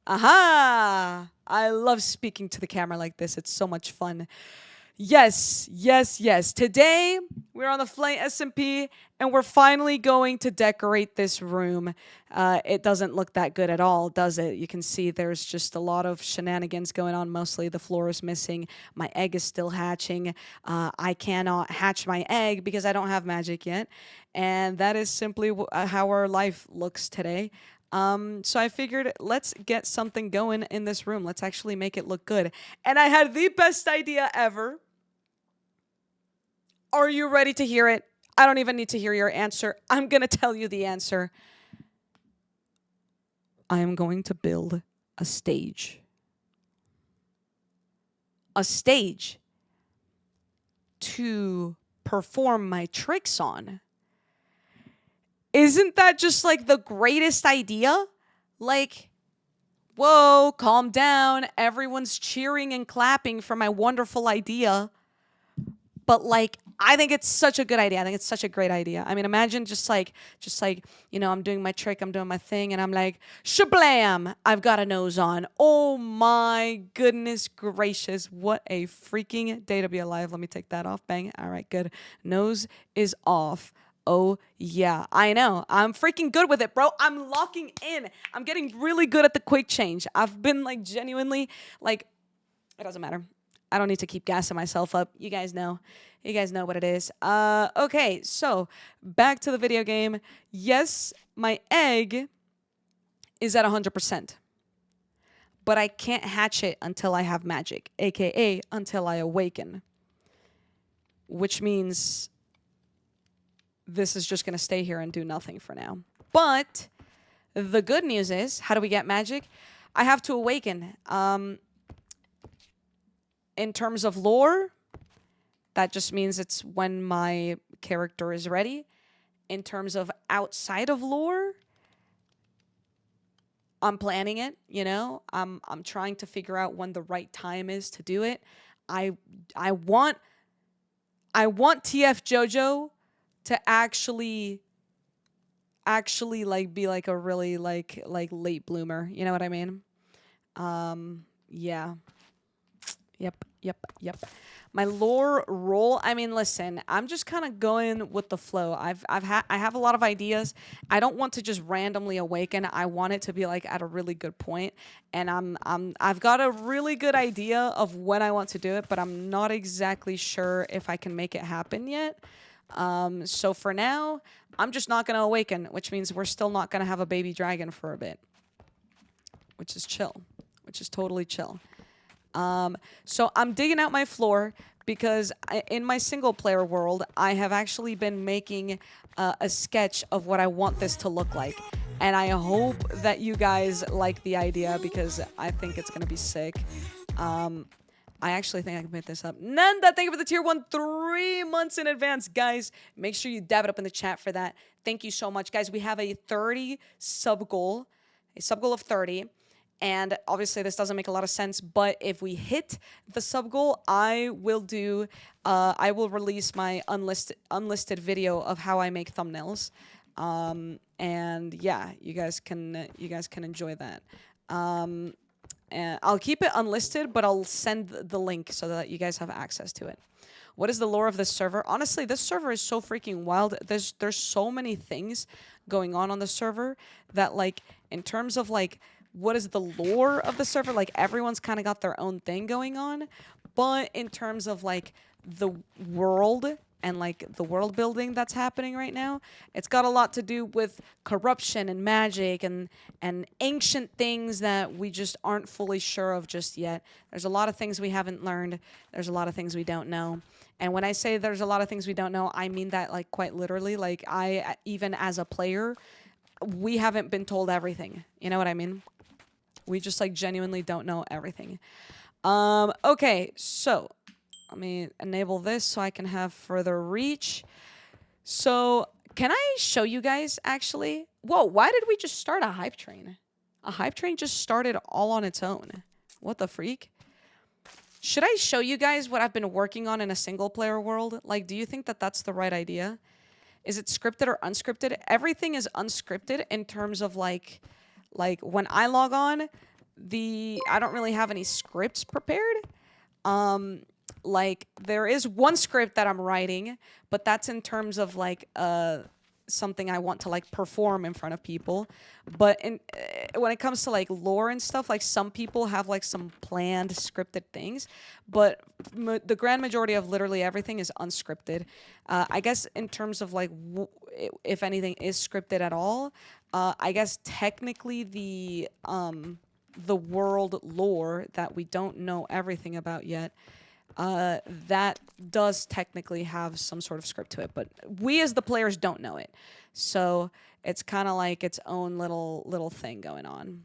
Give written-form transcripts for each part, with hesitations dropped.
Aha! I love speaking to the camera like this. It's so much fun. Yes, yes, yes. Today we're on the Flight SMP and we're finally going to decorate this room. It doesn't look that good at all, does it? You can see there's just a lot of shenanigans going on. Mostly the floor is missing. My egg is still hatching. I cannot hatch my egg because I don't have magic yet. And that is simply how our life looks today. So I figured let's get something going in this room. Let's actually make it look good. And I had the best idea ever. Are you ready to hear it? I don't even need to hear your answer. I'm going to tell you the answer. I am going to build a stage. A stage to perform my tricks on. Isn't that just like the greatest idea? Like, whoa, calm down. Everyone's cheering and clapping for my wonderful idea. But like, I think it's such a good idea. I think it's such a great idea. I mean, imagine just like, I'm doing my trick, I'm doing my thing, and I'm like, shablam! I've got a nose on. Oh my goodness gracious. What a freaking day to be alive. Let me take that off. Bang. All right, good. Nose is off. Oh, yeah, I know. I'm freaking good with it, bro. I'm locking in. I'm getting really good at the quick change. I've been like genuinely like, it doesn't matter. I don't need to keep gassing myself up. You guys know. You guys know what it is. Okay, so back to the video game. Yes, my egg is at 100%. But I can't hatch it until I have magic, aka until I awaken. Which means this is just going to stay here and do nothing for now. But the good news is, how do we get magic? I have to awaken. In terms of lore, that just means it's when my character is ready. In terms of outside of lore, I'm planning it, you know? I'm trying to figure out when the right time is to do it. I want TF JoJo to actually like be like a really like late bloomer, you know what I mean? Yeah. Yep. My lore role, I mean, listen, I'm just kind of going with the flow. I have a lot of ideas. I don't want to just randomly awaken. I want it to be like at a really good point. And I've got a really good idea of when I want to do it, but I'm not exactly sure if I can make it happen yet. So for now, I'm just not going to awaken, which means we're still not going to have a baby dragon for a bit, which is chill, which is totally chill. So I'm digging out my floor because in my single player world, I have actually been making a sketch of what I want this to look like. And I hope that you guys like the idea because I think it's going to be sick. I actually think I can make this up. Nanda, thank you for the tier 1 3 months in advance. Guys, make sure you dab it up in the chat for that. Thank you so much. Guys, we have a 30 sub goal, a sub goal of 30. And obviously this doesn't make a lot of sense, but if we hit the sub goal, I will release my unlisted video of how I make thumbnails. And yeah, you guys can enjoy that. And I'll keep it unlisted, but I'll send the link so that you guys have access to it. What is the lore of this server? Honestly, this server is so freaking wild. There's so many things going on the server that, like, in terms of like what is the lore of the server, like everyone's kind of got their own thing going on. But in terms of like the world and like the world building that's happening right now, it's got a lot to do with corruption and magic and ancient things that we just aren't fully sure of just yet. There's a lot of things we haven't learned. There's a lot of things we don't know. And when I say there's a lot of things we don't know, I mean that like quite literally. Like I, even as a player, we haven't been told everything. You know what I mean? We just like genuinely don't know everything. Okay, so let me enable this so I can have further reach. So can I show you guys actually? Whoa, why did we just start a hype train? A hype train just started all on its own. What the freak? Should I show you guys what I've been working on in a single player world? Like, do you think that that's the right idea? Is it scripted or unscripted? Everything is unscripted in terms of like when I log on, I don't really have any scripts prepared. Like there is one script that I'm writing, but that's in terms of like something I want to like perform in front of people. But when it comes to like lore and stuff, like some people have like some planned scripted things, but the grand majority of literally everything is unscripted. I guess in terms of like if anything is scripted at all, I guess technically the world lore that we don't know everything about yet, that does technically have some sort of script to it, but we as the players don't know it. So it's kind of like its own little thing going on.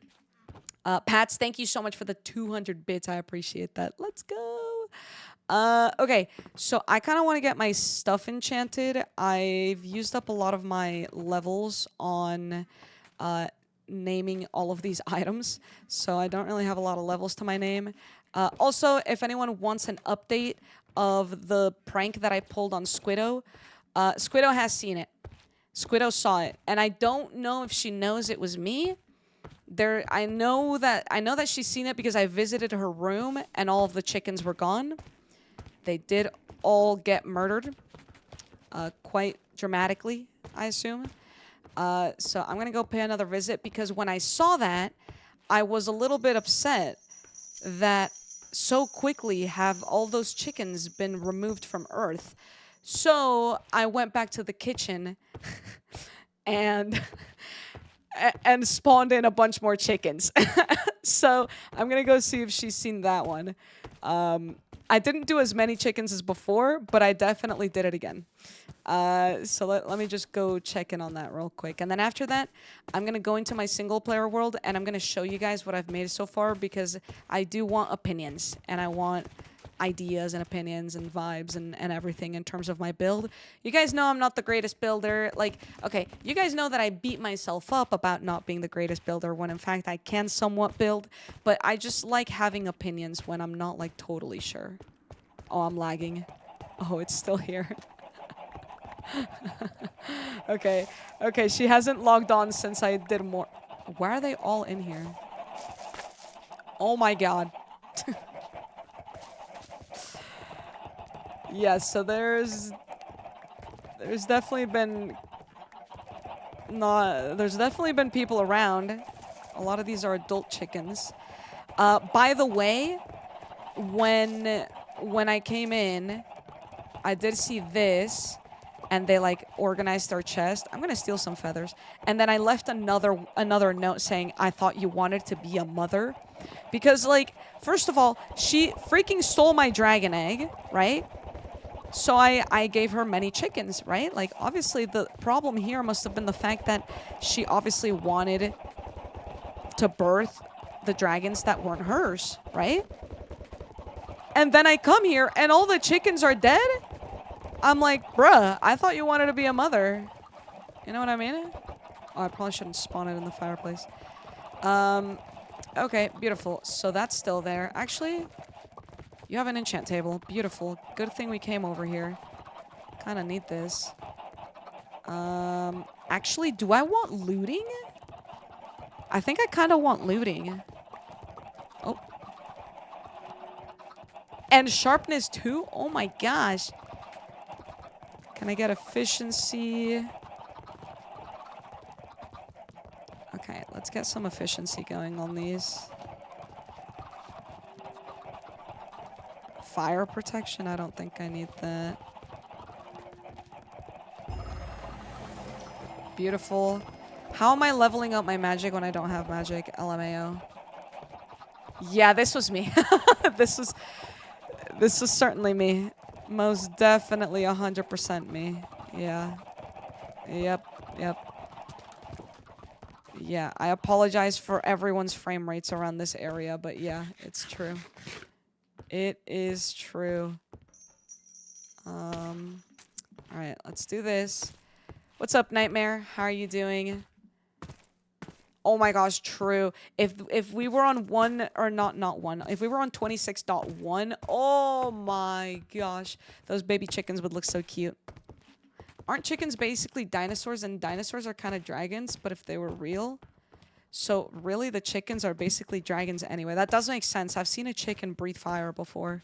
Pats, thank you so much for the 200 bits. I appreciate that. Let's go. Okay, so I kind of want to get my stuff enchanted. I've used up a lot of my levels on naming all of these items, so I don't really have a lot of levels to my name. Also, if anyone wants an update of the prank that I pulled on Squiddo, Squiddo has seen it. Squiddo saw it, and I don't know if she knows it was me. I know that she's seen it because I visited her room and all of the chickens were gone. They did all get murdered, quite dramatically, I assume. So I'm gonna go pay another visit because when I saw that, I was a little bit upset that so quickly have all those chickens been removed from Earth. So I went back to the kitchen and spawned in a bunch more chickens. So I'm gonna go see if she's seen that one. I didn't do as many chickens as before, but I definitely did it again. So let me just go check in on that real quick. And then after that, I'm going to go into my single player world and I'm going to show you guys what I've made so far because I do want opinions and I want ideas and opinions and vibes and everything in terms of my build. You guys know I'm not the greatest builder. Like, okay, you guys know that I beat myself up about not being the greatest builder when in fact I can somewhat build, but I just like having opinions when I'm not like totally sure. Oh, I'm lagging. Oh, it's still here. Okay, she hasn't logged on since I did more. Why are they all in here? Oh my god. Yeah, so there's definitely been people around. A lot of these are adult chickens. By the way, when I came in, I did see this. And they like organized their chest. I'm gonna steal some feathers. And then I left another note saying I thought you wanted to be a mother. Because like, first of all, she freaking stole my dragon egg, right? So I gave her many chickens, right? Like obviously the problem here must have been the fact that she obviously wanted to birth the dragons that weren't hers, right? And then I come here and all the chickens are dead? I'm like, bruh, I thought you wanted to be a mother. You know what I mean? Oh, I probably shouldn't spawn it in the fireplace. Okay, beautiful. So that's still there. Actually, you have an enchant table. Beautiful. Good thing we came over here. Kind of need this. Actually, do I want looting? I think I kind of want looting. Oh. And sharpness too? Oh my gosh. Can I get efficiency? Okay, let's get some efficiency going on these. Fire protection? I don't think I need that. Beautiful. How am I leveling up my magic when I don't have magic? LMAO. Yeah, this was me. This was certainly me. Most definitely 100% me. Yeah. Yep. Yeah, I apologize for everyone's frame rates around this area, but yeah, it's true. It is true. Alright, let's do this. What's up, Nightmare? How are you doing? Oh my gosh, true. If we were on if we were on 26.1, oh my gosh, those baby chickens would look so cute. Aren't chickens basically dinosaurs, and dinosaurs are kind of dragons, but if they were real? So really the chickens are basically dragons anyway. That does make sense. I've seen a chicken breathe fire before.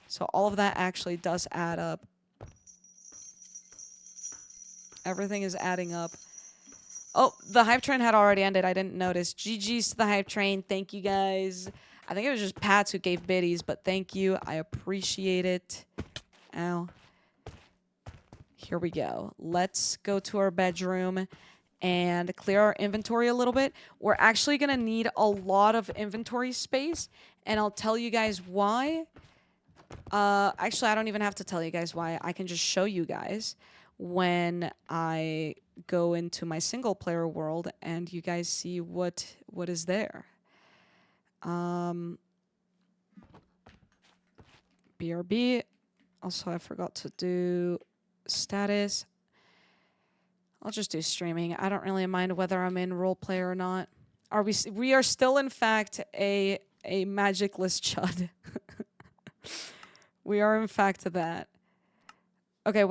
So all of that actually does add up. Everything is adding up. Oh, the hype train had already ended. I didn't notice. GG's to the hype train. Thank you guys. I think it was just Pats who gave biddies, but thank you. I appreciate it. Ow. Here we go. Let's go to our bedroom and clear our inventory a little bit. We're actually going to need a lot of inventory space, and I'll tell you guys why. Actually, I don't even have to tell you guys why. I can just show you guys when I go into my single player world and you guys see what is there. BRB. Also, I forgot to do status. I'll just do streaming. I don't really mind whether I'm in roleplay or not. We are still, in fact, a magicless chud. We are, in fact, that. Okay,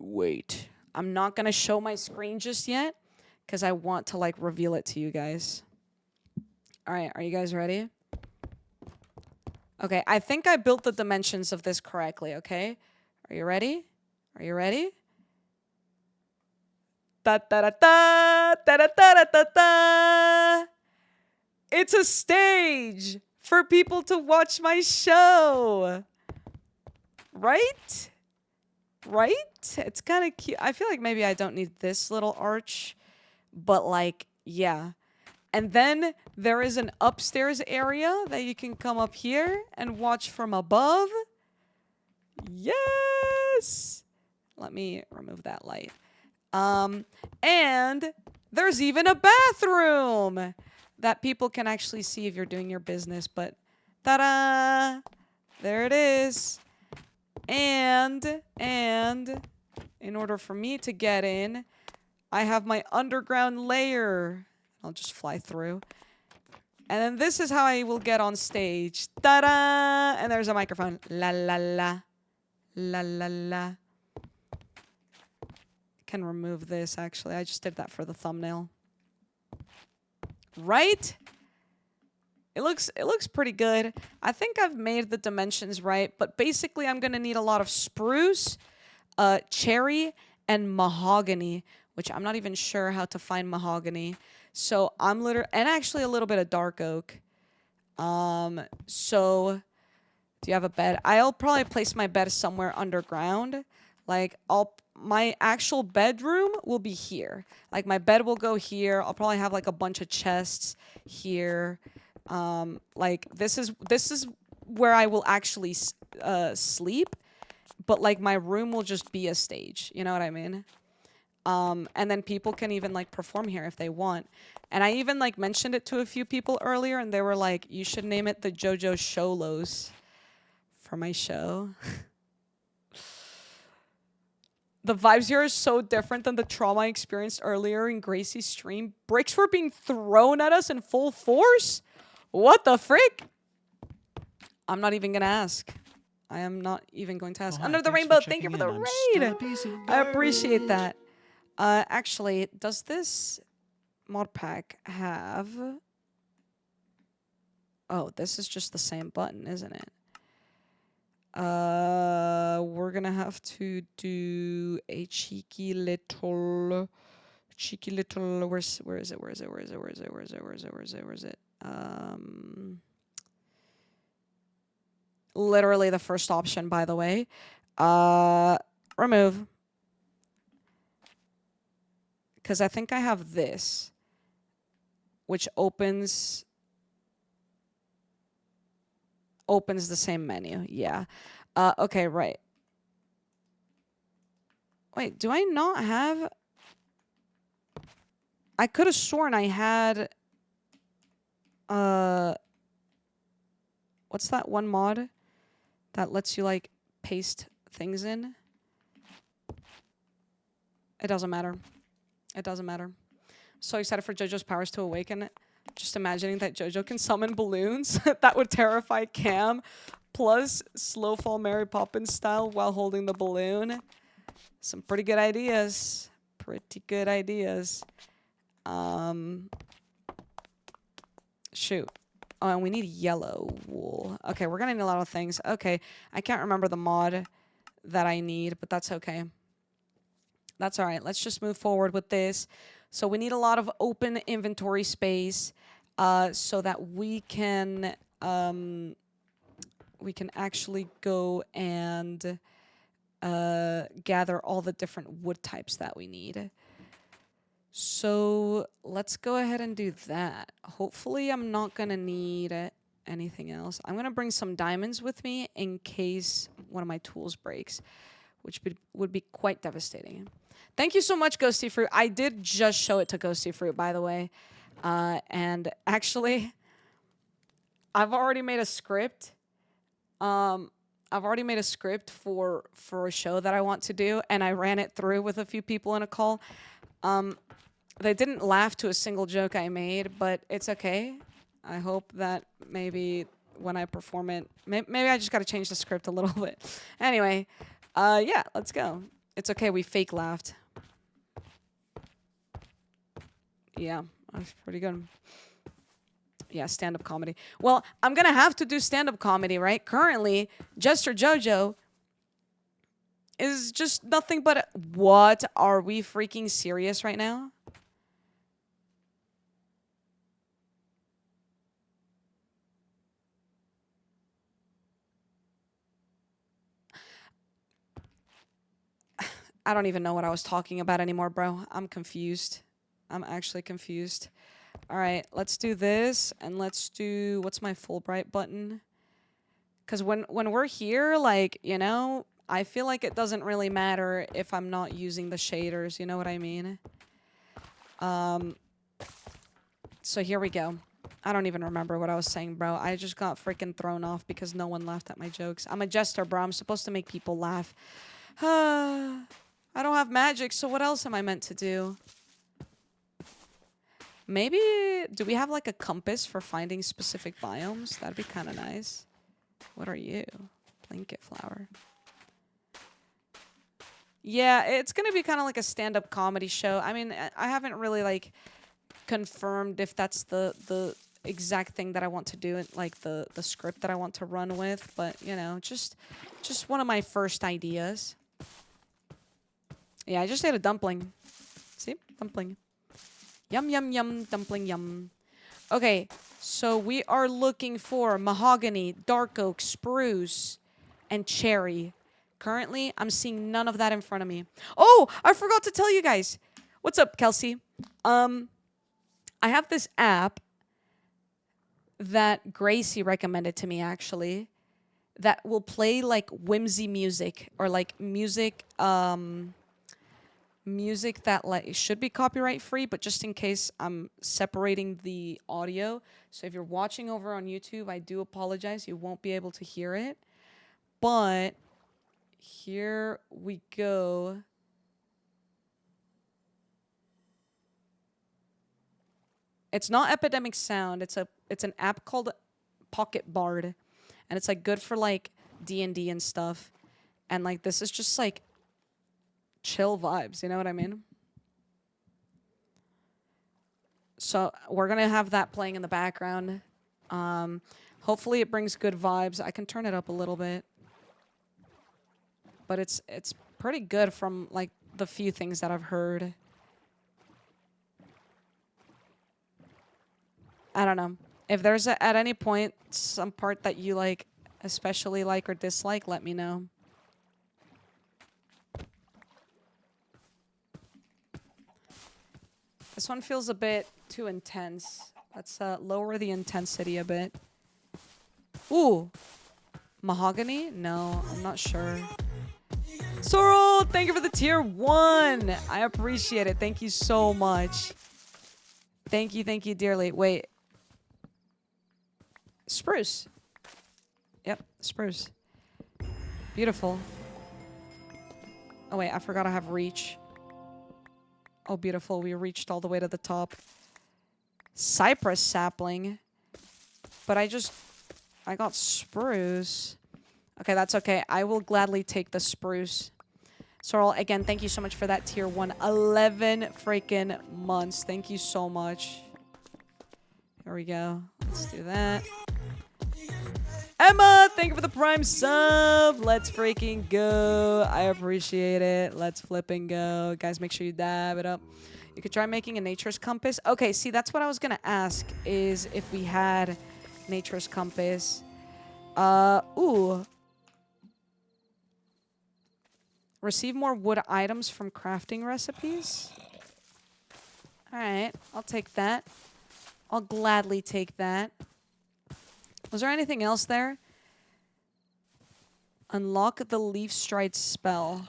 wait. I'm not gonna show my screen just yet because I want to like reveal it to you guys. All right, are you guys ready? Okay, I think I built the dimensions of this correctly, okay? Are you ready? Are you ready? Da-da-da-da, da-da-da-da-da-da. It's a stage for people to watch my show. Right? Right? It's kind of cute. I feel like maybe I don't need this little arch, but like, yeah. And then there is an upstairs area that you can come up here and watch from above. Yes! Let me remove that light. And there's even a bathroom that people can actually see if you're doing your business, but ta-da! There it is. And in order for me to get in, I have my underground layer. I'll just fly through. And then this is how I will get on stage. Ta-da! And there's a microphone. La la la. La la la. Can remove this actually. I just did that for the thumbnail. Right? It looks pretty good. I think I've made the dimensions right, but basically I'm going to need a lot of spruce, cherry, and mahogany, which I'm not even sure how to find mahogany. So I'm and actually a little bit of dark oak. So do you have a bed? I'll probably place my bed somewhere underground. Like my actual bedroom will be here. Like my bed will go here. I'll probably have like a bunch of chests here. Like this is where I will actually sleep, but like my room will just be a stage. You know what I mean? And then people can even like perform here if they want. And I even like mentioned it to a few people earlier, and they were like, "You should name it the jojosolos for my show." The vibes here are so different than the trauma I experienced earlier in Gracie's stream. Bricks were being thrown at us in full force. What the frick? I'm not even gonna ask. I am not even going to ask. Under the rainbow, thank you for the raid. I appreciate that. Actually, does this mod pack have... Oh, this is just the same button, isn't it? We're gonna have to do a cheeky little... Where is it? Literally the first option, by the way. Remove. Because I think I have this, which opens the same menu. Yeah. Okay, right. Wait, do I not have... I could have sworn I had... What's that one mod that lets you, like, paste things in? It doesn't matter. It doesn't matter. So excited for JoJo's powers to awaken. Just imagining that JoJo can summon balloons. That would terrify Cam. Plus, slow fall Mary Poppins style while holding the balloon. Some pretty good ideas. Pretty good ideas. Shoot. Oh, and we need yellow wool. Okay, we're gonna need a lot of things. Okay, I can't remember the mod that I need, but that's okay. That's all right. Let's just move forward with this. So we need a lot of open inventory space, so that we can actually go and gather all the different wood types that we need. So let's go ahead and do that. Hopefully I'm not gonna need anything else. I'm gonna bring some diamonds with me in case one of my tools breaks, which would be quite devastating. Thank you so much, Ghosty Fruit. I did just show it to Ghosty Fruit, by the way. And actually, I've already made a script. I've already made a script for a show that I want to do, and I ran it through with a few people in a call. They didn't laugh to a single joke I made, but it's okay. I hope that maybe when I perform it, maybe I just got to change the script a little bit. Anyway, yeah, let's go. It's okay, we fake laughed. Yeah, that's pretty good. Yeah, stand-up comedy. Well, I'm going to have to do stand-up comedy, right? Currently, Jester Jojo is just nothing but... What? Are we freaking serious right now? I don't even know what I was talking about anymore, bro. I'm confused. I'm actually confused. All right, let's do this, and let's do... What's my Fulbright button? Because when we're here, like, you know, I feel like it doesn't really matter if I'm not using the shaders, you know what I mean? So here we go. I don't even remember what I was saying, bro. I just got freaking thrown off because no one laughed at my jokes. I'm a jester, bro. I'm supposed to make people laugh. I don't have magic, so what else am I meant to do? Maybe... Do we have, like, a compass for finding specific biomes? That'd be kind of nice. What are you? Blanket flower. Yeah, it's gonna be kind of like a stand-up comedy show. I mean, I haven't really, like, confirmed if that's the exact thing that I want to do, like the script that I want to run with, but, you know, just one of my first ideas. Yeah, I just ate a dumpling. See? Dumpling. Yum, yum, yum. Dumpling, yum. Okay, so we are looking for mahogany, dark oak, spruce, and cherry. Currently, I'm seeing none of that in front of me. Oh, I forgot to tell you guys. What's up, Kelsey? I have this app that Gracie recommended to me, actually, that will play, like, whimsy music, or, like, music, music that, like, should be copyright free, but just in case, I'm separating the audio. So if you're watching over on YouTube, I do apologize. You won't be able to hear it. But here we go. It's not Epidemic Sound. It's an app called Pocket Bard, and it's, like, good for, like, D&D and stuff. And, like, this is just, like, chill vibes, you know what I mean? So we're gonna have that playing in the background. Hopefully it brings good vibes. I can turn it up a little bit, but it's pretty good from, like, the few things that I've heard. I don't know. If there's at any point some part that you, like, especially like or dislike, let me know. This one feels a bit too intense. Let's lower the intensity a bit. Ooh. Mahogany? No, I'm not sure. Sorrel, thank you for the tier 1. I appreciate it. Thank you so much. Thank you dearly. Wait. Spruce. Yep, spruce. Beautiful. Oh, wait, I forgot I have reach. Oh, beautiful. We reached all the way to the top. Cypress sapling. But I got spruce. Okay, that's okay. I will gladly take the spruce. Sorrel, again, thank you so much for that tier 1. 11 freaking months. Thank you so much. Here we go. Let's do that. Emma, thank you for the prime sub. Let's freaking go. I appreciate it. Let's flip and go. Guys, make sure you dab it up. You could try making a nature's compass. Okay, see, that's what I was going to ask, is if we had nature's compass. Ooh. Receive more wood items from crafting recipes. All right, I'll take that. I'll gladly take that. Was there anything else there? Unlock the leaf stride spell.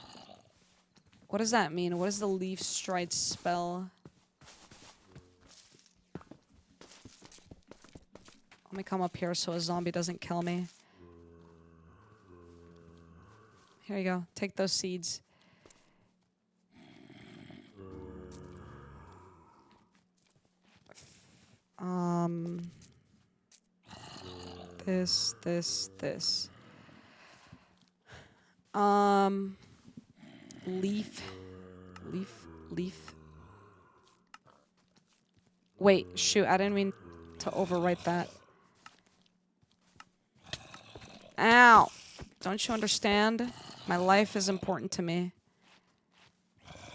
What does that mean? What is the leaf stride spell? Let me come up here so a zombie doesn't kill me. Here you go. Take those seeds. This. Leaf. Wait, shoot, I didn't mean to overwrite that. Ow! Don't you understand? My life is important to me.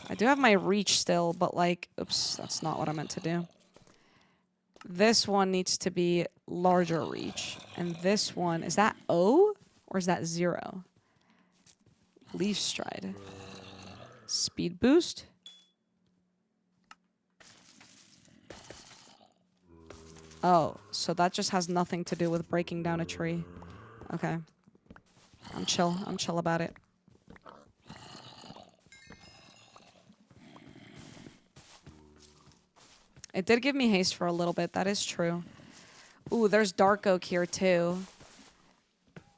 I do have my reach still, but like, oops, that's not what I meant to do. This one needs to be larger reach. And this one, is that O or is that 0? Leaf stride. Speed boost. Oh, so that just has nothing to do with breaking down a tree. Okay. I'm chill about it. It did give me haste for a little bit, that is true. Ooh, there's dark oak here too.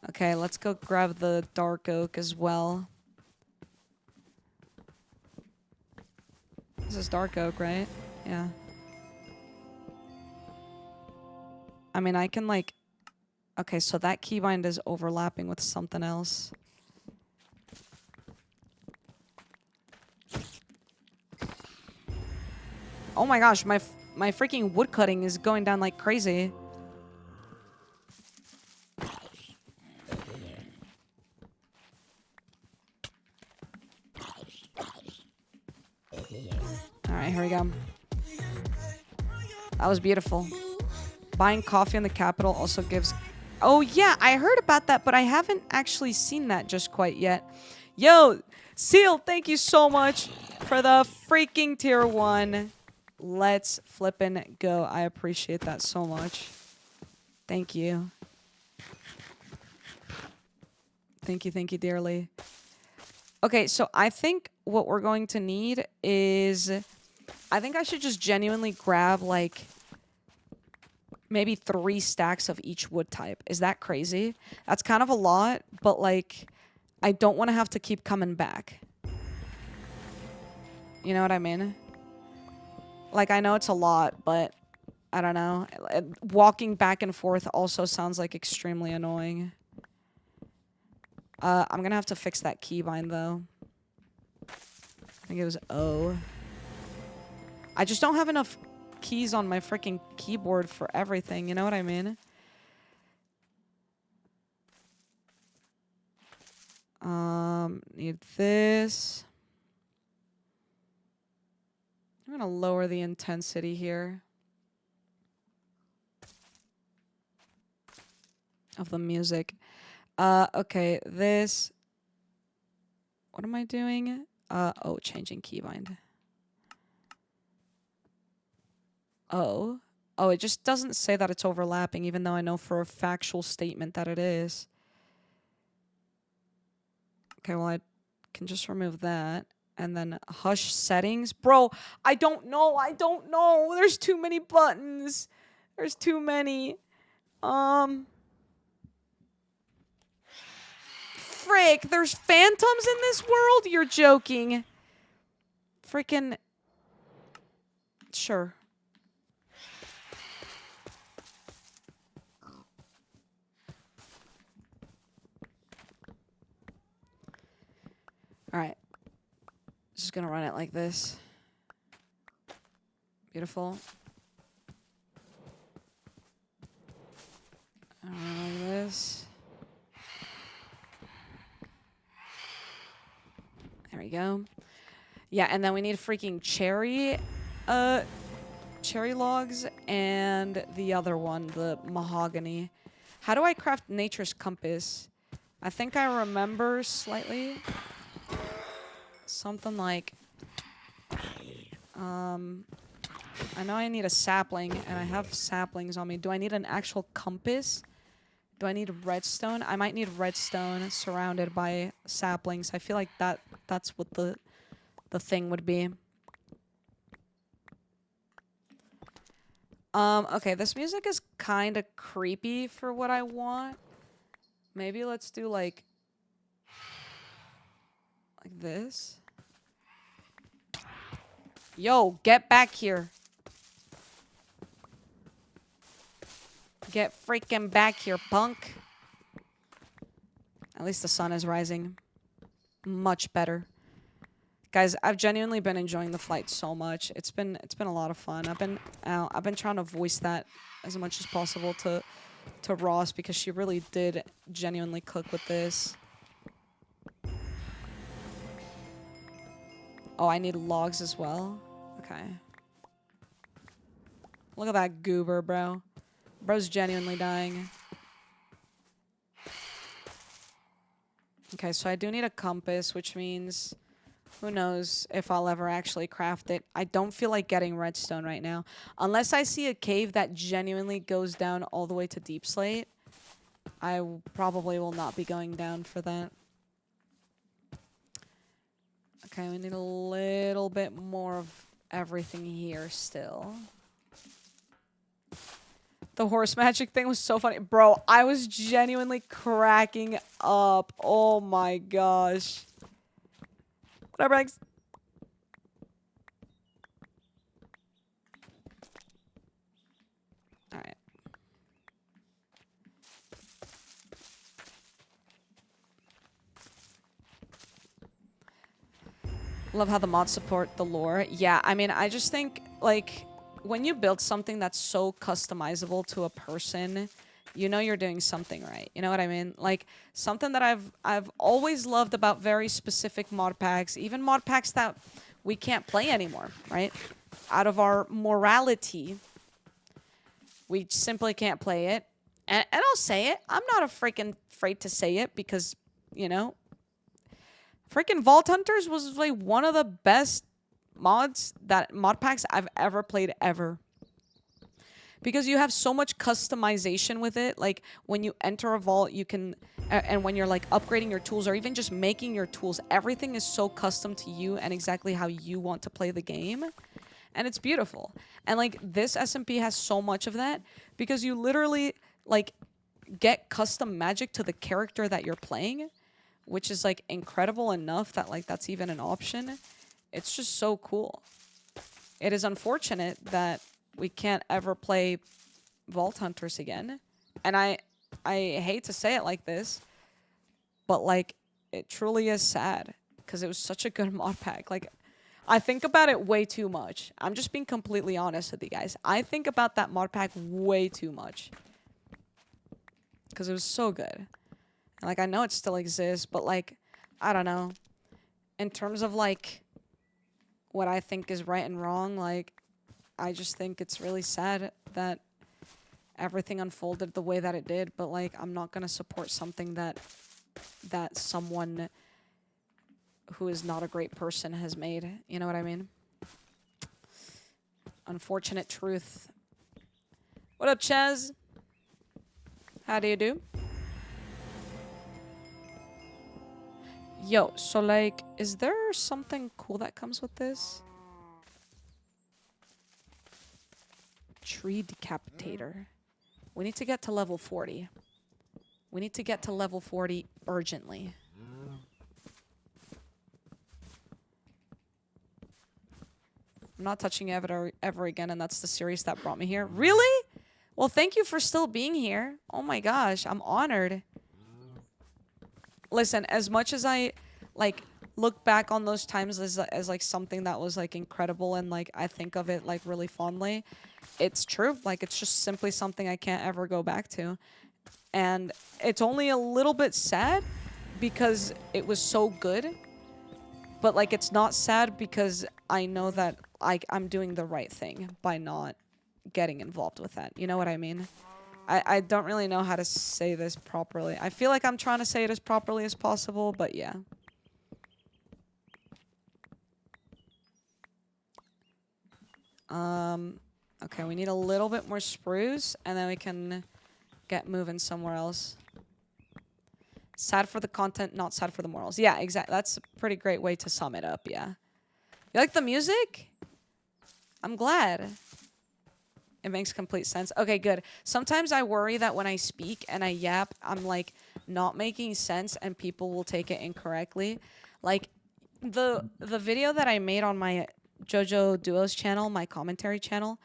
Okay, let's go grab the dark oak as well. This is dark oak, right? Yeah. I mean, I can like... Okay, so that keybind is overlapping with something else. Oh my gosh, my freaking wood cutting is going down like crazy. Alright, here we go. That was beautiful. Buying coffee in the capital also gives... Oh yeah, I heard about that, but I haven't actually seen that just quite yet. Yo, Seal, thank you so much for the freaking tier 1. Let's flippin' go. I appreciate that so much. Thank you. Thank you dearly. Okay, so I think what we're going to need is... I think I should just genuinely grab, like... maybe 3 stacks of each wood type. Is that crazy? That's kind of a lot, but, like... I don't want to have to keep coming back. You know what I mean? Like, I know it's a lot, but... I don't know. Walking back and forth also sounds, like, extremely annoying. I'm gonna have to fix that keybind, though. I think it was O. I just don't have enough keys on my freaking keyboard for everything, you know what I mean? Need this. I'm gonna lower the intensity here of the music. Okay, this. What am I doing? Oh, changing keybind. Oh, it just doesn't say that it's overlapping, even though I know for a factual statement that it is. Okay, well, I can just remove that. And then hush settings. Bro, I don't know. There's too many buttons. There's too many. Frick, there's phantoms in this world? You're joking. Freaking... Sure. Alright. gonna run it like this. Beautiful. Like this. There we go. Yeah, and then we need freaking cherry logs and the other one, the mahogany. How do I craft nature's compass? I think I remember slightly. Something like I know I need a sapling, and I have saplings on me. Do I need an actual compass? Do I need redstone? I might need redstone surrounded by saplings. I feel like that's what the thing would be. Okay, this music is kind of creepy for what I want. Maybe let's do like this. Yo, get back here. Get freaking back here, punk. At least the sun is rising. Much better. Guys, I've genuinely been enjoying the flight so much. It's been a lot of fun. I've been trying to voice that as much as possible to Ross, because she really did genuinely cook with this. Oh, I need logs as well. Okay. Look at that goober, bro. Bro's genuinely dying. Okay, so I do need a compass, which means who knows if I'll ever actually craft it. I don't feel like getting redstone right now. Unless I see a cave that genuinely goes down all the way to Deep Slate, I probably will not be going down for that. Okay, we need a little bit more of everything here still. The horse magic thing was so funny. Bro, I was genuinely cracking up. Oh my gosh. Whatever, Eggs. Alright. Love how the mods support the lore. Yeah, I mean, I just think, like, when you build something that's so customizable to a person, you know you're doing something right. You know what I mean? Like, something that I've always loved about very specific mod packs, even mod packs that we can't play anymore, right? Out of our morality, we simply can't play it. And I'll say it. I'm not afraid to say it because, you know, freaking Vault Hunters was like one of the best mod packs I've ever played ever. Because you have so much customization with it. Like, when you enter a vault, you can... and when you're, like, upgrading your tools or even just making your tools, everything is so custom to you and exactly how you want to play the game. And it's beautiful. And, like, this SMP has so much of that because you literally, like, get custom magic to the character that you're playing, which is, like, incredible enough that, like, that's even an option. It's just so cool. It is unfortunate that we can't ever play Vault Hunters again. And I hate to say it like this, but, like, it truly is sad because it was such a good mod pack. Like, I think about it way too much. I'm just being completely honest with you guys. I think about that mod pack way too much because it was so good. And, like, I know it still exists, but, like, I don't know. In terms of, like, what I think is right and wrong, like, I just think it's really sad that everything unfolded the way that it did, but, like, I'm not gonna support something that someone who is not a great person has made. You know what I mean? Unfortunate truth. What up, Chaz? How do you do? Yo, so, like, is there something cool that comes with this? Tree decapitator. We need to get to level 40. We need to get to level 40 urgently. I'm not touching it ever again, and that's the series that brought me here. Really? Well, thank you for still being here. Oh my gosh, I'm honored. Listen, as much as I, like, look back on those times as like something that was like incredible, and like I think of it like really fondly. It's true. Like it's just simply something I can't ever go back to. And it's only a little bit sad because it was so good. But like it's not sad because I know that like I'm doing the right thing by not getting involved with that. You know what I mean? I don't really know how to say this properly. I feel like I'm trying to say it as properly as possible, but yeah. Okay, we need a little bit more spruce, and then we can get moving somewhere else. Sad for the content, not sad for the morals. Yeah, exactly. That's a pretty great way to sum it up, yeah. You like the music? I'm glad. It makes complete sense. Okay, good. Sometimes I worry that when I speak and I yap, I'm like not making sense and people will take it incorrectly. Like the video that I made on my JoJo Duos channel, my commentary channel,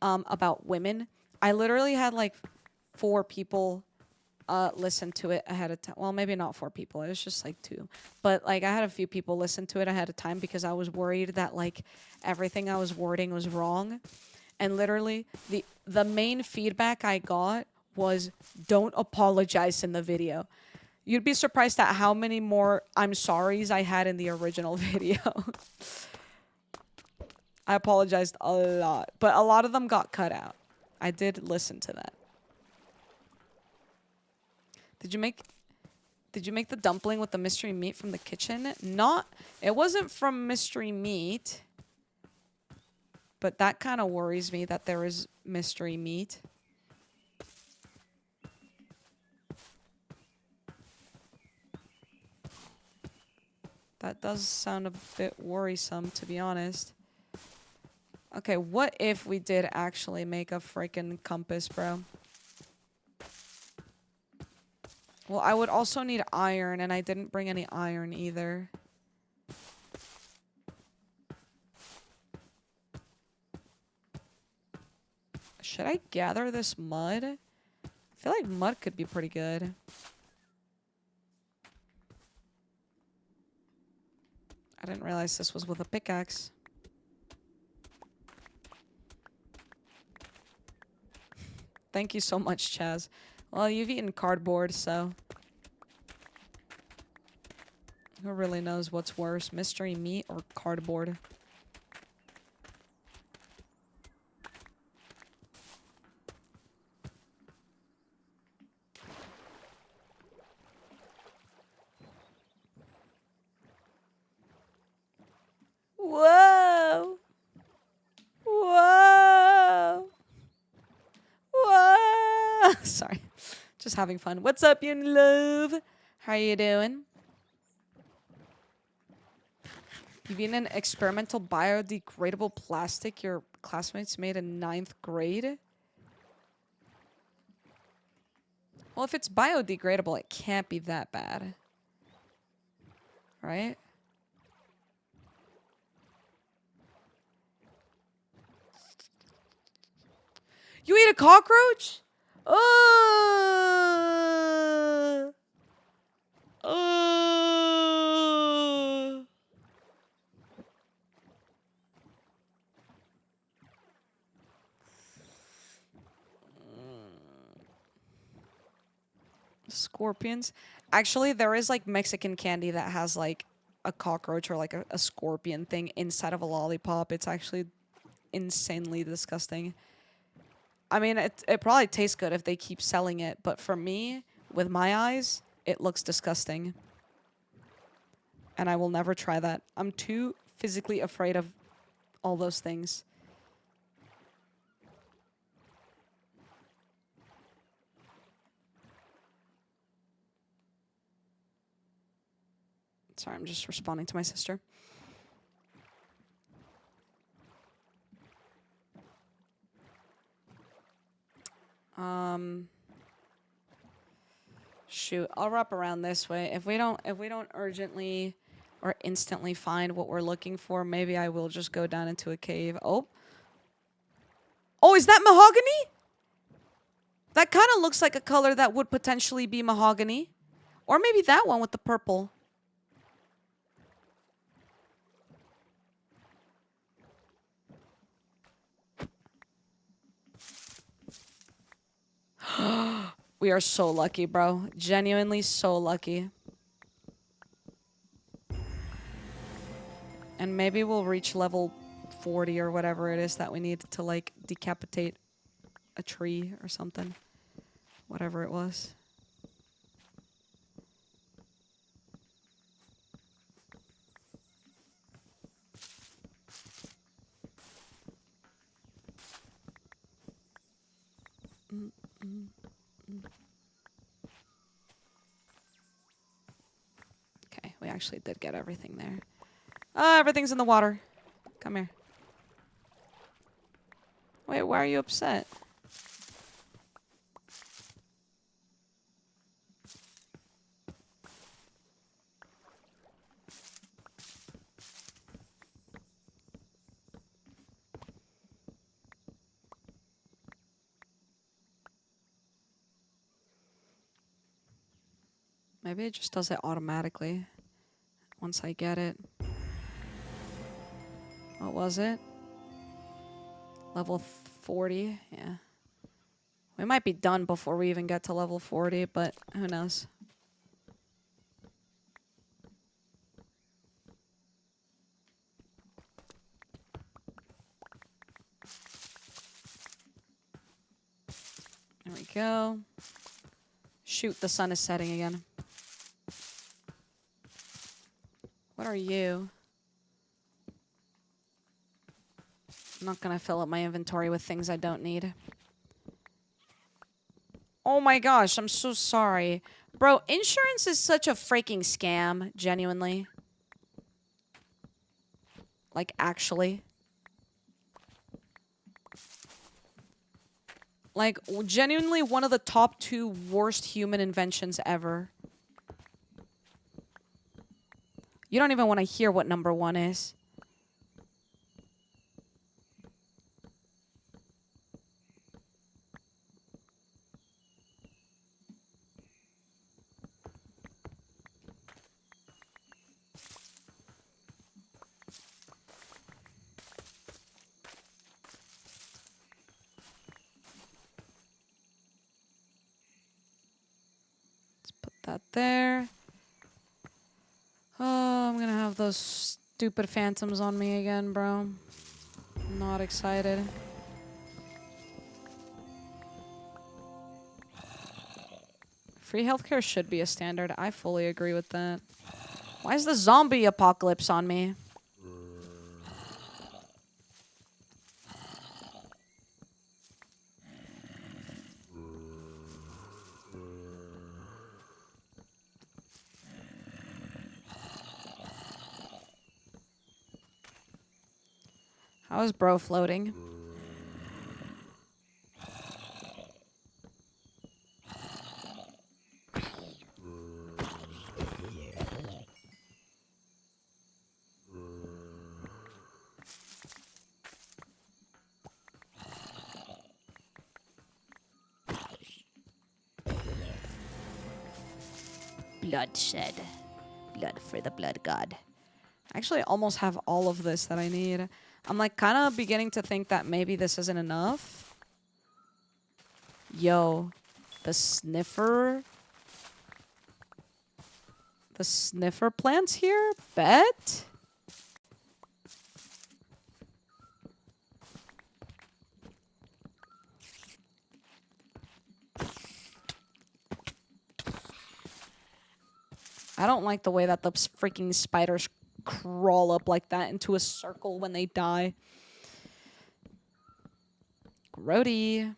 about women, I literally had like 4 people listen to it ahead of time. Well, maybe not 4 people. It was just like 2. But like I had a few people listen to it ahead of time because I was worried that like everything I was wording was wrong. And literally the main feedback I got was don't apologize in the video. You'd be surprised at how many more I'm sorries I had in the original video. I apologized a lot, but a lot of them got cut out. I did listen to that. Did you make the dumpling with the mystery meat from the kitchen? It wasn't from mystery meat. But that kind of worries me that there is mystery meat. That does sound a bit worrisome, to be honest. Okay, what if we did actually make a freaking compass, bro? Well, I would also need iron, and I didn't bring any iron either. Should I gather this mud? I feel like mud could be pretty good. I didn't realize this was with a pickaxe. Thank you so much, Chaz. Well, you've eaten cardboard, so... who really knows what's worse, mystery meat or cardboard? Whoa! Whoa! Whoa! Sorry. Just having fun. What's up, you love? How are you doing? You've eaten an experimental biodegradable plastic your classmates made in 9th grade? Well, if it's biodegradable, it can't be that bad. Right? You ate a cockroach? Scorpions. Actually, there is like Mexican candy that has like a cockroach or like a scorpion thing inside of a lollipop. It's actually insanely disgusting. I mean, it probably tastes good if they keep selling it, but for me, with my eyes, it looks disgusting. And I will never try that. I'm too physically afraid of all those things. Sorry, I'm just responding to my sister. Shoot, I'll wrap around this way. If we don't urgently or instantly find what we're looking for, maybe I will just go down into a cave. Oh, is that mahogany? That kind of looks like a color that would potentially be mahogany. Or maybe that one with the purple. We are so lucky, bro. Genuinely so lucky. And maybe we'll reach level 40 or whatever it is that we need to, like, decapitate a tree or something. Whatever it was. Okay, we actually did get everything there. Everything's in the water. Come here. Wait, why are you upset? Maybe it just does it automatically once I get it. What was it? Level 40? Yeah. We might be done before we even get to level 40, but who knows? There we go. Shoot, the sun is setting again. What are you? I'm not gonna fill up my inventory with things I don't need. Oh my gosh, I'm so sorry. Bro, insurance is such a freaking scam, genuinely. Like, actually. Like, genuinely one of the top 2 worst human inventions ever. You don't even want to hear what number 1 is. That there. Oh, I'm gonna have those stupid phantoms on me again, bro. Not excited. Free healthcare should be a standard. I fully agree with that. Why is the zombie apocalypse on me? How is bro floating? Bloodshed. Blood for the blood god. I actually almost have all of this that I need. I'm like kind of beginning to think that maybe this isn't enough. Yo, the sniffer. The sniffer plants here? Bet? I don't like the way that the freaking spiders crawl up like that into a circle when they die. Grody.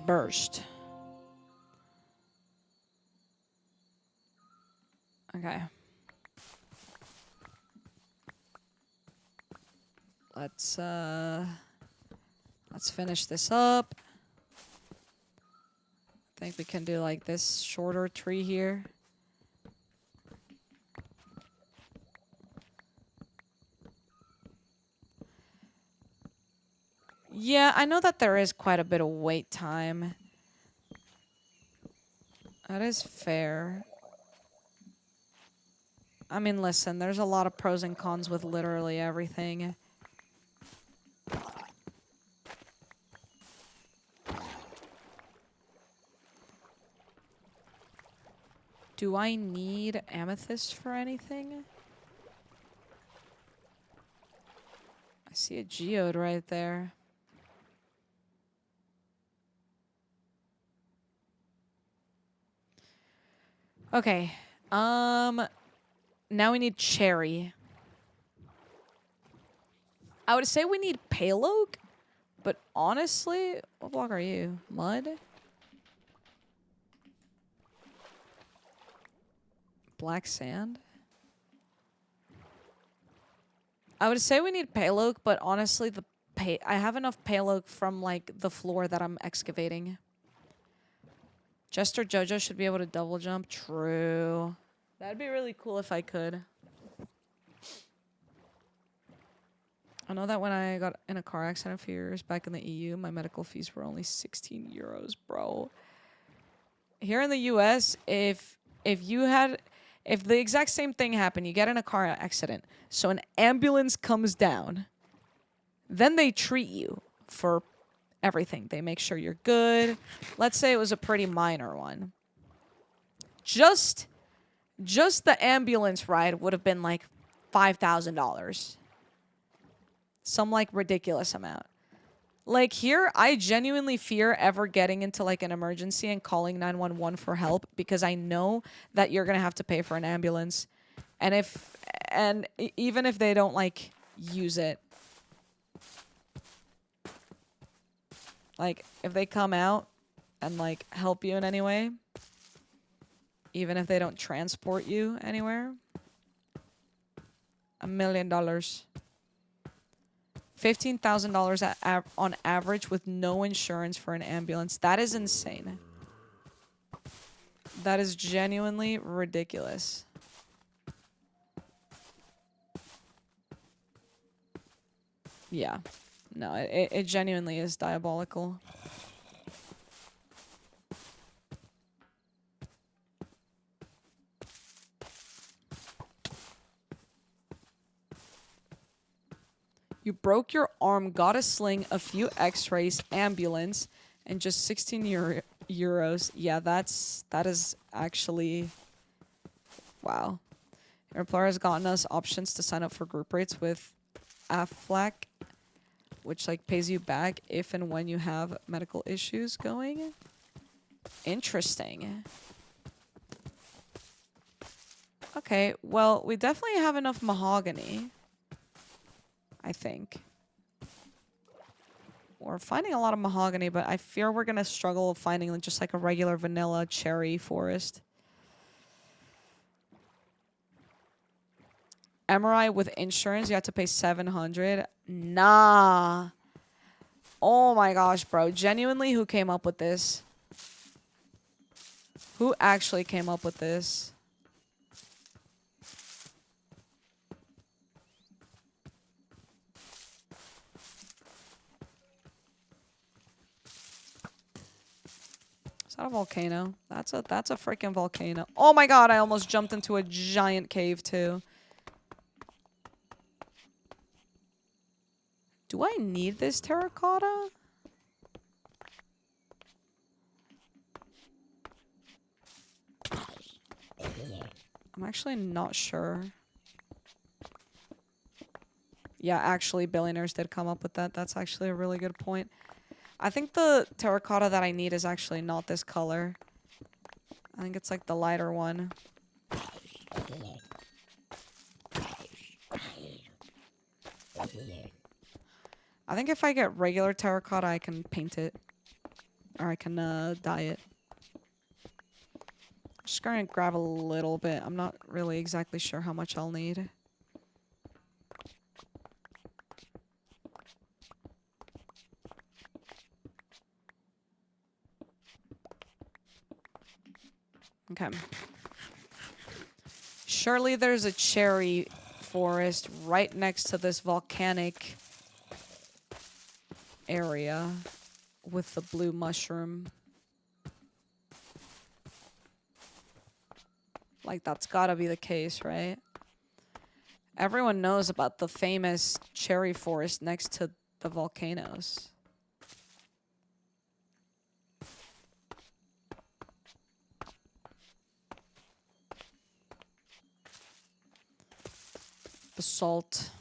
Burst. Okay. Let's finish this up. I think we can do like this shorter tree here. Yeah, I know that there is quite a bit of wait time. That is fair. I mean, listen, there's a lot of pros and cons with literally everything. Do I need amethyst for anything? I see a geode right there. Okay. Now we need cherry. I would say we need pale oak, but honestly, what block are you? Mud? Black sand? I would say we need pale oak, but honestly, I have enough pale oak from like the floor that I'm excavating. Jester Jojo should be able to double jump. True. That'd be really cool if I could. I know that when I got in a car accident a few years back in the EU, my medical fees were only 16 euros, bro. Here in the US, if the exact same thing happened, you get in a car accident, so an ambulance comes down, then they treat you for everything. They make sure you're good. Let's say it was a pretty minor one. Just the ambulance ride would have been like $5,000. Some like ridiculous amount. Like here, I genuinely fear ever getting into like an emergency and calling 911 for help because I know that you're going to have to pay for an ambulance. And even if they don't like use it, like if they come out and like help you in any way, even if they don't transport you anywhere, $1 million. $15,000 on average with no insurance for an ambulance. That is insane. That is genuinely ridiculous. Yeah. No, it genuinely is diabolical. You broke your arm, got a sling, a few x-rays, ambulance, and just 16 euros. Yeah, that is actually... Wow. Your employer has gotten us options to sign up for group rates with AFLAC, which like pays you back if and when you have medical issues going. Interesting. Okay, well, we definitely have enough mahogany. I think. We're finding a lot of mahogany, but I fear we're going to struggle finding just like a regular vanilla cherry forest. Emerald with insurance, you have to pay 700. Nah. Oh my gosh, bro. Genuinely, who came up with this? Who actually came up with this? Is that a volcano? That's a freaking volcano. Oh my god, I almost jumped into a giant cave too. Do I need this terracotta? I'm actually not sure. Yeah, actually, billionaires did come up with that. That's actually a really good point. I think the terracotta that I need is actually not this color. I think it's like the lighter one. I think if I get regular terracotta, I can paint it. Or I can dye it. Just gonna grab a little bit. I'm not really exactly sure how much I'll need. Okay. Surely there's a cherry forest right next to this volcanic area with the blue mushroom. Like, that's gotta be the case, right? Everyone knows about the famous cherry forest next to the volcanoes. Basalt.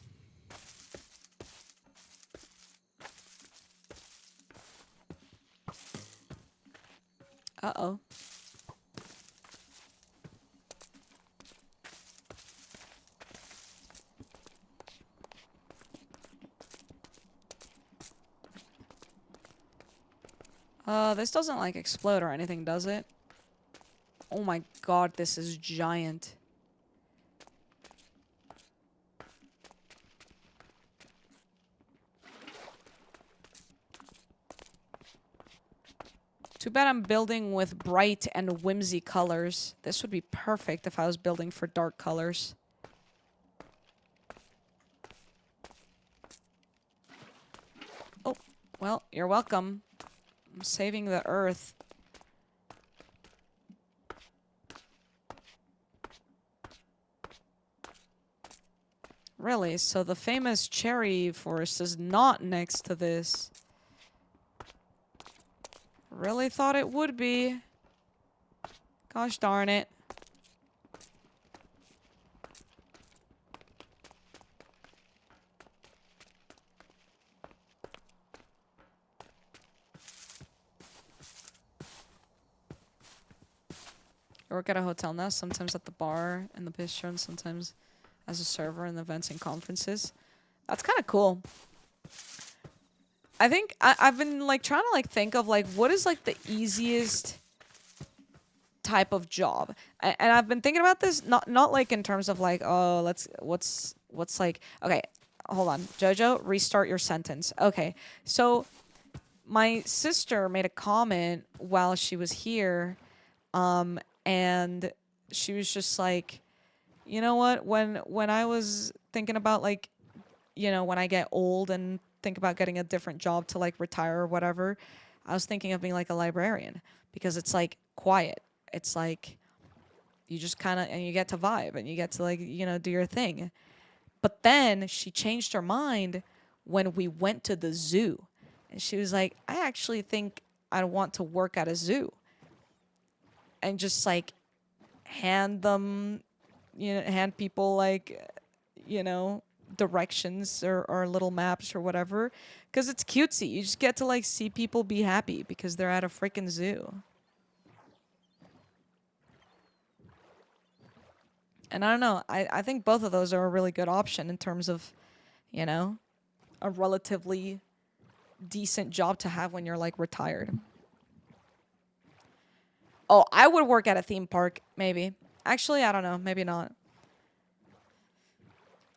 Uh-oh. This doesn't, like, explode or anything, does it? Oh my god, this is giant. Too bad I'm building with bright and whimsy colors. This would be perfect if I was building for dark colors. Oh, well, you're welcome. I'm saving the earth. Really? So the famous cherry forest is not next to this. Really thought it would be. Gosh darn it. I work at a hotel now, sometimes at the bar and the bistro, and sometimes as a server in events and conferences. That's kind of cool. I think I've been like trying to like think of like what is like the easiest type of job, and I've been thinking about this not like in terms of like, oh, what's like, okay, hold on, Jojo, restart your sentence. Okay, so my sister made a comment while she was here, and she was just like, you know what, when I was thinking about like, you know, when I get old and think about getting a different job to like retire or whatever, I was thinking of being like a librarian because it's like quiet. It's like you just kind of, and you get to vibe and you get to like, you know, do your thing. But then she changed her mind when we went to the zoo. And she was like, I actually think I want to work at a zoo. And just like hand them, you know, hand people like, you know, directions or little maps or whatever. Because it's cutesy. You just get to like see people be happy because they're at a freaking zoo. And I don't know, I think both of those are a really good option in terms of, you know, a relatively decent job to have when you're like retired. Oh, I would work at a theme park, maybe. Actually, I don't know, maybe not.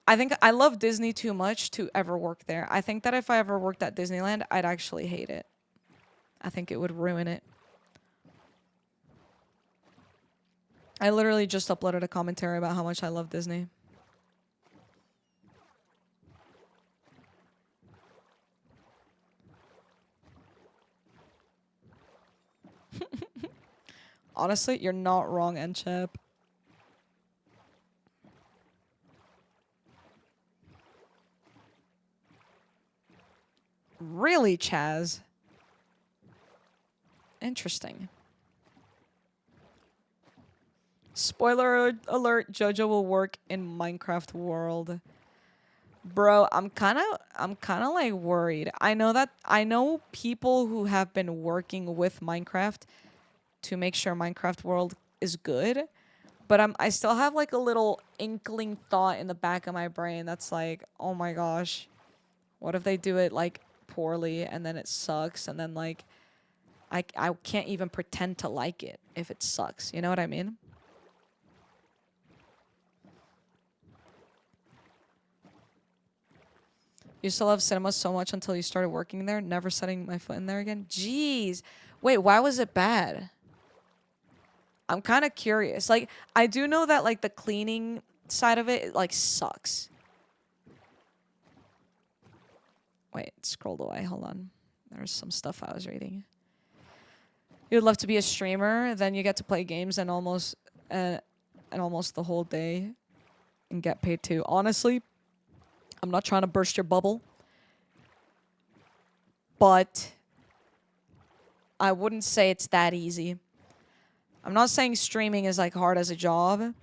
I think I love Disney too much to ever work there. I think that if I ever worked at Disneyland, I'd actually hate it. I think it would ruin it. I literally just uploaded a commentary about how much I love Disney. Honestly, you're not wrong, Enchep. Really, Chaz? Interesting. Spoiler alert, JoJo will work in Minecraft world. Bro, I'm kind of like worried. I know people who have been working with Minecraft to make sure Minecraft world is good, but I still have like a little inkling thought in the back of my brain that's like, "Oh my gosh. What if they do it like poorly and then it sucks and then like I can't even pretend to like it if it sucks." You know what I mean? You still love cinema so much until you started working there, never setting my foot in there again? Jeez. Wait, why was it bad? I'm kind of curious. Like, I do know that, like, the cleaning side of it, like, sucks. Wait, it scrolled away. Hold on. There's some stuff I was reading. You'd love to be a streamer, then you get to play games and almost the whole day. and get paid too. Honestly, I'm not trying to burst your bubble, but I wouldn't say it's that easy. I'm not saying streaming is like hard as a job,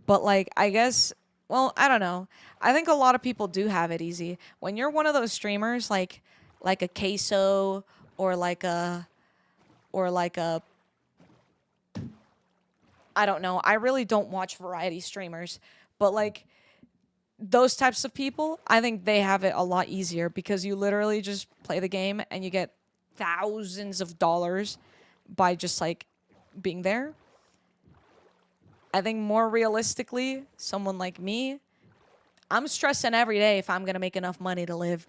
but like I guess, well, I don't know. I think a lot of people do have it easy. When you're one of those streamers like a Queso or like a I don't know. I really don't watch variety streamers, but like those types of people, I think they have it a lot easier because you literally just play the game and you get thousands of dollars by just like being there. I think more realistically, someone like me, I'm stressing every day if I'm going to make enough money to live.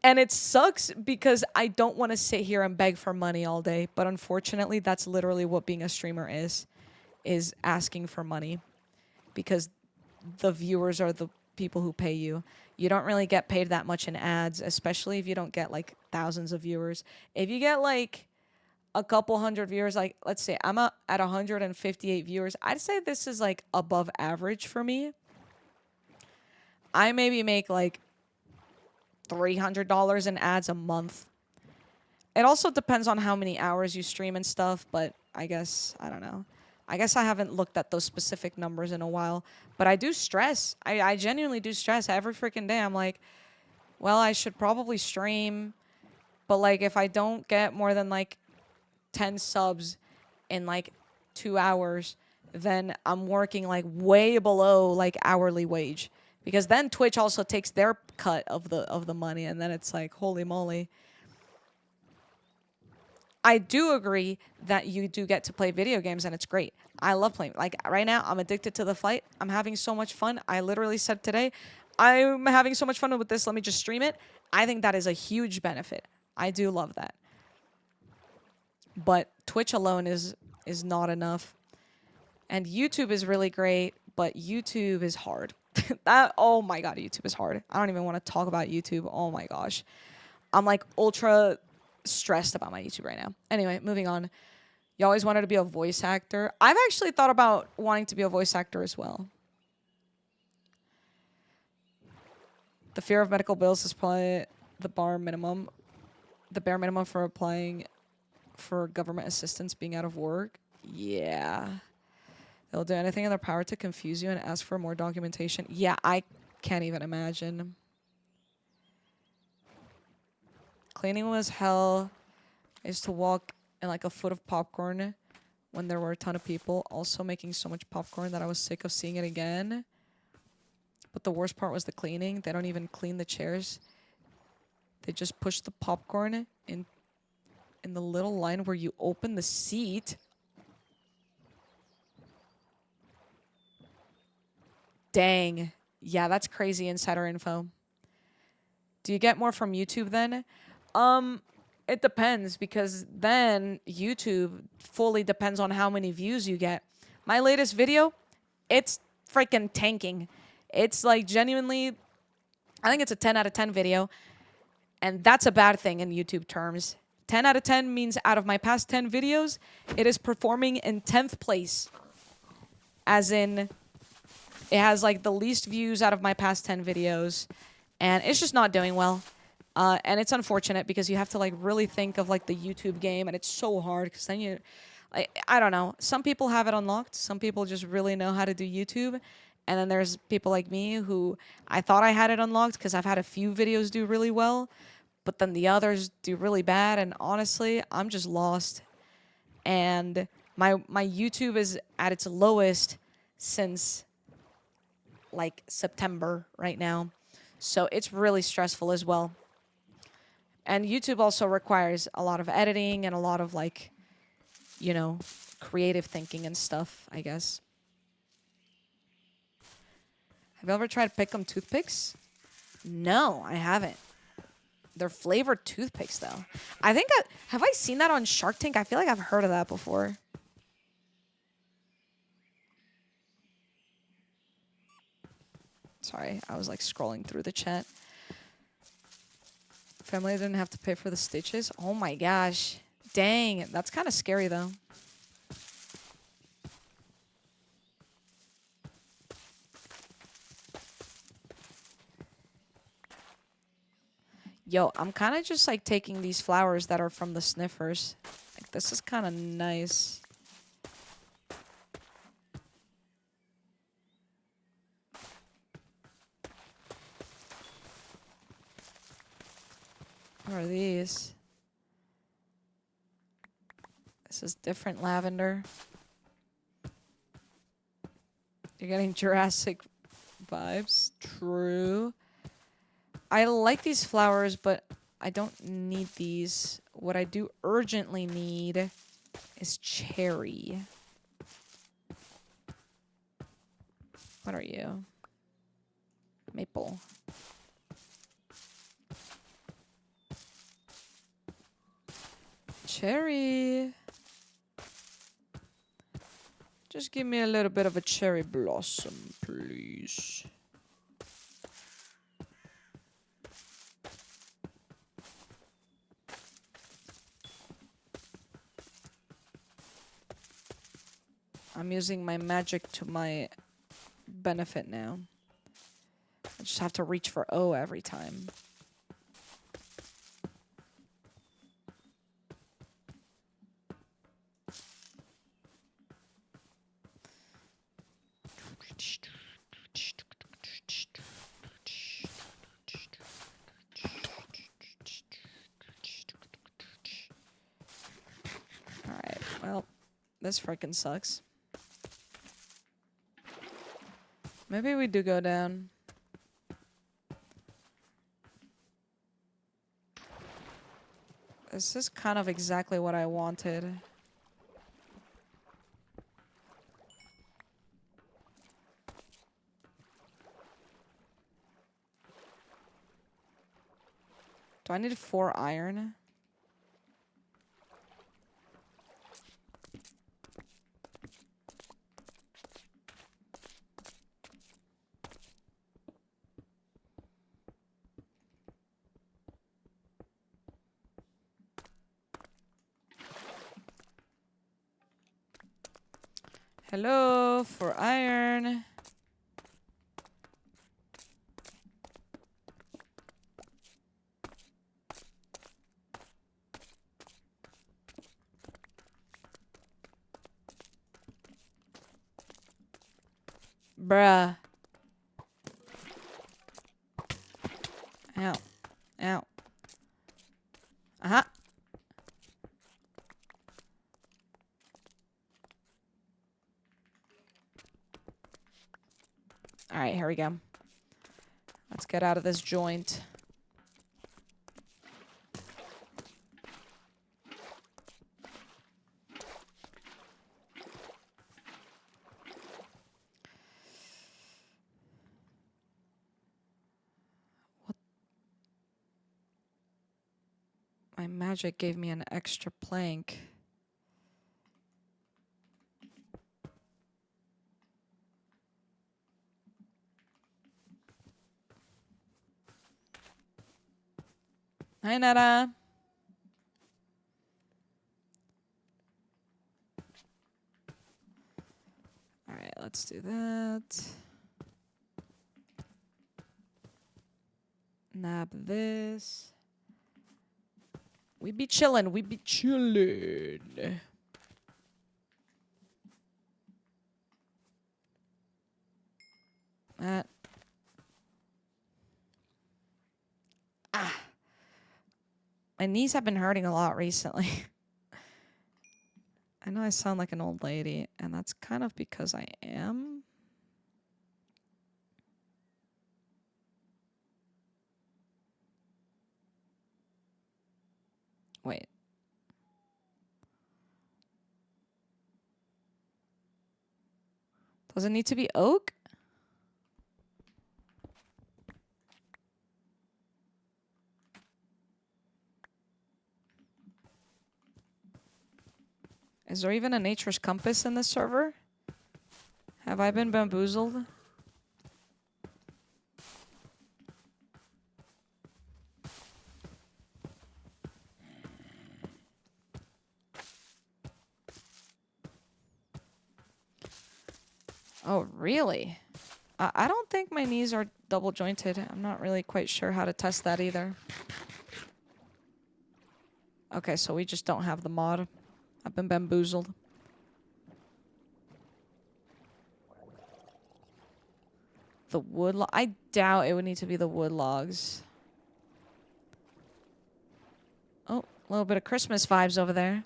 And it sucks because I don't want to sit here and beg for money all day, but unfortunately that's literally what being a streamer is asking for money because the viewers are the people who pay you. You don't really get paid that much in ads, especially if you don't get like thousands of viewers. If you get like a couple hundred viewers, like let's say I'm at 158 viewers, I'd say this is like above average for me. I maybe make like $300 in ads a month. It also depends on how many hours you stream and stuff, but I guess, I don't know. I guess I haven't looked at those specific numbers in a while, but I do stress. I genuinely do stress every freaking day. I'm like, well, I should probably stream, but like if I don't get more than like 10 subs in like 2 hours, then I'm working like way below like hourly wage. Because then Twitch also takes their cut of the money, and then it's like, holy moly. I do agree that you do get to play video games, and it's great. I love playing. Like, right now, I'm addicted to the fight. I'm having so much fun. I literally said today, I'm having so much fun with this. Let me just stream it. I think that is a huge benefit. I do love that. But Twitch alone is not enough. And YouTube is really great, but YouTube is hard. Oh my god, YouTube is hard. I don't even want to talk about YouTube. Oh my gosh. I'm like ultra stressed about my YouTube right now. Anyway, moving on. You always wanted to be a voice actor. I've actually thought about wanting to be a voice actor as well. The fear of medical bills is probably the bare minimum for applying for government assistance being out of work. Yeah. They'll do anything in their power to confuse you and ask for more documentation. Yeah, I can't even imagine. Cleaning was hell. I used to walk in like a foot of popcorn when there were a ton of people. Also making so much popcorn that I was sick of seeing it again. But the worst part was the cleaning. They don't even clean the chairs. They just push the popcorn in the little line where you open the seat. Dang. Yeah, that's crazy insider info. Do you get more from YouTube then? It depends because then YouTube fully depends on how many views you get. My latest video, it's freaking tanking. It's like genuinely, I think it's a 10 out of 10 video. And that's a bad thing in YouTube terms. 10 out of 10 means out of my past 10 videos, it is performing in 10th place. As in, it has like the least views out of my past 10 videos. And it's just not doing well. And it's unfortunate because you have to like really think of like the YouTube game. And it's so hard because then you, I don't know. Some people have it unlocked. Some people just really know how to do YouTube. And then there's people like me who I thought I had it unlocked because I've had a few videos do really well. But then the others do really bad. And honestly, I'm just lost. And my YouTube is at its lowest since like September right now. So it's really stressful as well. And YouTube also requires a lot of editing and a lot of like, you know, creative thinking and stuff, I guess. Have you ever tried Pick'em toothpicks? No, I haven't. They're flavored toothpicks, though. I think have I seen that on Shark Tank? I feel like I've heard of that before. Sorry, I was like scrolling through the chat. Family didn't have to pay for the stitches. Oh my gosh. Dang, that's kind of scary, though. Yo, I'm kind of just like taking these flowers that are from the sniffers. Like, this is kind of nice. What are these? This is different lavender. You're getting Jurassic vibes. True. I like these flowers, but I don't need these. What I do urgently need is cherry. What are you? Maple. Cherry. Just give me a little bit of a cherry blossom, please. I'm using my magic to my benefit now. I just have to reach for O every time. Alright, well, this frickin' sucks. Maybe we do go down. This is kind of exactly what I wanted. Do I need 4 iron? Hello, for iron. Bruh. Ow. Ow. Uh-huh. Alright, here we go. Let's get out of this joint. What? My magic gave me an extra plank. Hi, Netta. Alright, let's do that. Nab this. We be chillin', we be chillin'. That. Ah. My knees have been hurting a lot recently. I know I sound like an old lady, and that's kind of because I am. Wait. Does it need to be oak? Is there even a nature's compass in this server? Have I been bamboozled? Oh, really? I don't think my knees are double jointed. I'm not really quite sure how to test that either. Okay, so we just don't have the mod. I've been bamboozled. The wood log. I doubt it would need to be the wood logs. Oh, a little bit of Christmas vibes over there.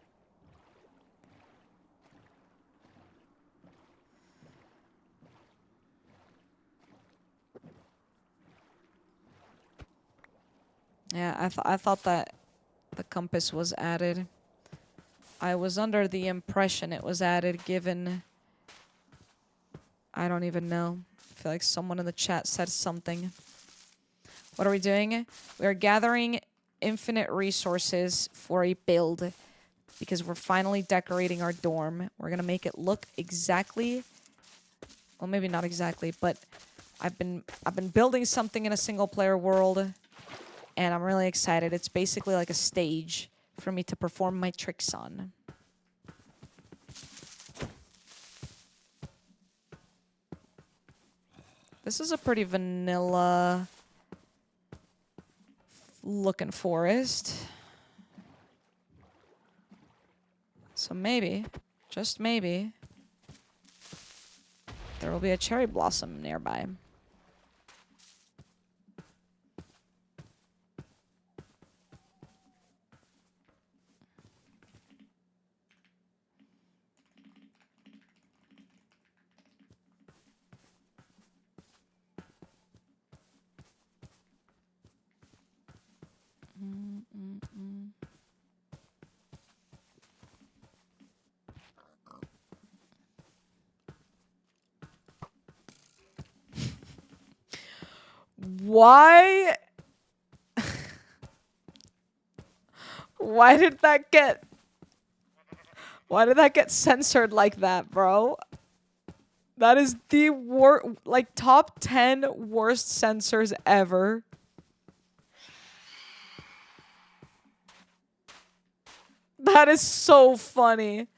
Yeah, I thought that the compass was added. I was under the impression it was added given... I don't even know. I feel like someone in the chat said something. What are we doing? We are gathering infinite resources for a build because we're finally decorating our dorm. We're going to make it look exactly... Well, maybe not exactly, but I've been building something in a single player world and I'm really excited. It's basically like a stage for me to perform my tricks on. This is a pretty vanilla looking forest. So maybe, just maybe, there will be a cherry blossom nearby. Why? Why did that get... Why did that get censored like that, bro? That is the like top 10 worst censors ever. That is so funny.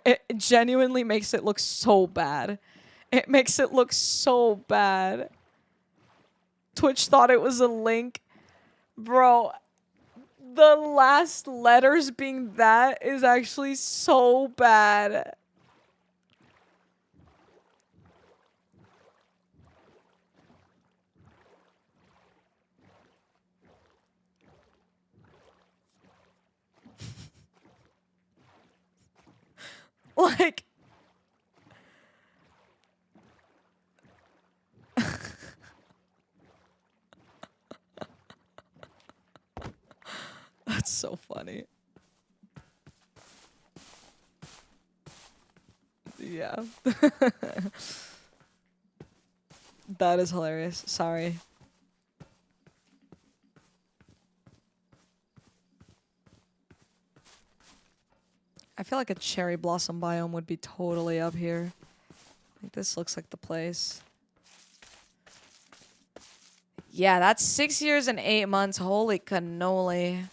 It genuinely makes it look so bad. It makes it look so bad. Twitch thought it was a link. Bro, the last letters being that is actually so bad. Like... That's so funny. Yeah. That is hilarious. Sorry. I feel like a cherry blossom biome would be totally up here. Like, this looks like the place. Yeah, that's 6 years and 8 months. Holy cannoli.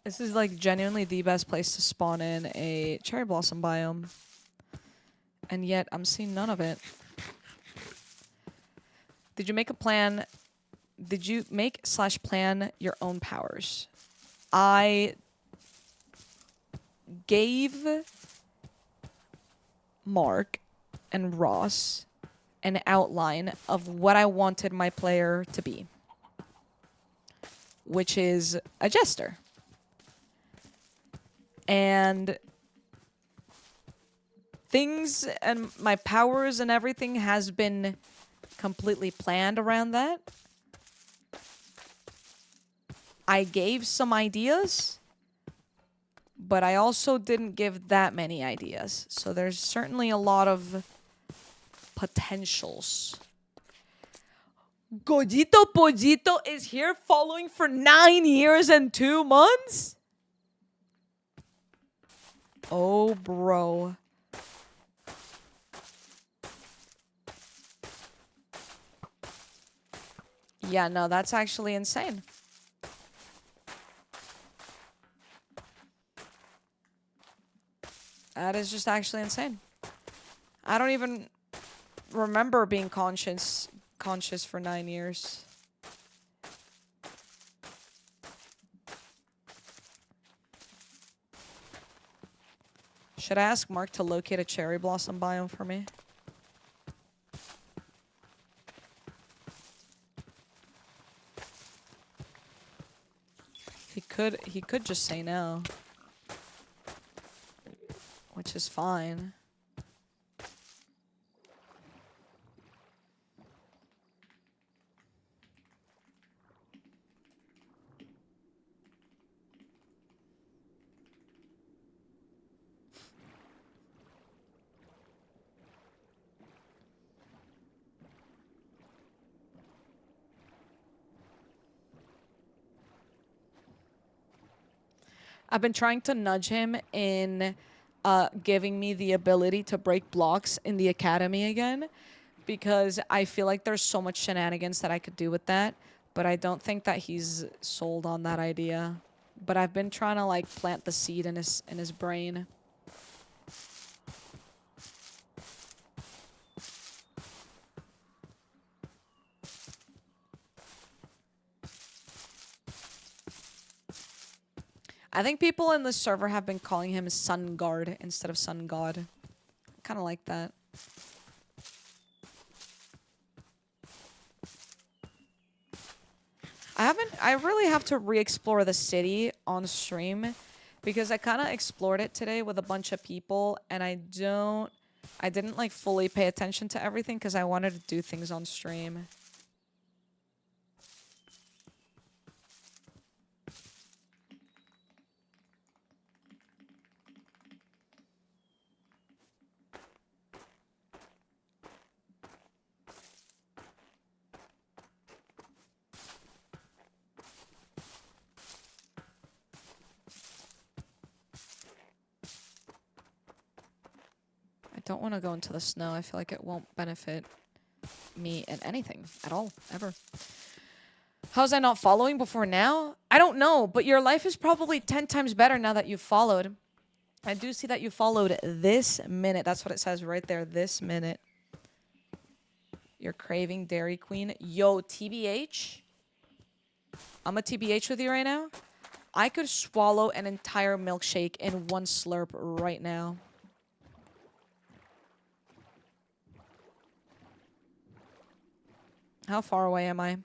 This is like genuinely the best place to spawn in a cherry blossom biome. And yet I'm seeing none of it. Did you make a plan? Did you make/plan your own powers? I gave Mark and Ross an outline of what I wanted my player to be, which is a jester. And things and my powers and everything has been completely planned around that. I gave some ideas, but I also didn't give that many ideas. So there's certainly a lot of potentials. Godito Pollito is here following for 9 years and 2 months? Oh, bro. Yeah, no, that's actually insane. That is just actually insane. I don't even remember being conscious for 9 years. Should I ask Mark to locate a cherry blossom biome for me? He could just say no. Which is fine. I've been trying to nudge him in giving me the ability to break blocks in the academy again, because I feel like there's so much shenanigans that I could do with that, but I don't think that he's sold on that idea. But I've been trying to like plant the seed in his brain. I think people in the server have been calling him Sun Guard instead of Sun God. Kind of like that. I really have to re-explore the city on stream, because I kind of explored it today with a bunch of people, and I didn't like fully pay attention to everything because I wanted to do things on stream. I don't want to go into the snow. I feel like it won't benefit me in anything at all, ever. How's I not following before now? I don't know, but your life is probably 10 times better now that you've followed. I do see that you followed this minute. That's what it says right there, this minute. You're craving Dairy Queen. Yo, TBH. I'm a TBH with you right now. I could swallow an entire milkshake in one slurp right now. How far away am I?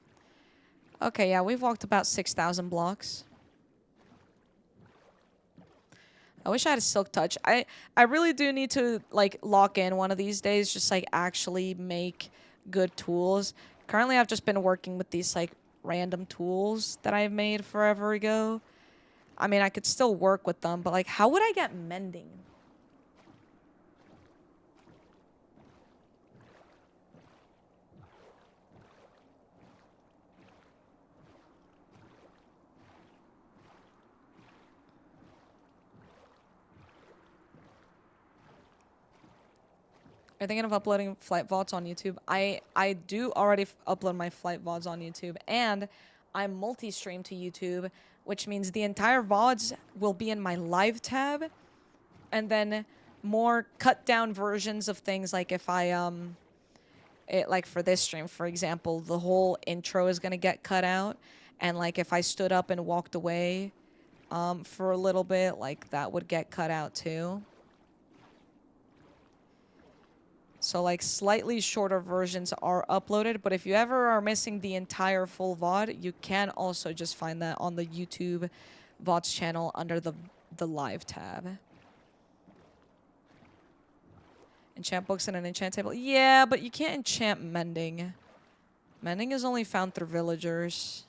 Okay, yeah, we've walked about 6,000 blocks. I wish I had a silk touch. I really do need to like lock in one of these days, just like actually make good tools. Currently, I've just been working with these like random tools that I made forever ago. I mean, I could still work with them, but like, how would I get mending? Are you thinking of uploading flight VODs on YouTube? I do already upload my flight VODs on YouTube, and I multi-stream to YouTube, which means the entire VODs will be in my live tab, and then more cut down versions of things, like if I like for this stream, for example, the whole intro is gonna get cut out, and like if I stood up and walked away for a little bit, like that would get cut out too. So like slightly shorter versions are uploaded, but if you ever are missing the entire full VOD, you can also just find that on the YouTube VODs channel under the live tab. Enchant books and an enchant table. Yeah, but you can't enchant mending. Mending is only found through villagers.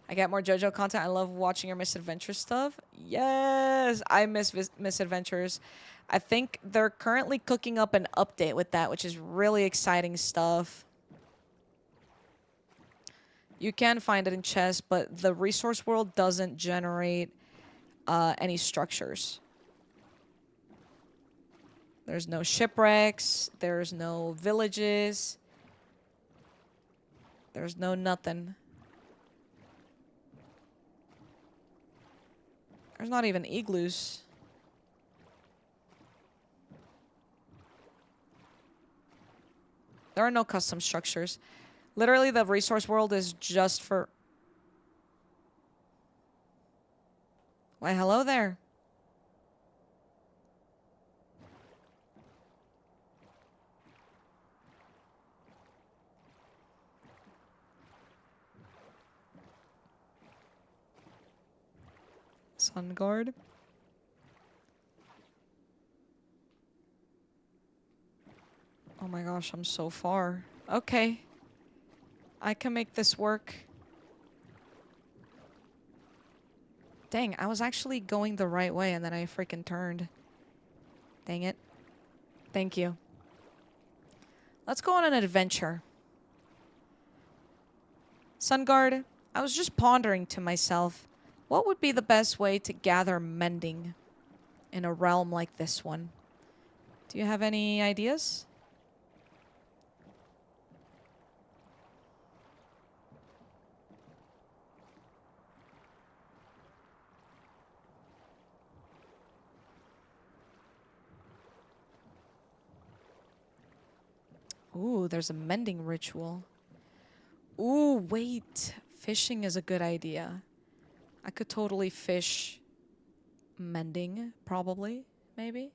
I get more JoJo content. I love watching your misadventure stuff. Yes, I miss misadventures. I think they're currently cooking up an update with that, which is really exciting stuff. You can find it in chess, but the resource world doesn't generate any structures. There's no shipwrecks. There's no villages. There's no nothing. There's not even igloos. There are no custom structures. Literally, the resource world is just for... Why, hello there. Sun guard. Oh my gosh, I'm so far. Okay. I can make this work. Dang, I was actually going the right way and then I freaking turned. Dang it. Thank you. Let's go on an adventure. Sun guard, I was just pondering to myself, what would be the best way to gather mending in a realm like this one? Do you have any ideas? Ooh, there's a mending ritual. Ooh, wait. Fishing is a good idea. I could totally fish mending, probably, maybe.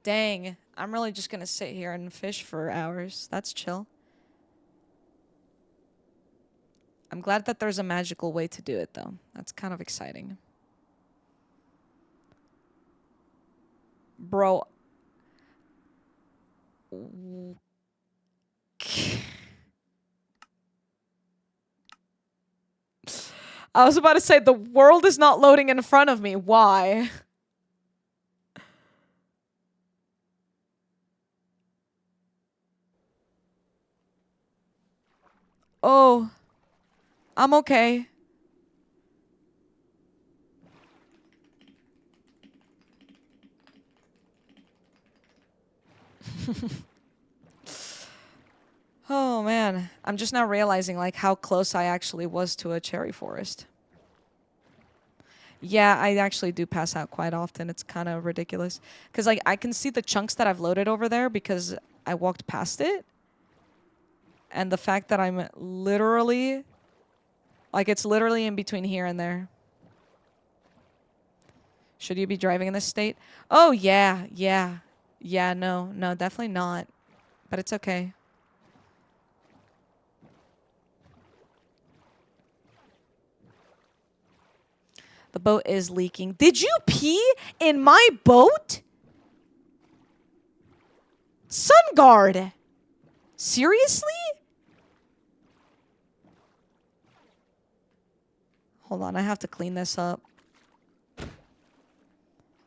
Dang, I'm really just gonna sit here and fish for hours. That's chill. I'm glad that there's a magical way to do it, though. That's kind of exciting. Bro. I was about to say, the world is not loading in front of me. Why? Oh. I'm okay. Oh, man. I'm just now realizing, like, how close I actually was to a cherry forest. Yeah, I actually do pass out quite often. It's kind of ridiculous. Because, like, I can see the chunks that I've loaded over there because I walked past it. And the fact that I'm literally... Like, it's literally in between here and there. Should you be driving in this state? Oh, yeah, yeah. Yeah, no, definitely not. But it's okay. The boat is leaking. Did you pee in my boat? Sun guard. Seriously? Hold on, I have to clean this up.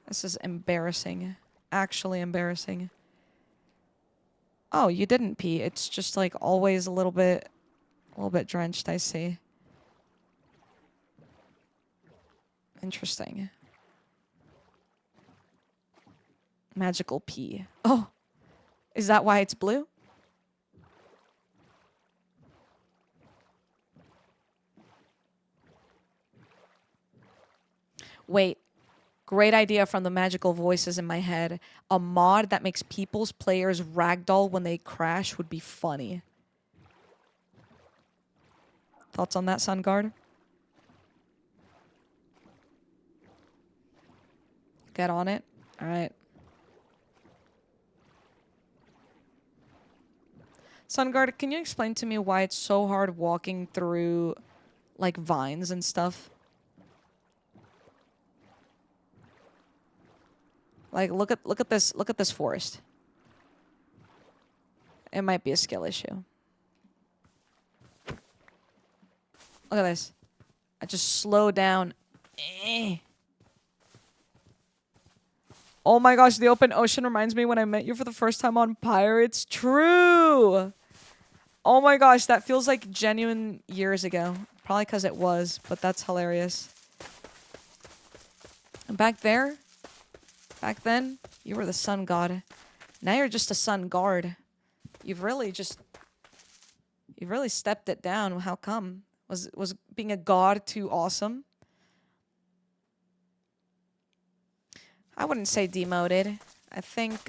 This is embarrassing. Actually embarrassing. Oh, you didn't pee. It's just like always a little bit drenched, I see. Interesting. Magical pee. Oh, is that why it's blue? Wait. Great idea from the magical voices in my head. A mod that makes people's players ragdoll when they crash would be funny. Thoughts on that, Sun Guard? Get on it. All right. Sun Guard, can you explain to me why it's so hard walking through, like, vines and stuff? Like, look at this forest. It might be a skill issue. Look at this. I just slow down. Eh. Oh my gosh, the open ocean reminds me when I met you for the first time on Pirates. True! Oh my gosh, that feels like genuine years ago. Probably because it was, but that's hilarious. And back there, back then, you were the sun god. Now you're just a sun guard. You've really stepped it down. How come? Was being a god too awesome? I wouldn't say demoted. I think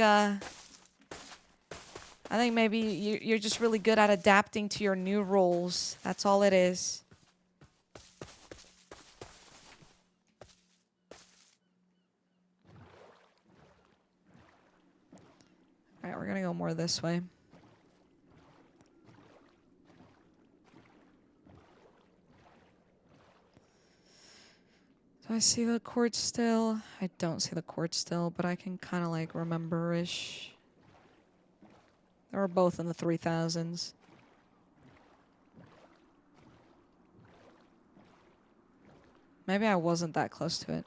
maybe you're just really good at adapting to your new roles. That's all it is. All right, we're gonna go more this way. Do I see the quartz still? I don't see the quartz still, but I can kind of like remember-ish. They were both in the 3000s. Maybe I wasn't that close to it.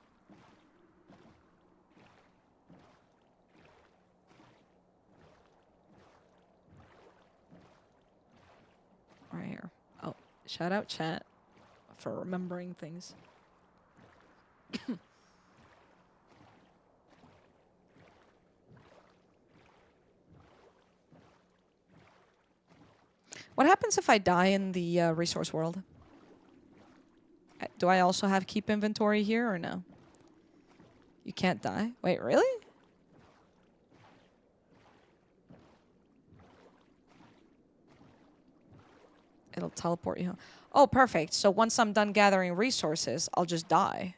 Right here. Oh, shout out chat for remembering things. What happens if I die in the resource world? Do I also have keep inventory here or no? You can't die? Wait, really? It'll teleport you. Oh, perfect. So once I'm done gathering resources, I'll just die.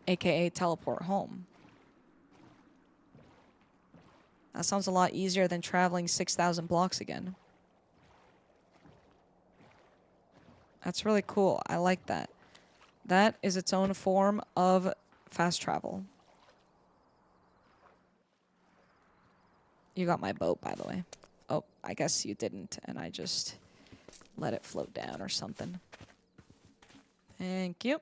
AKA teleport home. That sounds a lot easier than traveling 6,000 blocks again. That's really cool. I like that. That is its own form of fast travel. You got my boat, by the way. Oh, I guess you didn't, and I just let it float down or something. Thank you.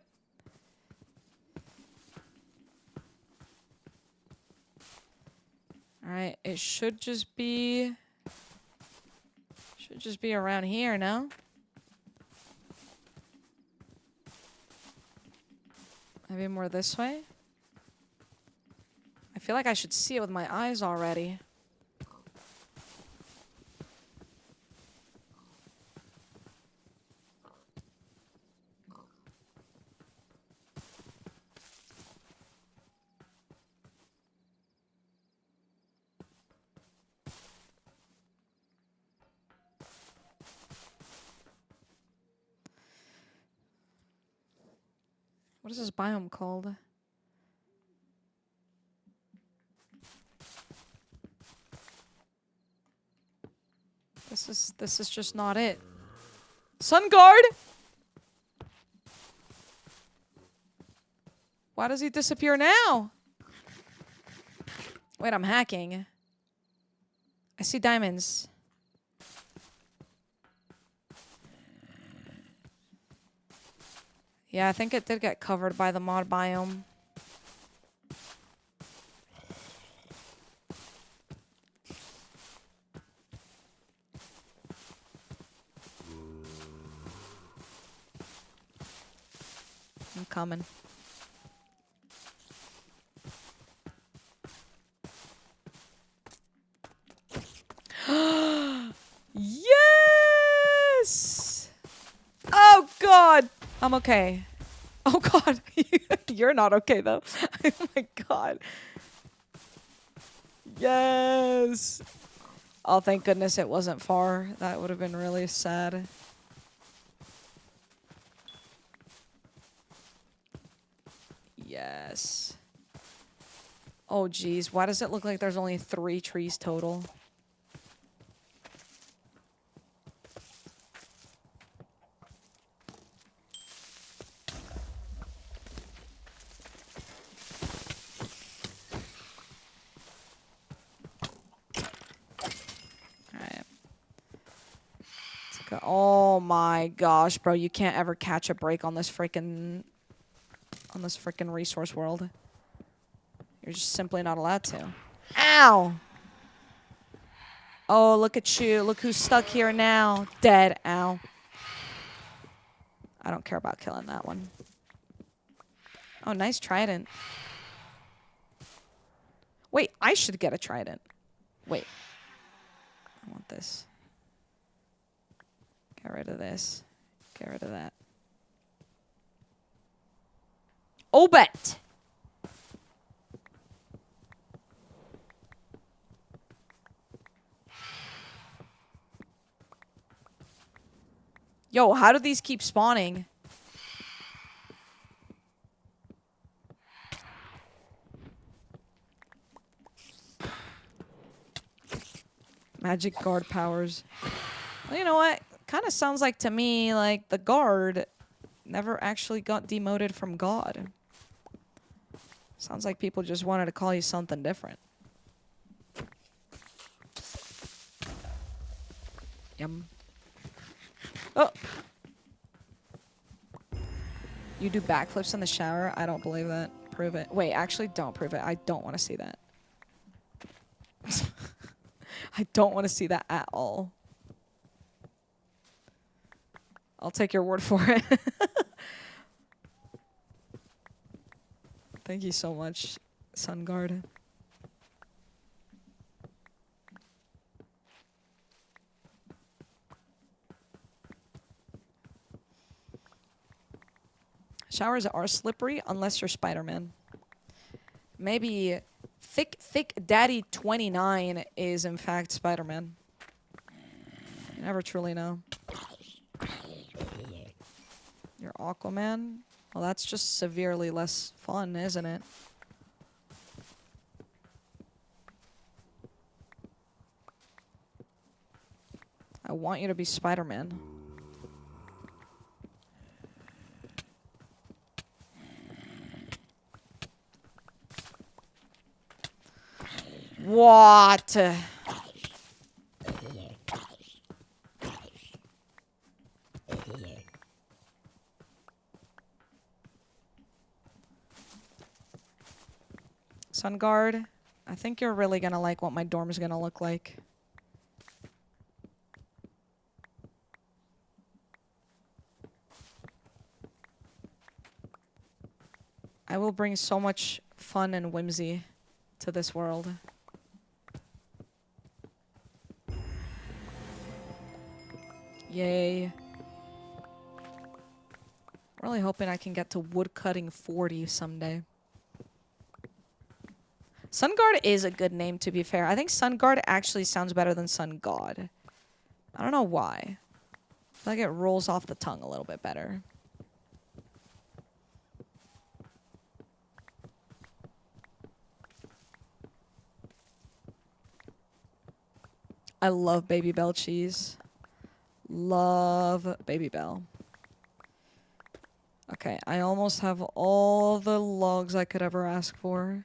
Alright, it should just be around here, no? Maybe more this way? I feel like I should see it with my eyes already. What is this biome called? This is just not it. Sun guard! Why does he disappear now? Wait, I'm hacking. I see diamonds. Yeah, I think it did get covered by the mod biome. I'm coming. Yes! Oh god! I'm okay. Oh god. You're not okay though. Oh my god. Yes! Oh, thank goodness it wasn't far. That would have been really sad. Yes. Oh geez, why does it look like there's only 3 trees total? Oh my gosh, bro. You can't ever catch a break on this freaking resource world. You're just simply not allowed to. Ow! Oh, look at you. Look who's stuck here now. Dead. Ow. I don't care about killing that one. Oh, nice trident. Wait, I should get a trident. Wait. I want this. Get rid of this. Get rid of that. Obet! Yo, how do these keep spawning? Magic guard powers. Well, you know what? Kind of sounds like to me like the guard never actually got demoted from god. Sounds like people just wanted to call you something different. Yum. Oh! You do backflips in the shower? I don't believe that. Prove it. Wait, actually, don't prove it. I don't want to see that. I don't want to see that at all. I'll take your word for it. Thank you so much, SunGuard. Showers are slippery unless you're Spider-Man. Maybe Thick Daddy 29 is in fact Spider-Man. You never truly know. You're Aquaman? Well, that's just severely less fun, isn't it? I want you to be Spider-Man. What? SunGuard, I think you're really gonna like what my dorm's gonna look like. I will bring so much fun and whimsy to this world. Yay. Really hoping I can get to woodcutting 40 someday. SunGuard is a good name, to be fair. I think SunGuard actually sounds better than SunGod. I don't know why. I feel like it rolls off the tongue a little bit better. I love Baby Bell cheese. Love Baby Bell. Okay, I almost have all the logs I could ever ask for.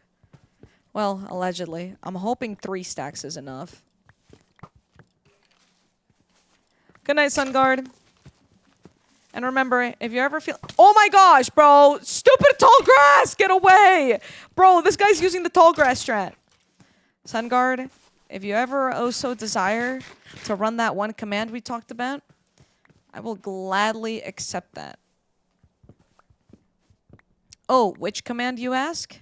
Well, allegedly. I'm hoping 3 stacks is enough. Good night, SunGuard. And remember, if you ever feel... Oh my gosh, bro! Stupid tall grass! Get away! Bro, this guy's using the tall grass strat. SunGuard, if you ever also desire to run that one command we talked about, I will gladly accept that. Oh, which command, you ask?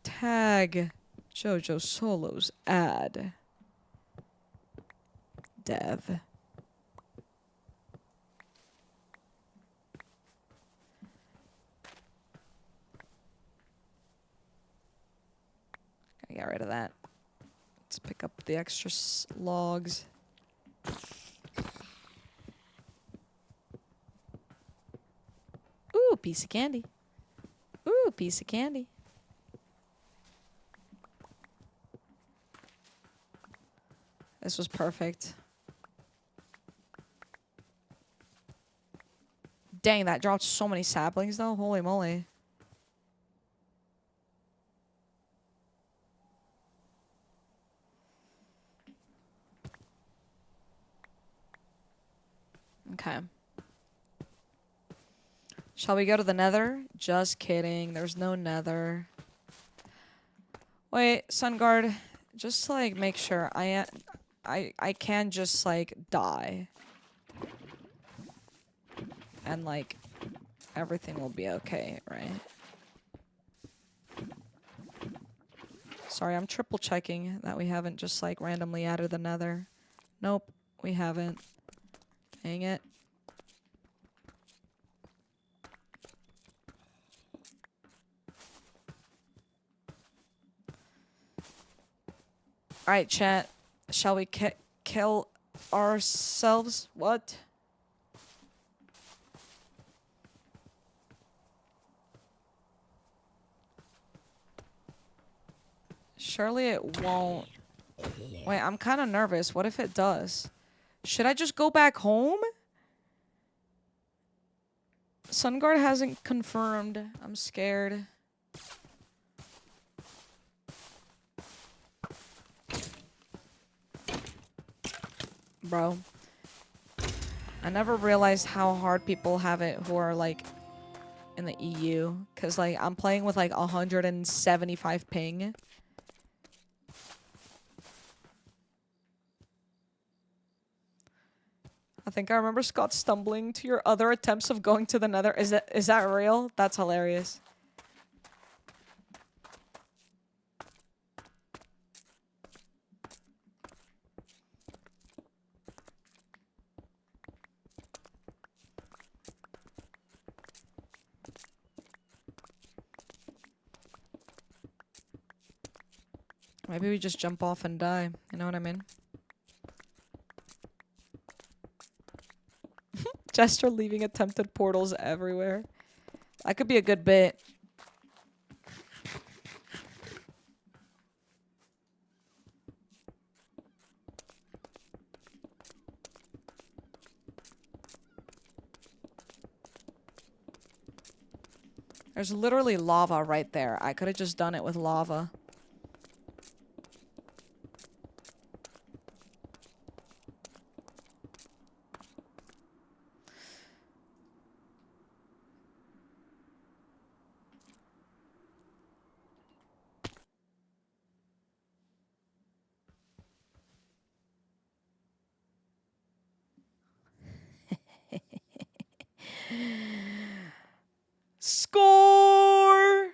Tag jojosolos add dev. Gotta get rid of that. Let's pick up the extra logs. Ooh, piece of candy. Ooh, piece of candy. This was perfect. Dang, that dropped so many saplings though. Holy moly. Shall we go to the nether? Just kidding. There's no nether. Wait, Sun Guard. Just to, like, make sure I can just, like, die. And, like, everything will be okay, right? Sorry, I'm triple checking that we haven't just, like, randomly added the nether. Nope, we haven't. Dang it. Alright, chat. Shall we kill ourselves? What? Surely it won't. Wait, I'm kind of nervous. What if it does? Should I just go back home? SunGuard hasn't confirmed. I'm scared. Bro. I never realized how hard people have it who are, like, in the EU. Because, like, I'm playing with, like, 175 ping. I think I remember Scott stumbling to your other attempts of going to the nether. Is that real? That's hilarious. Maybe we just jump off and die. You know what I mean? Jester leaving attempted portals everywhere. That could be a good bit. There's literally lava right there. I could have just done it with lava. Score!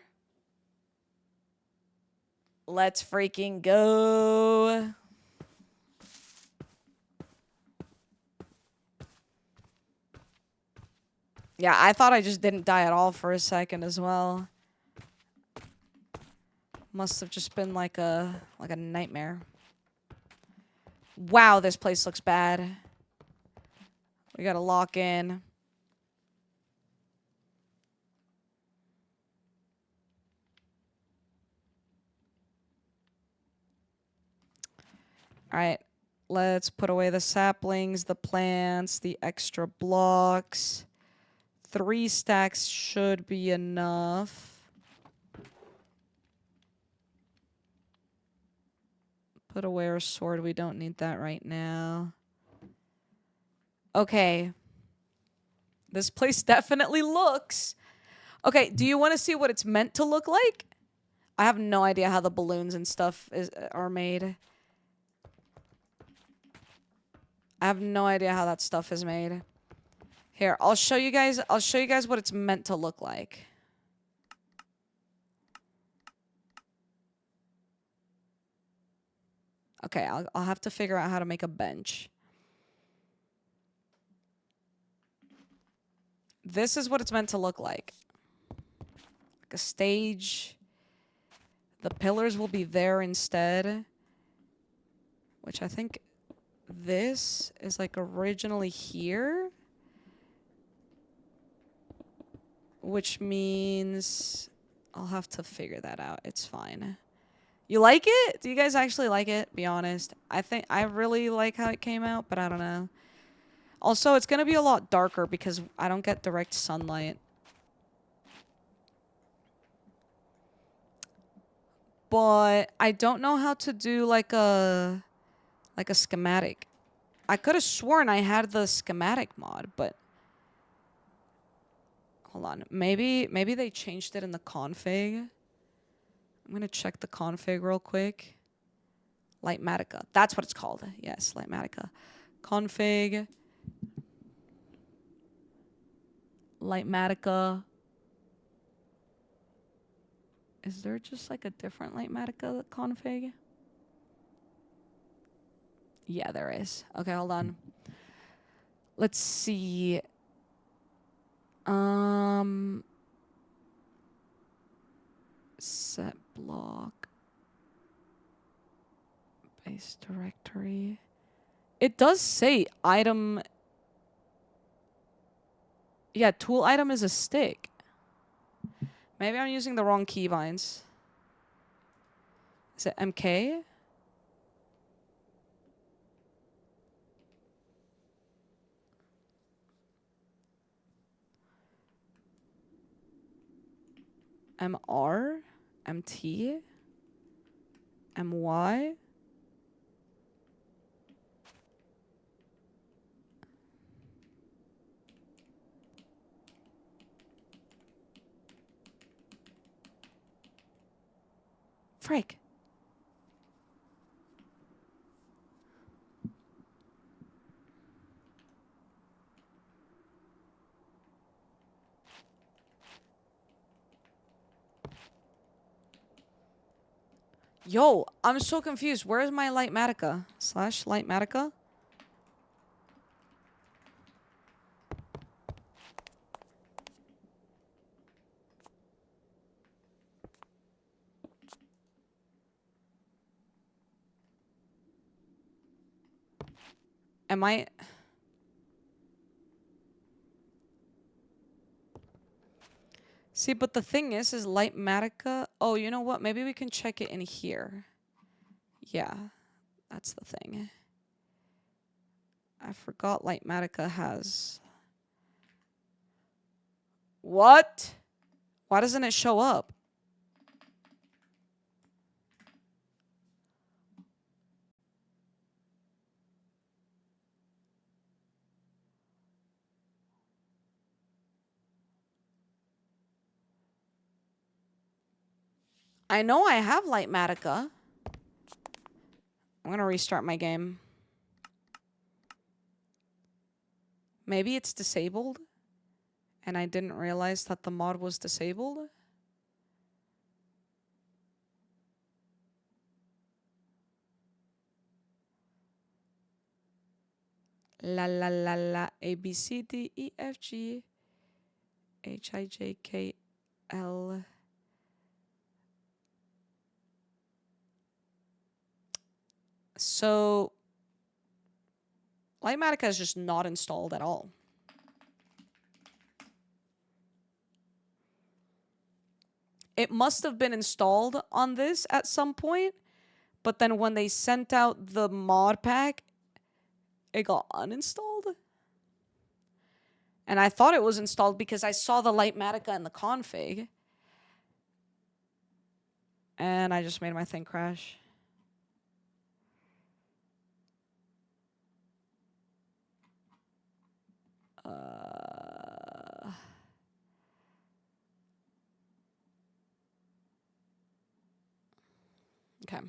Let's freaking go. Yeah, I thought I just didn't die at all for a second as well. Must have just been like a nightmare. Wow, this place looks bad. We gotta lock in. Alright, let's put away the saplings, the plants, the extra blocks. 3 stacks should be enough. Put away our sword, we don't need that right now. Okay. This place definitely looks... Okay, do you want to see what it's meant to look like? I have no idea how the balloons and stuff are made. I have no idea how that stuff is made. Here, I'll show you guys what it's meant to look like. Okay, I'll have to figure out how to make a bench. This is what it's meant to look like. Like a stage. The pillars will be there instead. Which I think this is like originally here. Which means I'll have to figure that out. It's fine. You like it? Do you guys actually like it? Be honest. I think I really like how it came out, but I don't know. Also, it's going to be a lot darker because I don't get direct sunlight. But I don't know how to do like a schematic. I could have sworn I had the schematic mod, but Hold on. Maybe they changed it in the config. I'm gonna check the config real quick. Lightmatica. That's what it's called. Yes, Lightmatica. Config. Lightmatica. Is there just like a different Lightmatica config? Yeah, there is. Okay, hold on. Let's see. Set block. Base directory. It does say item. Yeah, tool item is a stick. Maybe I'm using the wrong keybinds. Is it MK? MR? MT? MY? Frick. Yo, I'm so confused. Where's my Lightmatica? Slash Lightmatica? Am I... See, but the thing is Lightmatica... Oh, you know what? Maybe we can check it in here. Yeah, that's the thing. I forgot Lightmatica has... What? Why doesn't it show up? I know I have Lightmatica. I'm gonna restart my game. Maybe it's disabled, and I didn't realize that the mod was disabled. La la la la, A B C D E F G H I J K L. So Lightmatica is just not installed at all. It must have been installed on this at some point, but then when they sent out the mod pack, it got uninstalled. And I thought it was installed because I saw the Lightmatica in the config. And I just made my thing crash. Okay.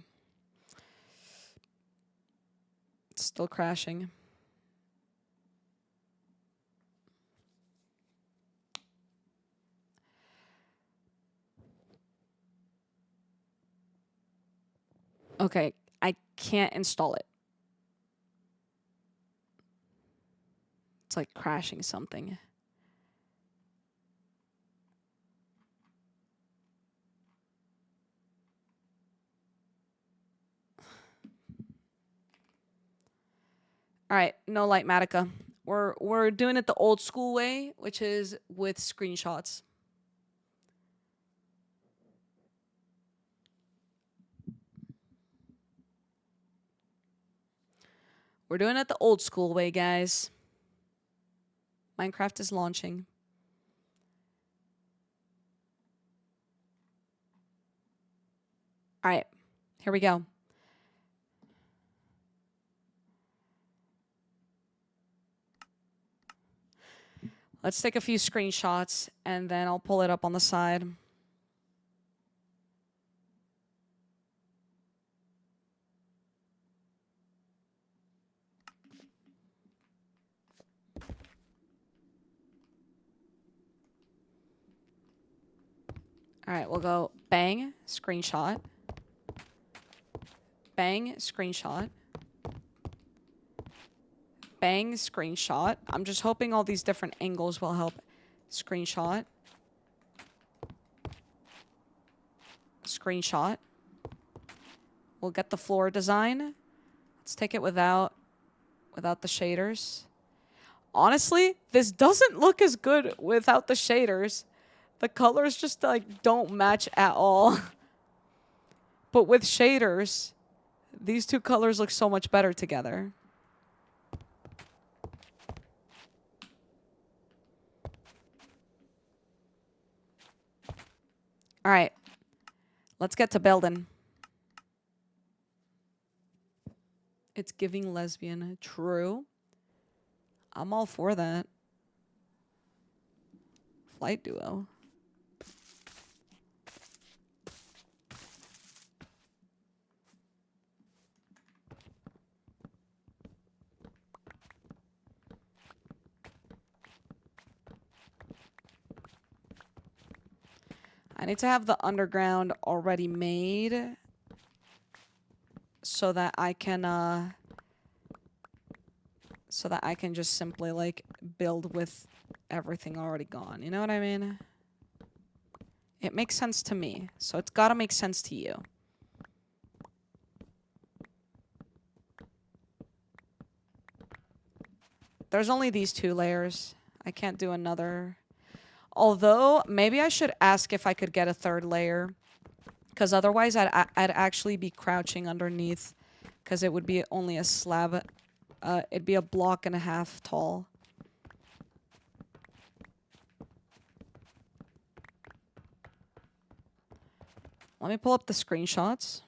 It's still crashing. Okay, I can't install it. It's like crashing something. All right, no Lightmatica. We're doing it the old school way, which is with screenshots. We're doing it the old school way, guys. Minecraft is launching. All right, here we go. Let's take a few screenshots and then I'll pull it up on the side. All right, we'll go bang, screenshot. Bang, screenshot. Bang, screenshot. I'm just hoping all these different angles will help. Screenshot. Screenshot. We'll get the floor design. Let's take it without the shaders. Honestly, this doesn't look as good without the shaders. The colors just like don't match at all. But with shaders, these two colors look so much better together. All right, let's get to building. It's giving lesbian. True. I'm all for that. Flight duo. I need to have the underground already made so that I can just simply like build with everything already gone. You know what I mean? It makes sense to me, so it's got to make sense to you. There's only these 2 layers. I can't do another. Although, maybe I should ask if I could get a 3rd layer. Because otherwise, I'd actually be crouching underneath. Because it would be only a slab. It'd be a block and a half tall. Let me pull up the screenshots.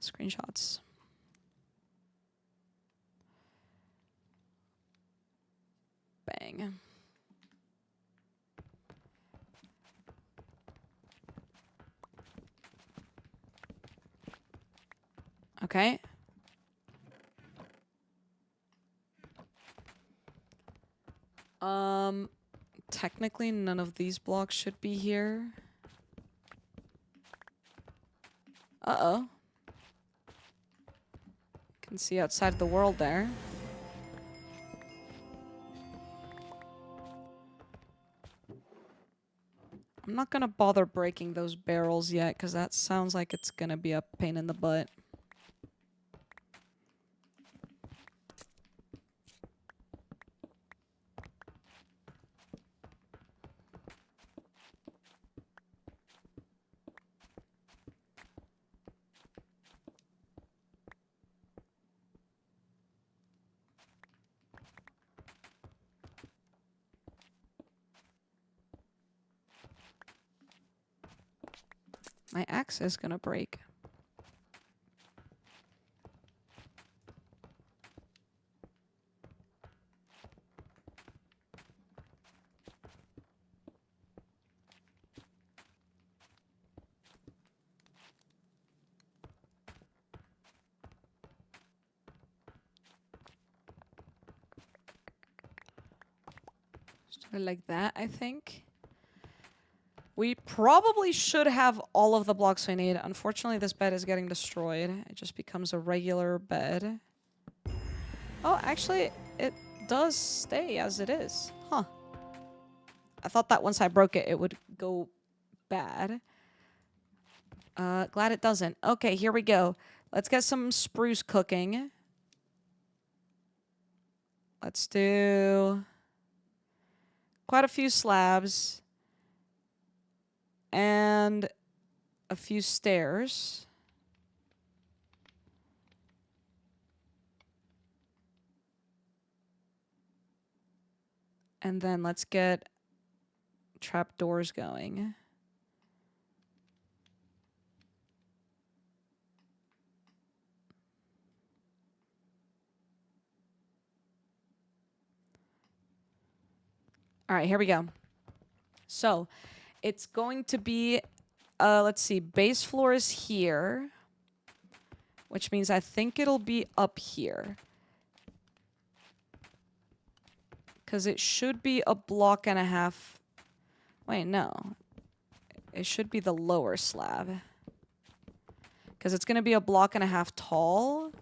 Screenshots. Bang. Okay. Technically none of these blocks should be here. Uh-oh. Can see outside the world there. I'm not gonna bother breaking those barrels yet, because that sounds like it's gonna be a pain in the butt. My axe is gonna break. Like that, I think. We probably should have all of the blocks we need. Unfortunately, this bed is getting destroyed. It just becomes a regular bed. Oh, actually, it does stay as it is. Huh. I thought that once I broke it, it would go bad. Glad it doesn't. Okay, here we go. Let's get some spruce cooking. Let's do quite a few slabs. And a few stairs. And then let's get trapdoors going. All right, here we go. So it's going to be, let's see, base floor is here, which means I think it'll be up here. Because it should be a block and a half. Wait, no. It should be the lower slab. Because it's going to be a block and a half tall.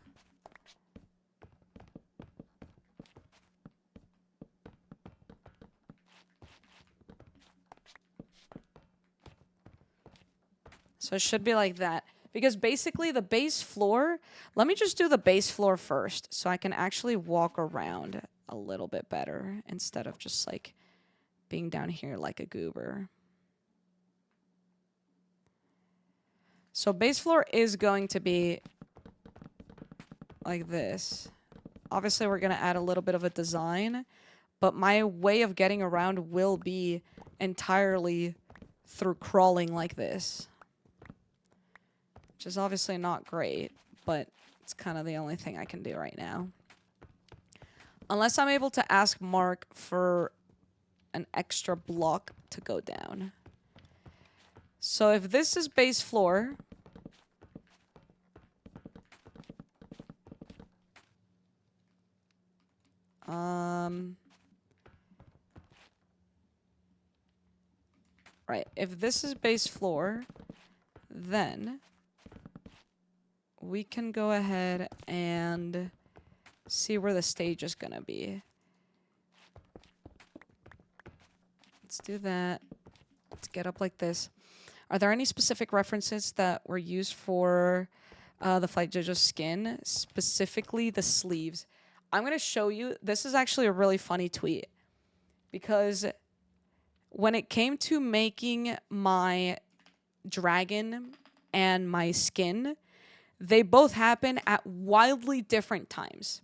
So it should be like that. Because basically the base floor, let me just do the base floor first so I can actually walk around a little bit better instead of just like being down here like a goober. So base floor is going to be like this. Obviously we're going to add a little bit of a design, but my way of getting around will be entirely through crawling like this. Which is obviously not great, but it's kind of the only thing I can do right now. Unless I'm able to ask Mark for an extra block to go down. So if this is base floor, right, if this is base floor, then we can go ahead and see where the stage is gonna be. Let's do that. Let's get up like this. Are there any specific references that were used for the Flight JoJo skin? Specifically the sleeves. I'm gonna show you. This is actually a really funny tweet. Because when it came to making my dragon and my skin, they both happen at wildly different times.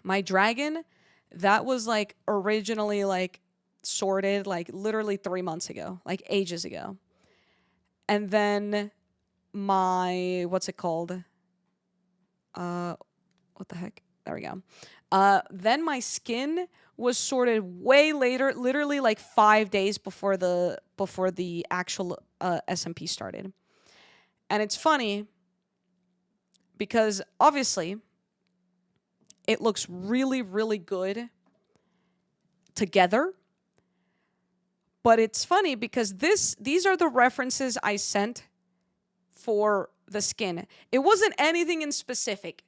My dragon, that was like originally like sorted like literally 3 months ago, like ages ago. And then my, what's it called? What the heck? There we go. Then my skin was sorted way later, literally like 5 days before the actual SMP started. And it's funny because obviously it looks really, really good together. But it's funny because these are the references I sent for the skin. It wasn't anything in specific.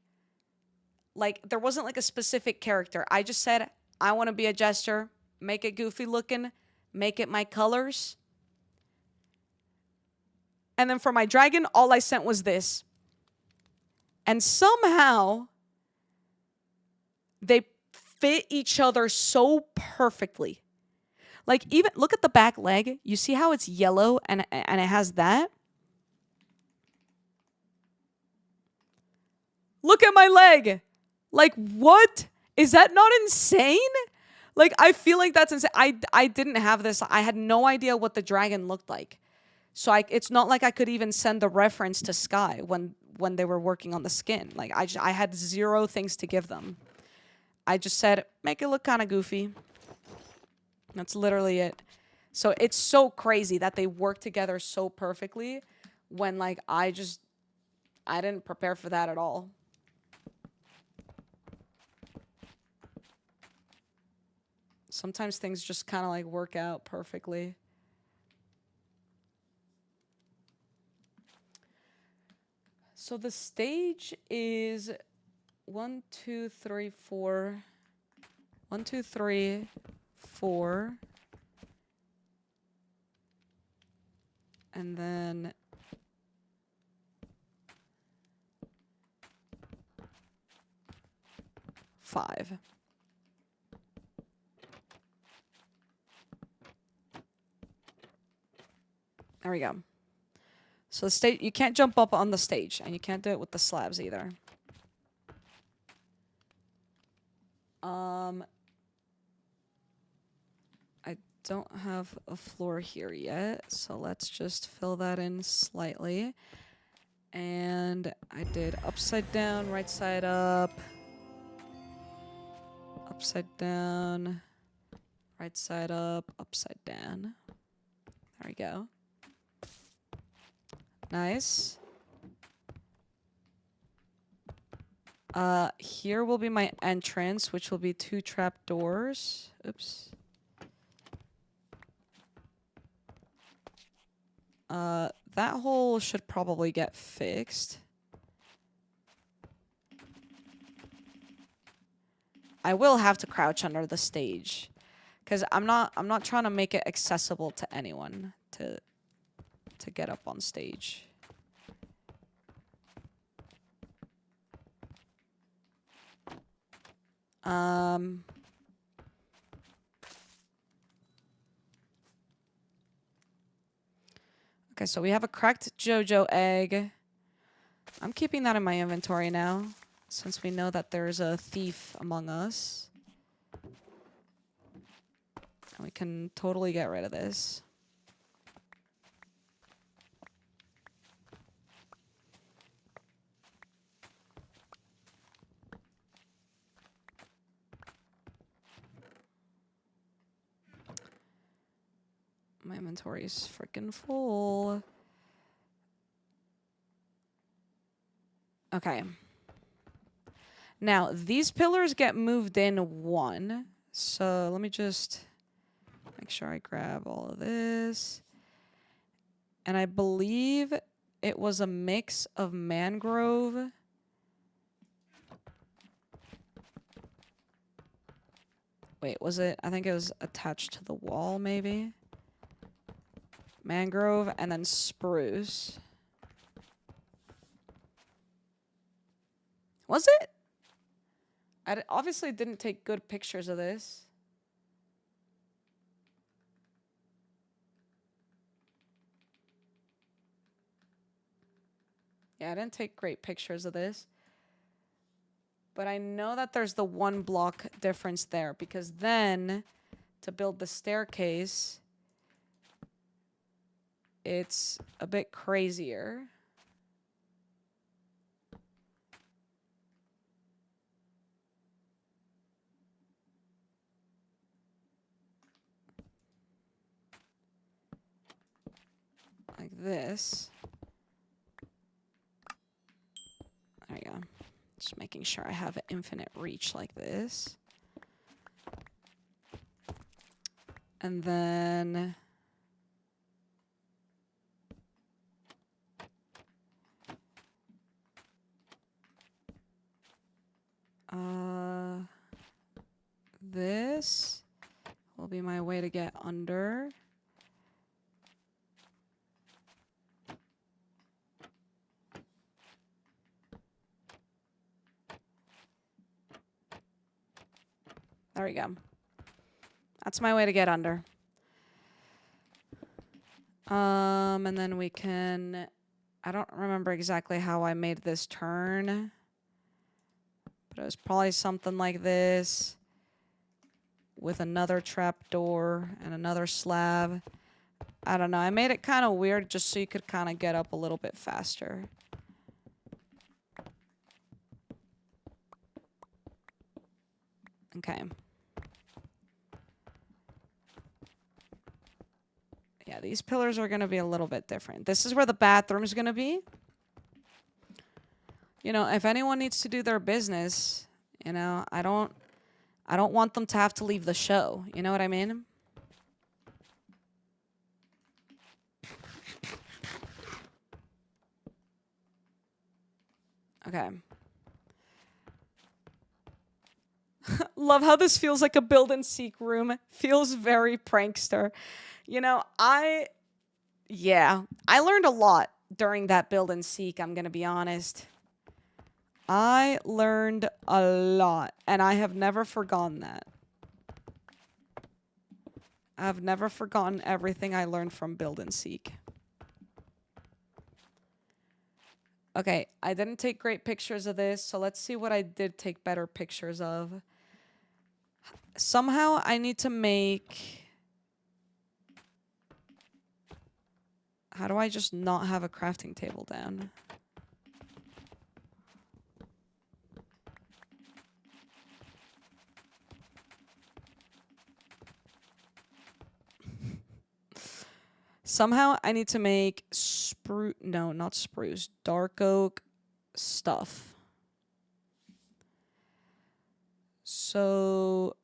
Like, there wasn't like a specific character. I just said, I want to be a jester, make it goofy looking, make it my colors. And then for my dragon, all I sent was this. And somehow they fit each other so perfectly. Like, even look at the back leg. You see how it's yellow and it has that? Look at my leg. Like, what? Is that not insane? Like, I feel like that's insane. I didn't have this. I had no idea what the dragon looked like. So it's not like I could even send the reference to Sky when they were working on the skin. Like, I had zero things to give them. I just said, make it look kind of goofy. That's literally it. So it's so crazy that they work together so perfectly when, like, I didn't prepare for that at all. Sometimes things just kind of like work out perfectly. So the stage is 1, 2, 3, 4. 1, 2, 3, 4. And then five. There we go. So the stage, you can't jump up on the stage, and you can't do it with the slabs either. I don't have a floor here yet, so let's just fill that in slightly. And I did upside down, right side up, upside down, Right side up, upside down. There we go. Nice. Here will be my entrance, which will be 2 trap doors. Oops. That hole should probably get fixed. I will have to crouch under the stage, because I'm not trying to make it accessible to anyone to get up on stage. Okay, so we have a cracked JoJo egg. I'm keeping that in my inventory now, since we know that there's a thief among us. And we can totally get rid of this. My inventory is freaking full. Okay. Now, these pillars get moved in 1. So let me just make sure I grab all of this. And I believe it was a mix of mangrove. Wait, was it? I think it was attached to the wall, maybe. Mangrove and then spruce. Was it? I obviously didn't take good pictures of this. Yeah, I didn't take great pictures of this. But I know that there's the 1 block difference there, because then to build the staircase, it's a bit crazier. Like this. There you go. Just making sure I have infinite reach like this. And then this will be my way to get under. There we go. That's my way to get under. And then we can... I don't remember exactly how I made this turn. But it was probably something like this. With another trapdoor and another slab. I don't know. I made it kind of weird just so you could kind of get up a little bit faster. Okay. Yeah, these pillars are going to be a little bit different. This is where the bathroom is going to be. You know, if anyone needs to do their business, you know, I don't want them to have to leave the show. You know what I mean? Okay. Love how this feels like a build and seek room. Feels very prankster. You know, I learned a lot during that build and seek, I'm going to be honest. I learned a lot, and I have never forgotten that. I've never forgotten everything I learned from build and seek. Okay, I didn't take great pictures of this, so let's see what I did take better pictures of. Somehow I need to make... How do I just not have a crafting table down? Somehow I need to make no, not spruce, dark oak stuff. So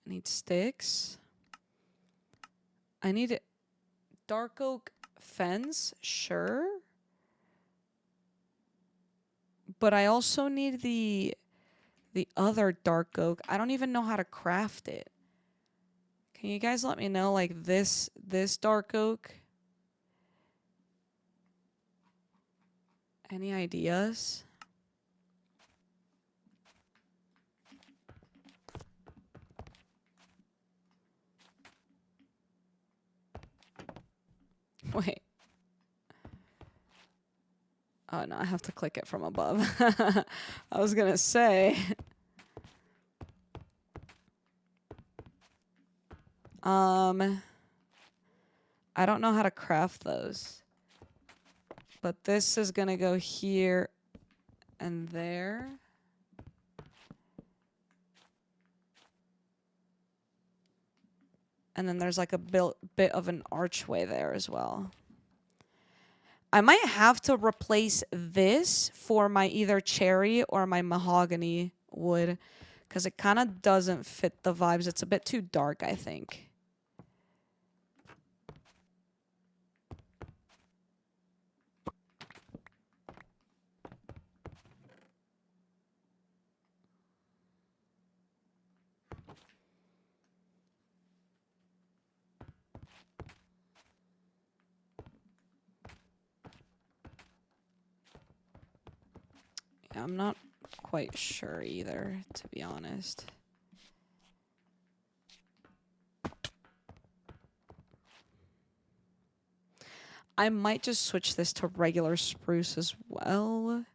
I need sticks. I need dark oak fence, sure. But I also need the other dark oak. I don't even know how to craft it. Can you guys let me know, like, this dark oak? Any ideas? Wait. Oh, no, I have to click it from above. I was gonna say. I don't know how to craft those. But this is gonna go here and there. And then there's like a bit of an archway there as well. I might have to replace this for my either cherry or my mahogany wood, because it kind of doesn't fit the vibes. It's a bit too dark, I think. Yeah, I'm not quite sure either, to be honest. I might just switch this to regular spruce as well.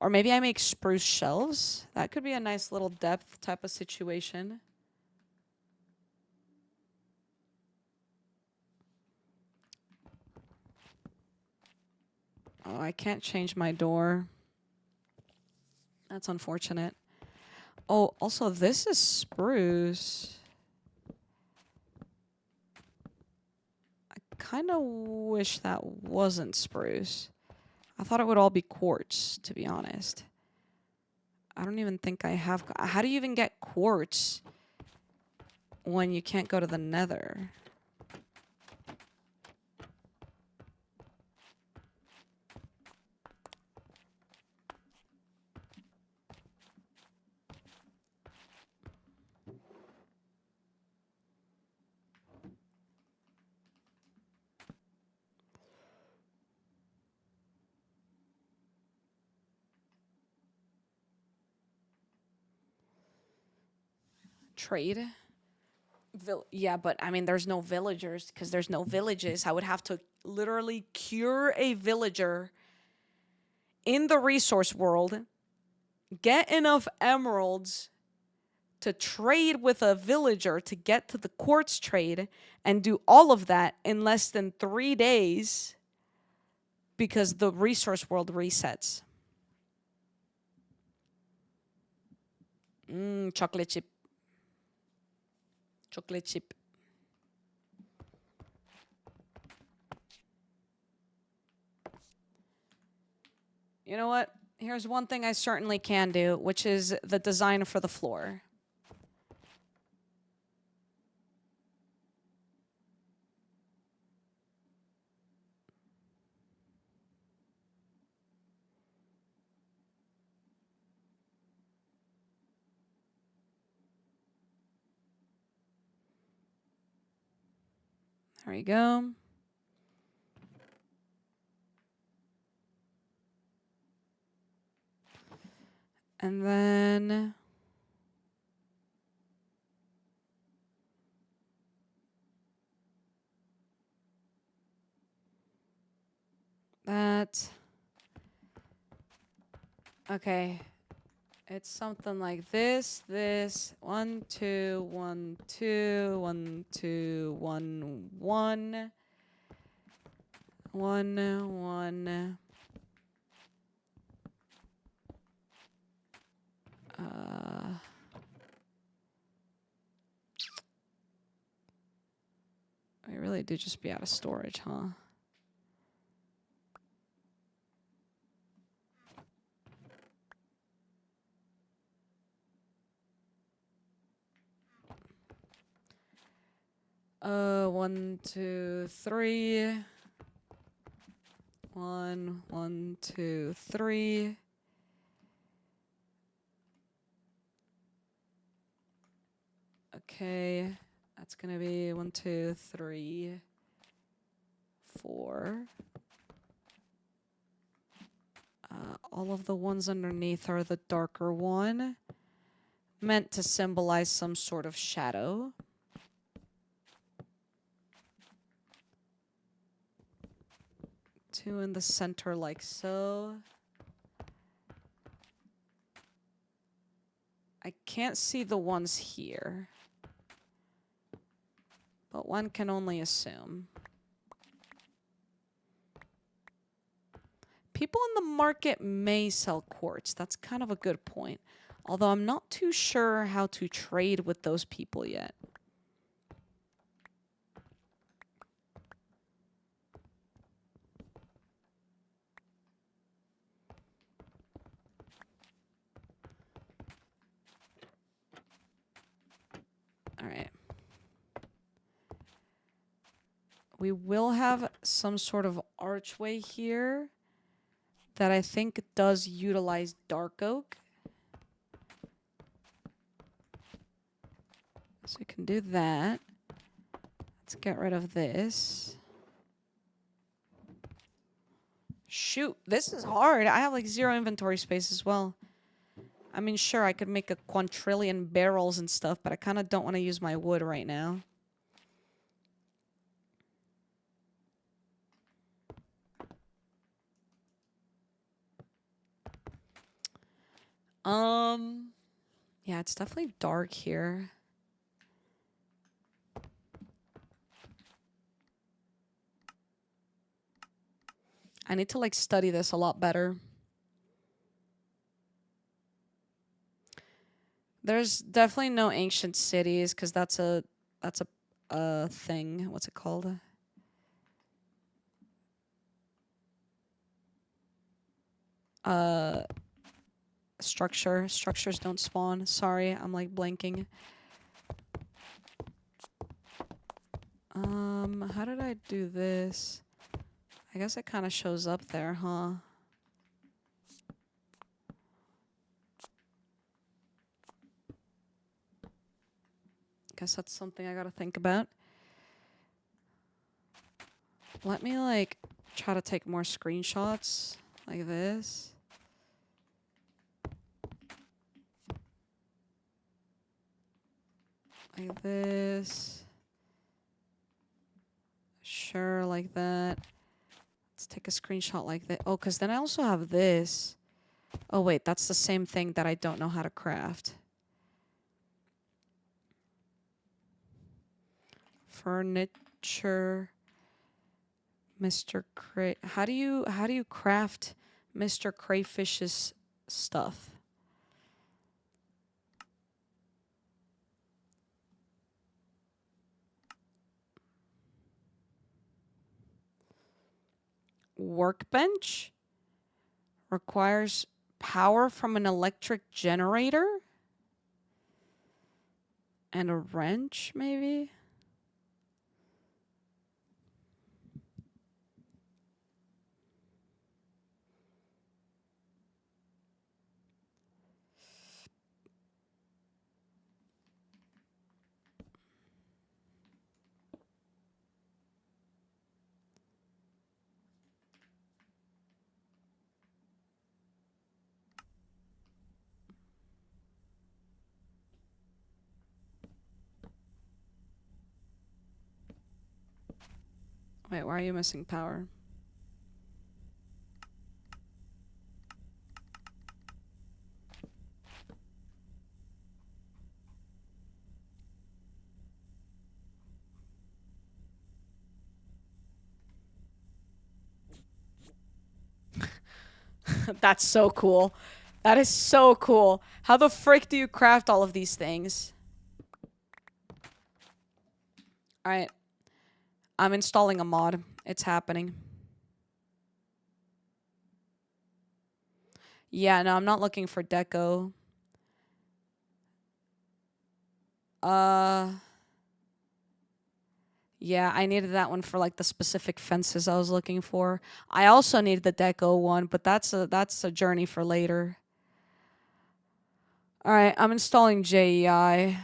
Or maybe I make spruce shelves. That could be a nice little depth type of situation. Oh, I can't change my door. That's unfortunate. Oh, also, this is spruce. I kind of wish that wasn't spruce. I thought it would all be quartz, to be honest. I don't even think I have... How do you even get quartz when you can't go to the nether? Trade? Yeah, but I mean, there's no villagers because there's no villages. I would have to literally cure a villager in the resource world, get enough emeralds to trade with a villager to get to the quartz trade, and do all of that in less than 3 days because the resource world resets. Chocolate chip. Chocolate chip. You know what? Here's one thing I certainly can do, which is the design for the floor. There you go. And then that. Okay. It's something like this, 1, 2, 1, 2, 1, 2, 1, 1, 1, 1. do just be out of storage, huh? One, two, three. 1, 1, 2, 3. Okay, that's gonna be 1, 2, 3, 4. All of the ones underneath are the darker one, meant to symbolize some sort of shadow. Two in the center like so. I can't see the ones here, but one can only assume. People in the market may sell quartz. That's kind of a good point. Although I'm not too sure how to trade with those people yet. All right. We will have some sort of archway here that I think does utilize dark oak. So we can do that. Let's get rid of this. Shoot, this is hard. I have like 0 inventory space as well. I mean, sure, I could make a quadrillion barrels and stuff, but I kind of don't want to use my wood right now. Yeah, it's definitely dark here. I need to like study this a lot better. There's definitely no ancient cities because that's a thing. What's it called? Structures don't spawn. Sorry, I'm like blanking. How did I do this? I guess it kind of shows up there, huh? Guess that's something I gotta think about. Let me like try to take more screenshots like this. Like this. Sure, like that. Let's take a screenshot like that. Oh, because then I also have this. Oh, wait, that's the same thing that I don't know how to craft. Furniture. Mr. Cray. How do you craft Mr. Crayfish's stuff? Workbench requires power from an electric generator and a wrench, maybe. Wait, why are you missing power? That's so cool. That is so cool. How the frick do you craft all of these things? All right. I'm installing a mod. It's happening. Yeah, no, I'm not looking for deco. Yeah, I needed that one for like the specific fences I was looking for. I also needed the deco one, but that's a journey for later. All right, I'm installing JEI.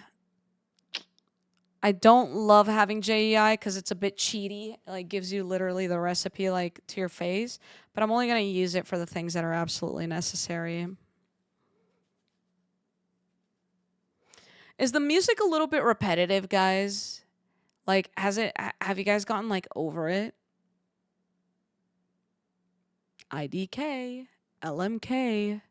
I don't love having JEI because it's a bit cheaty. It, like, gives you literally the recipe like to your face, but I'm only gonna use it for the things that are absolutely necessary. Is the music a little bit repetitive, guys? Like, have you guys gotten like over it? IDK, LMK.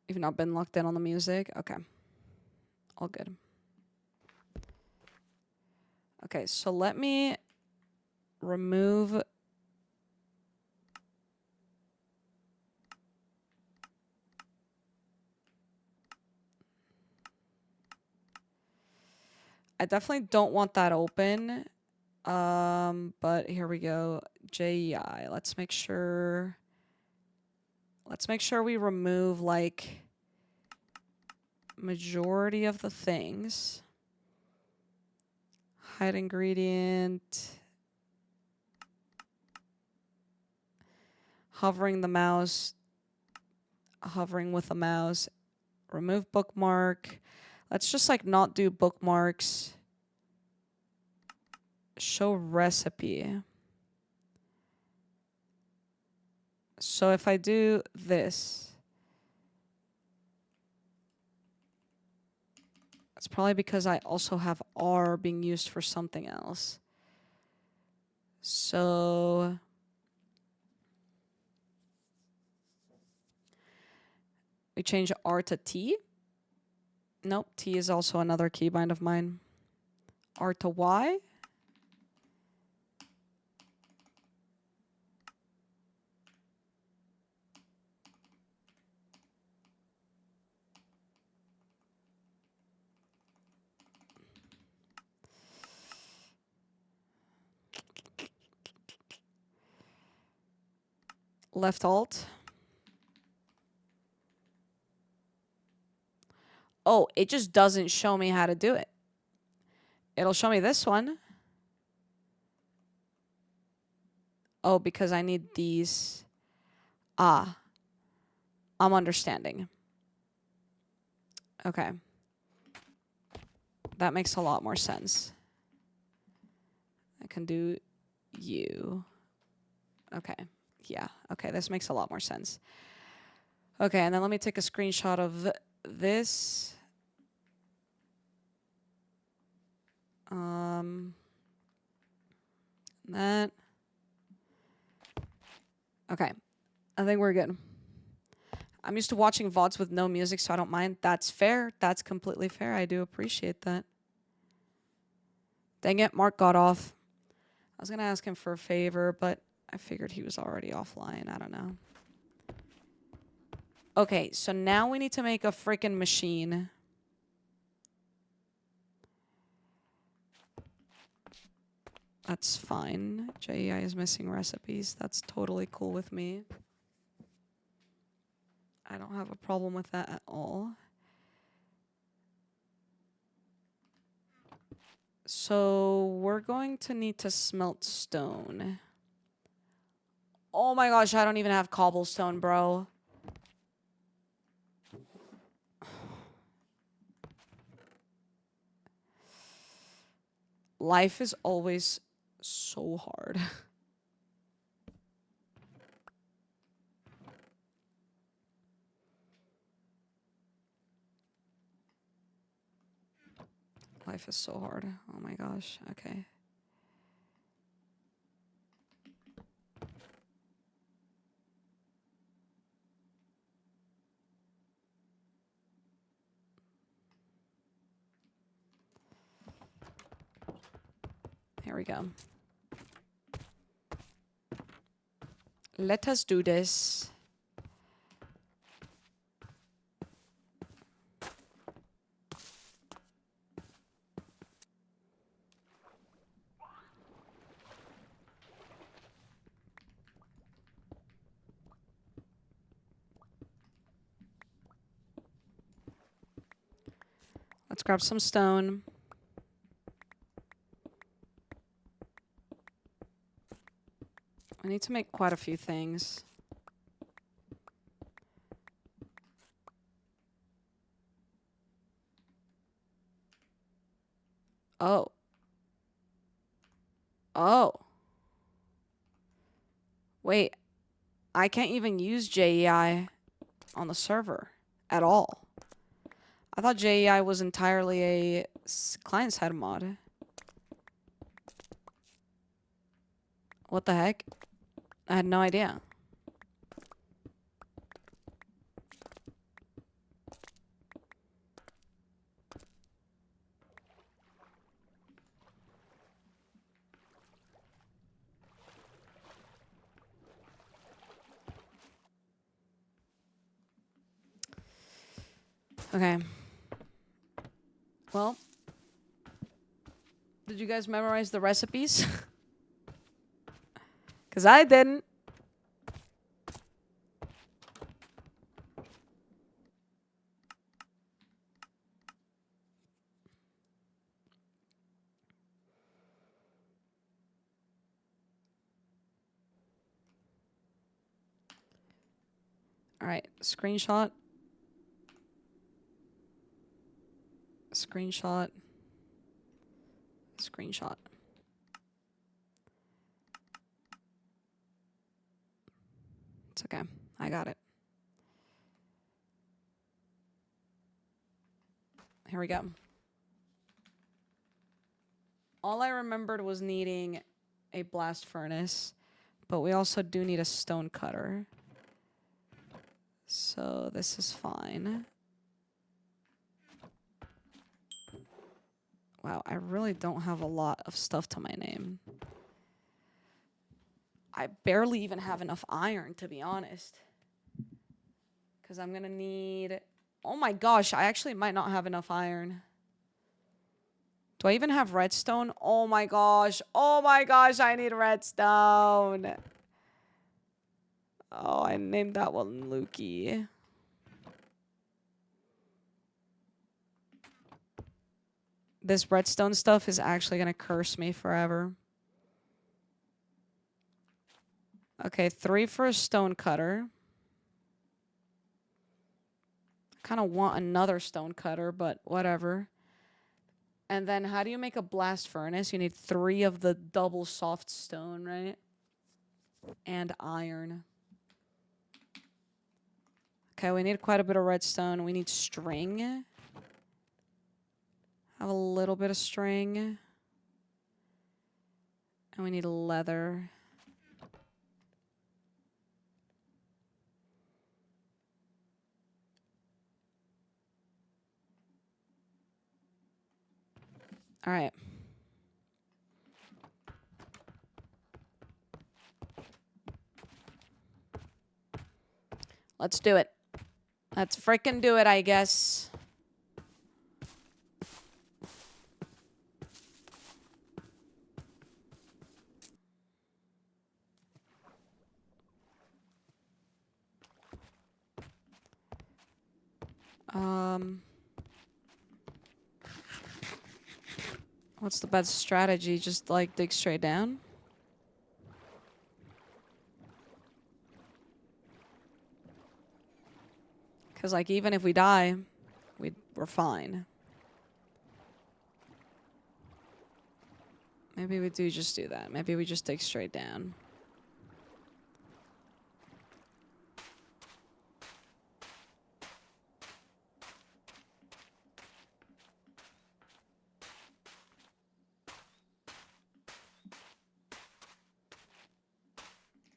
You've not been locked in on the music? Okay. All good. Okay, so let me remove. I definitely don't want that open. But here we go. JEI. Let's make sure we remove like majority of the things. Hide ingredient. Hovering the mouse. Hovering with the mouse. Remove bookmark. Let's just like not do bookmarks. Show recipe. So if I do this, it's probably because I also have R being used for something else. So we change R to T. Nope, T is also another keybind of mine. R to Y. Left Alt. Oh, it just doesn't show me how to do it. It'll show me this one. Oh, because I need these. Ah. I'm understanding. Okay. That makes a lot more sense. I can do you. Okay. Yeah. Okay, this makes a lot more sense. Okay, and then let me take a screenshot of this. That. Okay. I think we're good. I'm used to watching VODs with no music, so I don't mind. That's fair. That's completely fair. I do appreciate that. Dang it, Mark got off. I was going to ask him for a favor, but I figured he was already offline. I don't know. Okay, so now we need to make a freaking machine. That's fine. JEI is missing recipes. That's totally cool with me. I don't have a problem with that at all. So we're going to need to smelt stone. Oh my gosh, I don't even have cobblestone, bro. Life is always so hard. Life is so hard. Oh my gosh. Okay. Here we go. Let us do this. Let's grab some stone. I need to make quite a few things. Oh. Oh. Wait. I can't even use JEI on the server at all. I thought JEI was entirely a client-side mod. What the heck? I had no idea. Okay. Well, did you guys memorize the recipes? Because I didn't. All right, screenshot. Screenshot. Screenshot. It's okay. I got it. Here we go. All I remembered was needing a blast furnace, but we also do need a stone cutter. So this is fine. Wow, I really don't have a lot of stuff to my name. I barely even have enough iron, to be honest. Because I'm going to need... Oh my gosh, I actually might not have enough iron. Do I even have redstone? Oh my gosh. Oh my gosh, I need redstone. Oh, I named that one Lukey. This redstone stuff is actually going to curse me forever. Okay, 3 for a stone cutter. I kind of want another stone cutter, but whatever. And then how do you make a blast furnace? You need 3 of the double soft stone, right? And iron. Okay, we need quite a bit of redstone. We need string. Have a little bit of string. And we need leather. All right. Let's do it. Let's freaking do it, I guess. What's the best strategy? Just like dig straight down? Because like even if we die, we're fine. Maybe we do just do that. Maybe we just dig straight down.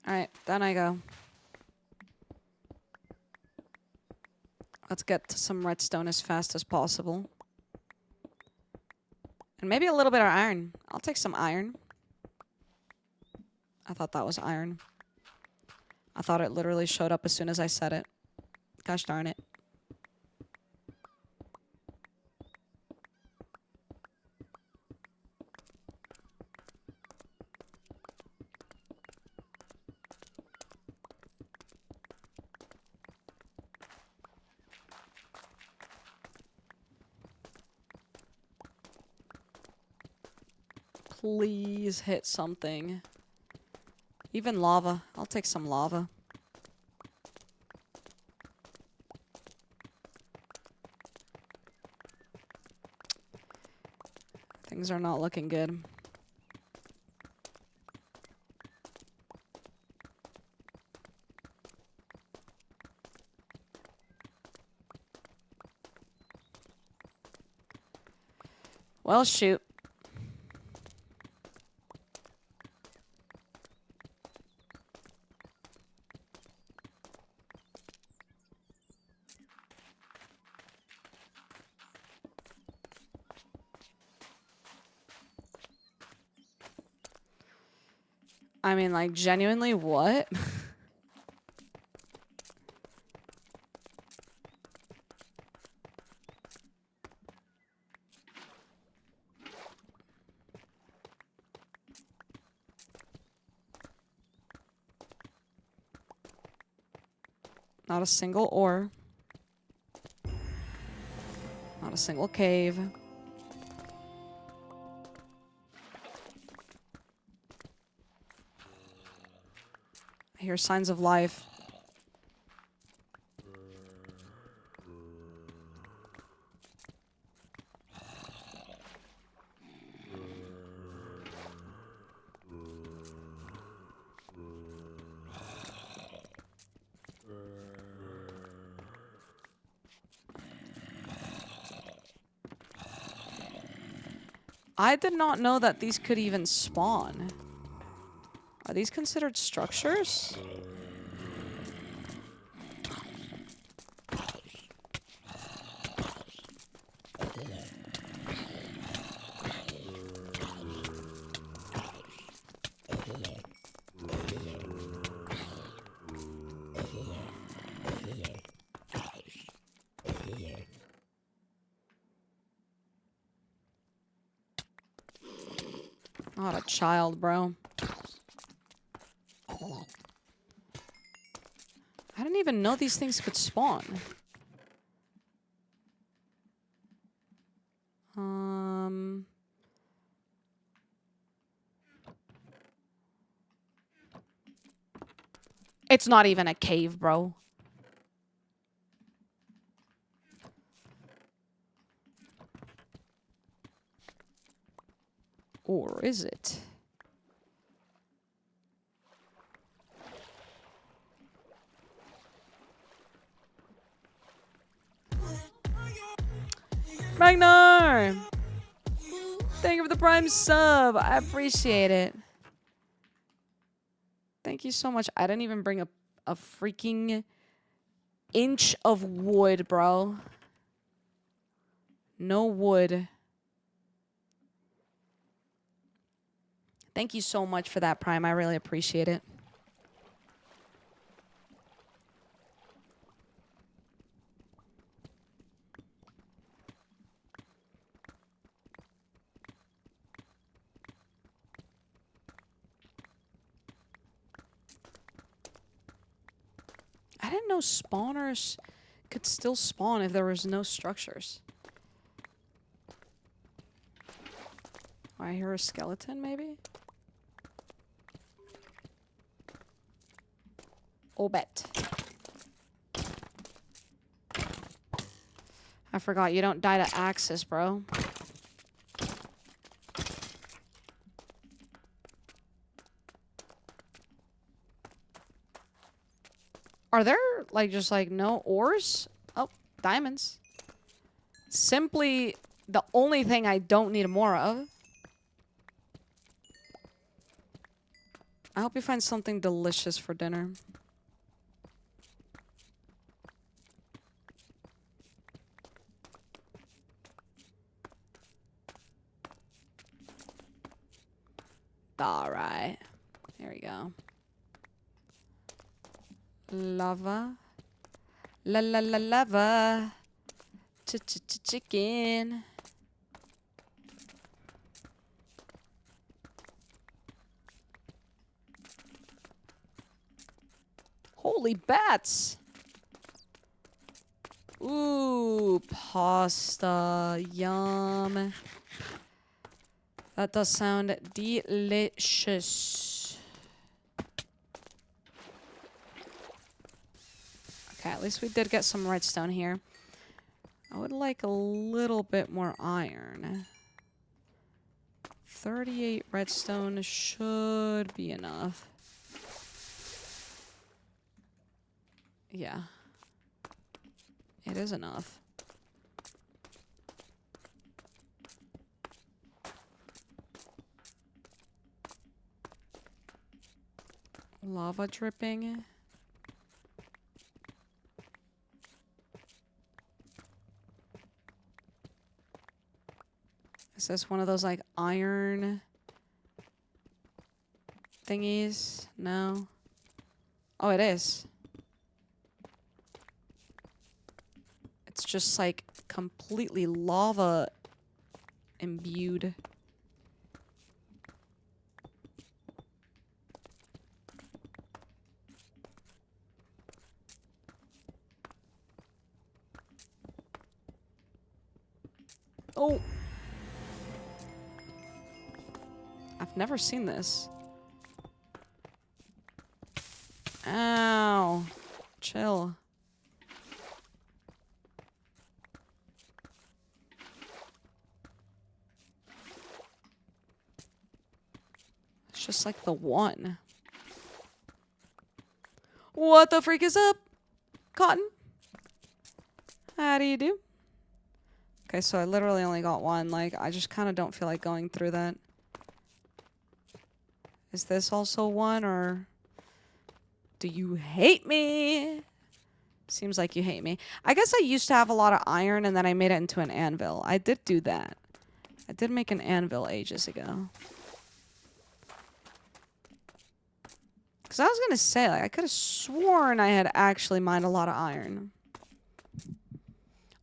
Alright, down I go. Let's get to some redstone as fast as possible. And maybe a little bit of iron. I'll take some iron. I thought that was iron. I thought it literally showed up as soon as I said it. Gosh darn it. Please hit something. Even lava. I'll take some lava. Things are not looking good. Well, shoot. I mean, like, genuinely, what? Not a single ore. Not a single cave. I hear signs of life. I did not know that these could even spawn. Are these considered structures? Not a child, bro. I didn't even know these things could spawn. It's not even a cave, bro. Or is it? Ragnar! Thank you for the Prime sub. I appreciate it. Thank you so much. I didn't even bring a freaking inch of wood, bro. No wood. Thank you so much for that, Prime. I really appreciate it. I didn't know spawners could still spawn if there was no structures. I hear a skeleton, maybe? Oh, bet. I forgot, you don't die to axes, bro. Are there, like, just, like, no ores? Oh, diamonds. Simply the only thing I don't need more of. I hope you find something delicious for dinner. Alright. There we go. Lava. La la la lava. Chicken. Holy bats. Ooh, pasta. Yum. That does sound delicious. Okay, at least we did get some redstone here. I would like a little bit more iron. 38 redstone should be enough. Yeah. It is enough. Lava dripping. Is this one of those like iron thingies? No. Oh, it is. It's just like completely lava imbued. Oh! I've never seen this. Ow. Chill. It's just like the one. What the freak is up? Cotton? How do you do? Okay, so I literally only got one. Like, I just kind of don't feel like going through that. Is this also one, or do you hate me? Seems like you hate me. I guess I used to have a lot of iron, and then I made it into an anvil. I did do that. I did make an anvil ages ago. Because I was going to say, like, I could have sworn I had actually mined a lot of iron.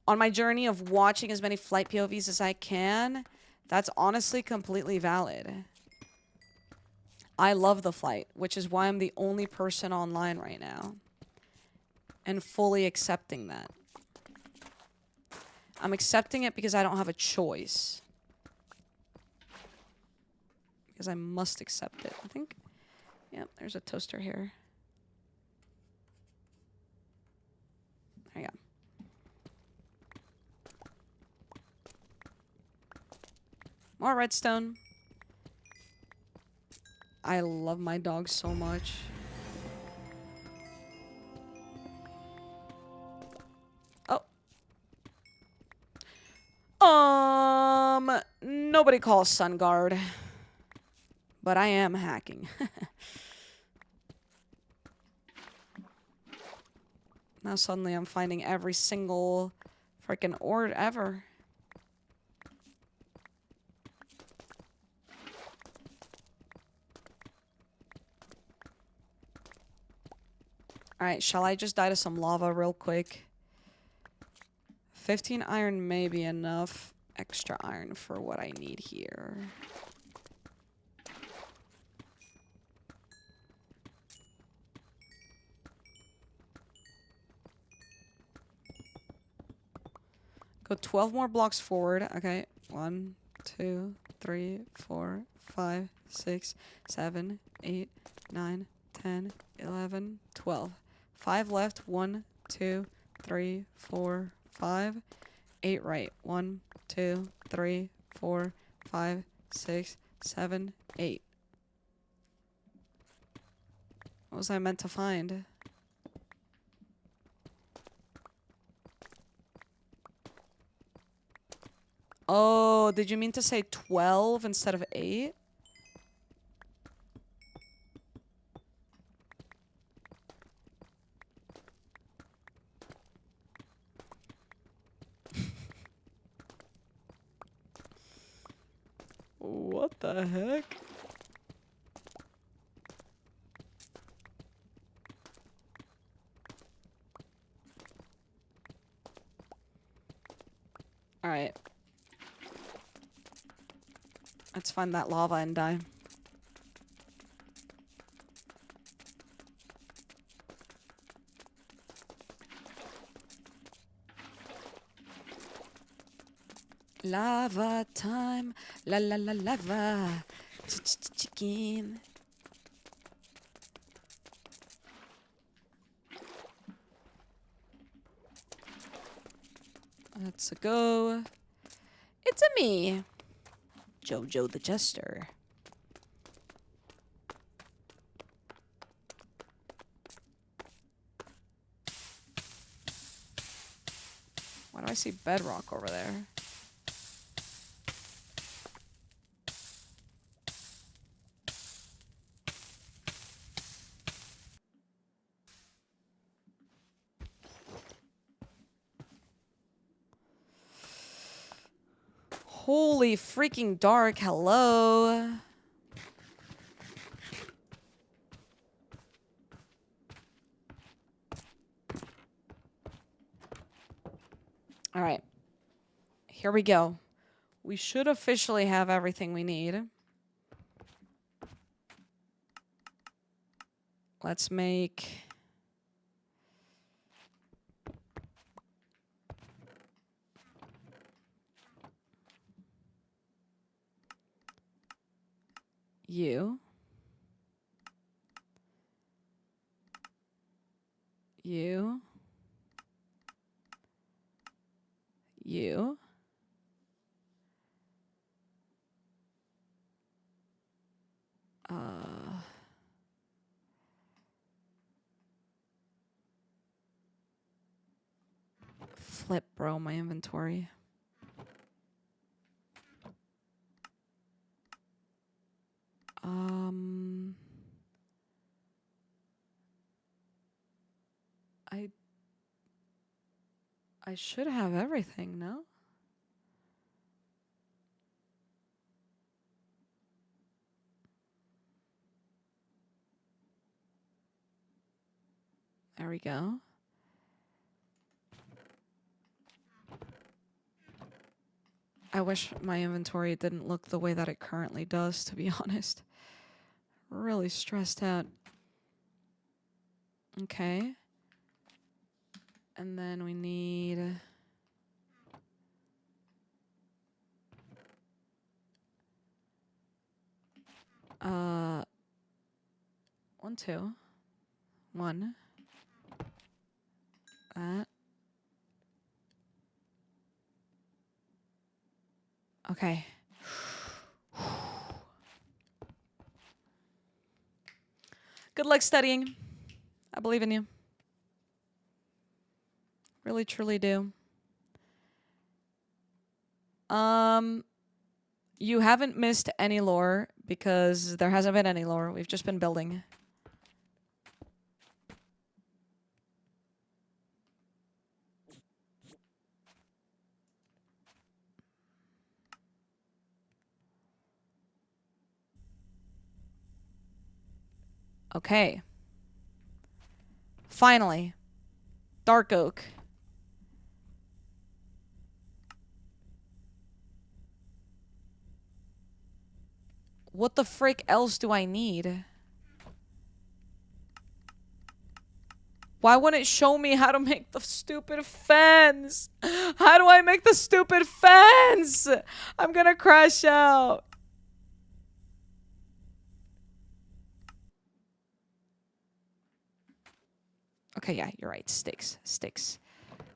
On my journey of watching as many flight POVs as I can, that's honestly completely valid. I love the flight, which is why I'm the only person online right now. And fully accepting that. I'm accepting it because I don't have a choice. Because I must accept it. I think, yep, there's a toaster here. There you go. More redstone. I love my dog so much. Oh. Nobody calls SunGuard. But I am hacking. Now suddenly I'm finding every single freaking ore ever. Alright, shall I just die to some lava real quick? 15 iron may be enough extra iron for what I need here. Go 12 more blocks forward. Okay. 1, 2, 3, 4, 5, 6, 7, 8, 9, 10, 11, 12. 5 left. 1, 2, 3, 4, 5. 8 right. 1, 2, 3, 4, 5, 6, 7, 8. What was I meant to find? Oh, did you mean to say 12 instead of 8? What the heck? Alright. Let's find that lava and die. Lava time. La la la lava. Chicken. Let's go. It's a me. Jojo the Jester. Why do I see bedrock over there? Holy freaking dark. Hello. All right. Here we go. We should officially have everything we need. Let's make... You. You. You. Flip, bro, my inventory. I should have everything, no? There we go. I wish my inventory didn't look the way that it currently does, to be honest. Really stressed out. Okay. And then we need... 1, 2. 1. That. Okay. Good luck studying. I believe in you. Really, truly do. You haven't missed any lore because there hasn't been any lore. We've just been building. Okay. Finally. Dark oak. What the frick else do I need? Why wouldn't it show me how to make the stupid fence? How do I make the stupid fence? I'm gonna crash out. Okay, yeah, you're right. Sticks. Sticks.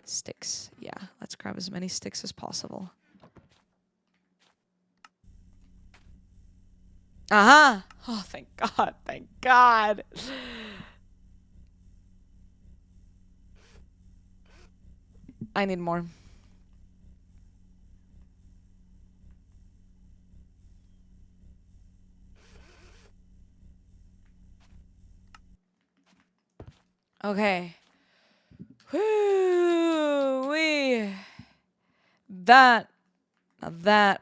Sticks. Yeah, let's grab as many sticks as possible. Uh-huh. Oh, thank God. Thank God. I need more. Okay. Whoo-wee. That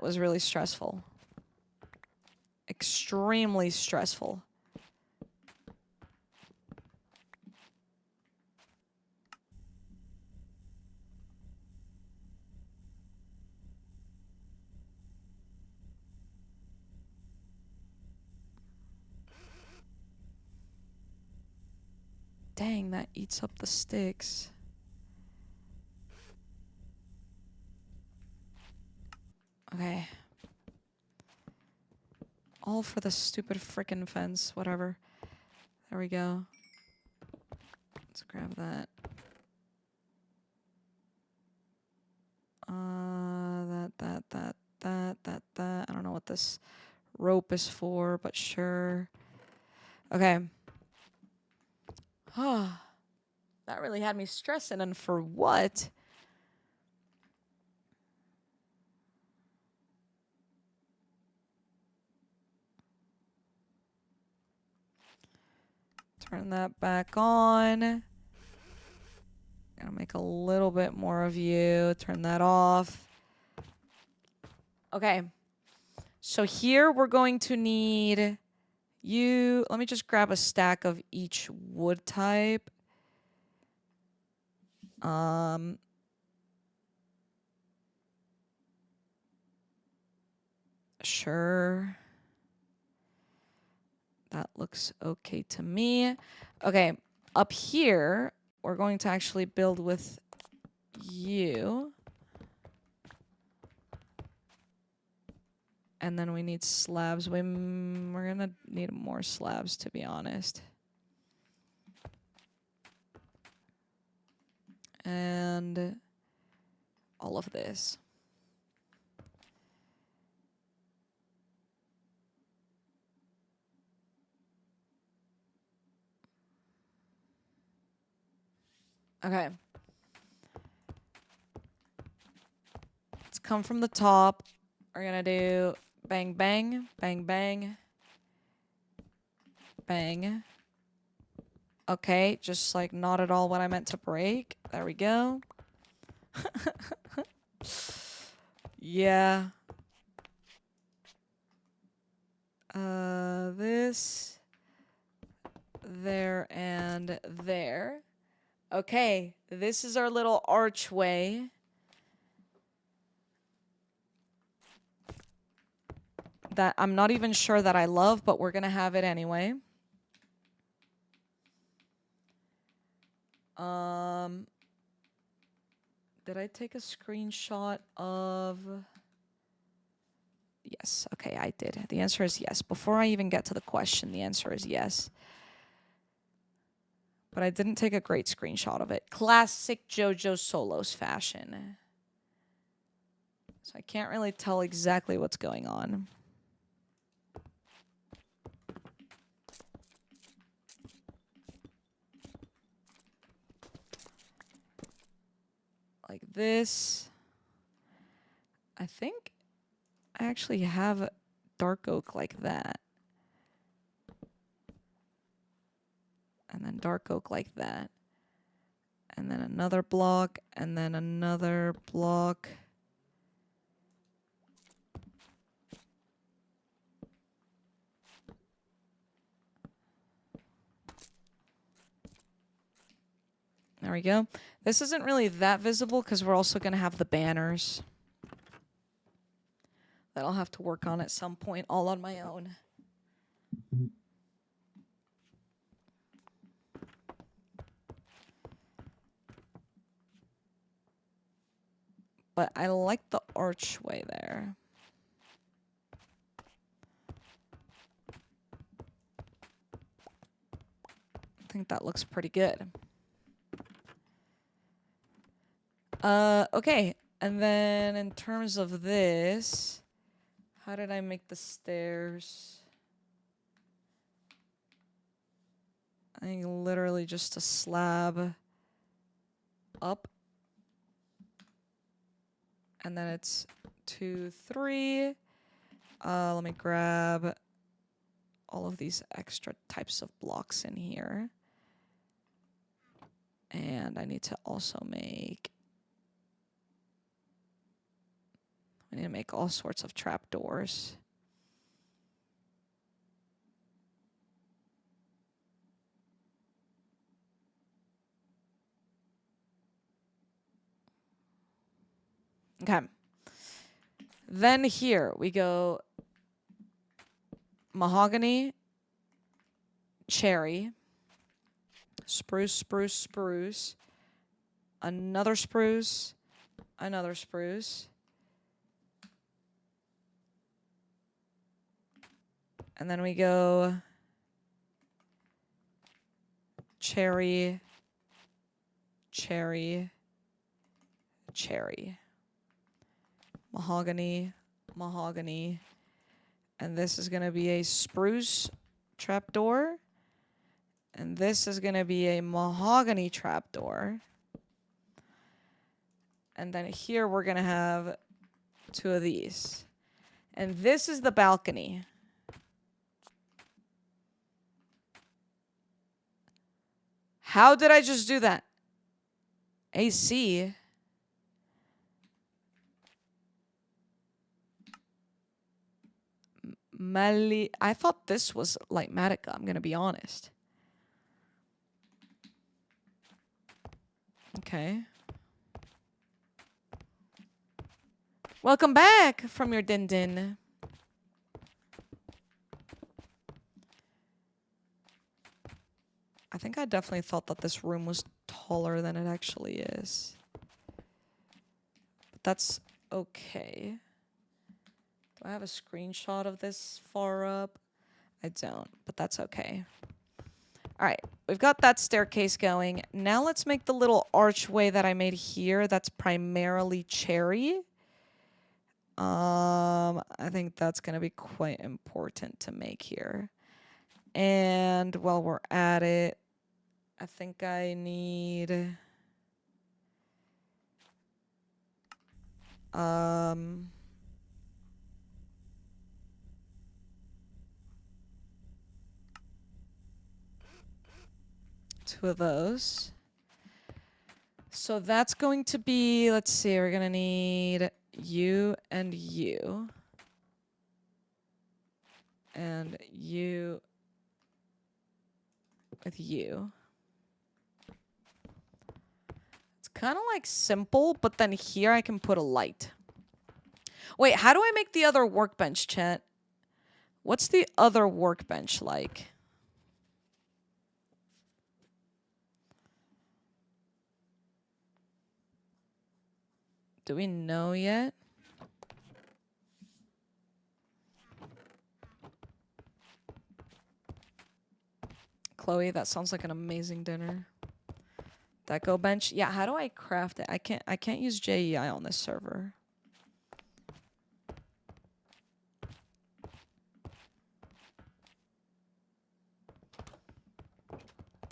was really stressful. Extremely stressful. Dang, that eats up the sticks. Okay. All for the stupid frickin' fence. Whatever. There we go. Let's grab that. That. I don't know what this rope is for, but sure. Okay. That really had me stressing, and for what? Turn that back on. Gonna make a little bit more of you. Turn that off. Okay. So here we're going to need you. Let me just grab a stack of each wood type. Sure. That looks okay to me. Okay, up here, we're going to actually build with you. And then we need slabs. We're gonna need more slabs, to be honest. And all of this. Okay. Let's come from the top. We're gonna do bang, bang, bang, bang, bang. Okay, just like not at all what I meant to break. There we go. Yeah. This, there, and there. Okay, this is our little archway. That I'm not even sure that I love, but we're gonna have it anyway. Did I take a screenshot of... Yes, okay, I did. The answer is yes. Before I even get to the question, the answer is yes. But I didn't take a great screenshot of it. Classic jojosolos fashion. So I can't really tell exactly what's going on. Like this. I think I actually have dark oak like that. And then dark oak like that. And then another block, and then another block. There we go. This isn't really that visible because we're also going to have the banners that I'll have to work on at some point all on my own. But I like the archway there. I think that looks pretty good. Okay. And then in terms of this, how did I make the stairs? I think literally just a slab up. And then it's 2, 3. Let me grab all of these extra types of blocks in here. And I need to also make... I need to make all sorts of trapdoors. Okay. Then here we go mahogany, cherry. Spruce, spruce, spruce. Another spruce. Another spruce. And then we go cherry, cherry, cherry. Mahogany, mahogany. And this is going to be a spruce trapdoor. And this is going to be a mahogany trapdoor. And then here we're going to have 2 of these. And this is the balcony. How did I just do that? AC. I thought this was like Matica, I'm going to be honest. Okay. Welcome back from your din-din. I think I definitely thought that this room was taller than it actually is. But that's okay. Do I have a screenshot of this far up? I don't, but that's okay. All right, we've got that staircase going. Now let's make the little archway that I made here that's primarily cherry. I think that's going to be quite important to make here. And while we're at it, I think I need 2 of those. So that's going to be, let's see, we're going to need you and you. And you with you. It's kind of like simple, but then here I can put a light. Wait, how do I make the other workbench, chat? What's the other workbench like? Do we know yet? Chloe, that sounds like an amazing dinner. Deco bench. Yeah, how do I craft it? I can't use JEI on this server.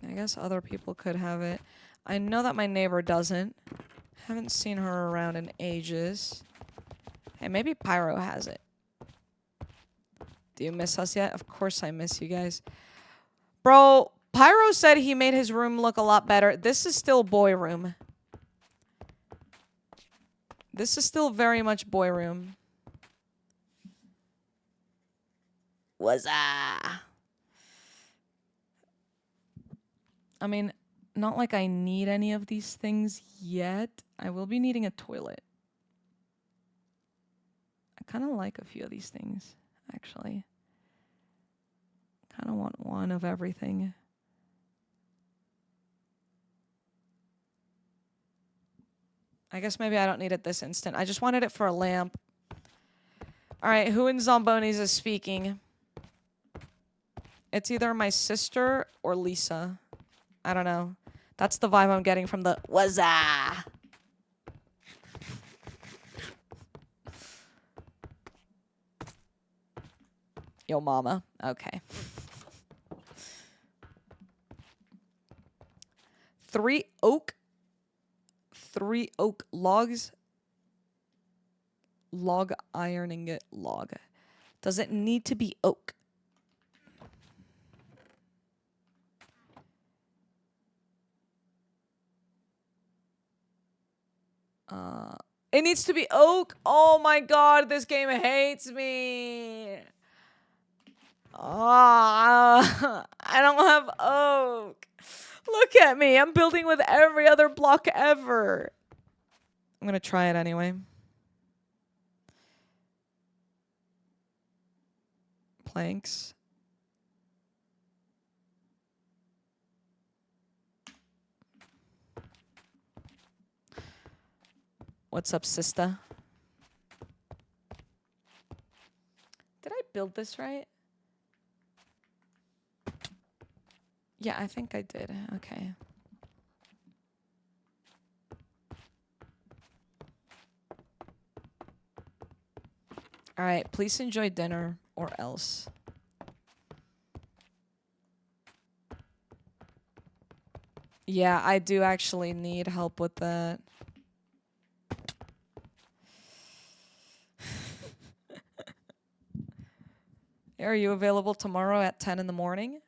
I guess other people could have it. I know that my neighbor doesn't. Haven't seen her around in ages. Hey, maybe Pyro has it. Do you miss us yet? Of course I miss you guys. Bro, Pyro said he made his room look a lot better. This is still boy room. This is still very much boy room. What's up? I mean, not like I need any of these things yet. I will be needing a toilet. I kind of like a few of these things, actually. Kind of want one of everything. I guess maybe I don't need it this instant. I just wanted it for a lamp. All right, who in Zombonis is speaking? It's either my sister or Lisa. I don't know. That's the vibe I'm getting from the wazza. Yo, mama. Okay. 3 oak logs. Log ironing it log. Does it need to be oak? It needs to be oak. Oh my god, this game hates me. I don't have oak. Look at me. I'm building with every other block ever. I'm going to try it anyway. Planks. What's up, sister? Did I build this right? Yeah, I think I did. Okay. All right, please enjoy dinner or else. Yeah, I do actually need help with that. Are you available tomorrow at 10 in the morning?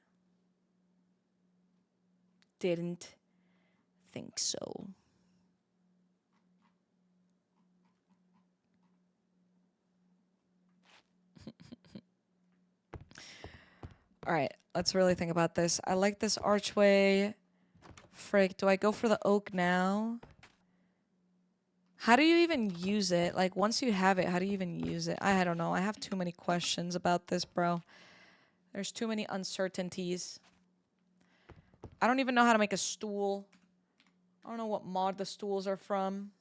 Didn't think so. All right, let's really think about this. I like this archway. Frick, do I go for the oak now? How do you even use it? Like, once you have it, how do you even use it? I don't know. I have too many questions about this, bro. There's too many uncertainties. I don't even know how to make a stool. I don't know what mod the stools are from.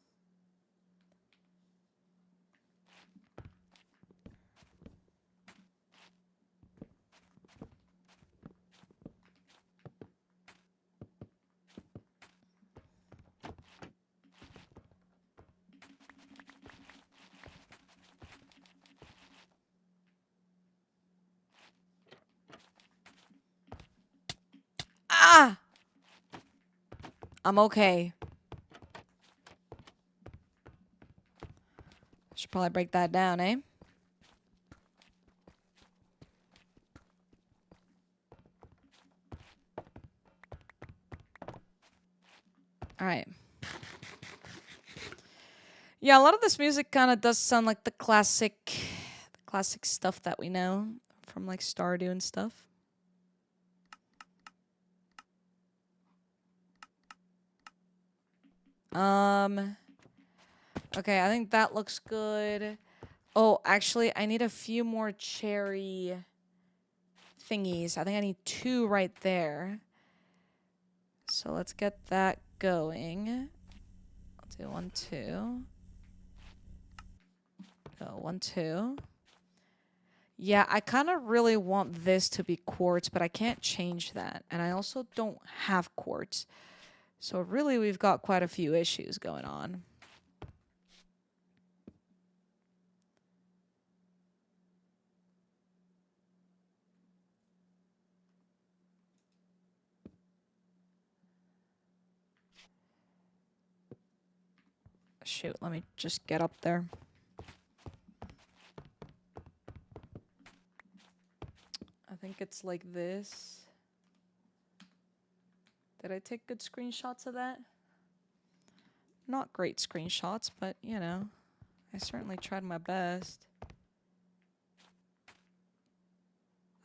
Ah! I'm okay. Should probably break that down, eh? All right. Yeah, a lot of this music kind of does sound like the classic stuff that we know from like Stardew and stuff. Okay, I think that looks good. Oh, actually, I need a few more cherry thingies. I think I need 2 right there. So let's get that going. I'll do 1, 2. Go 1, 2. Yeah, I kind of really want this to be quartz, but I can't change that. And I also don't have quartz. So really, we've got quite a few issues going on. Shoot, let me just get up there. I think it's like this. Did I take good screenshots of that? Not great screenshots, but, you know, I certainly tried my best.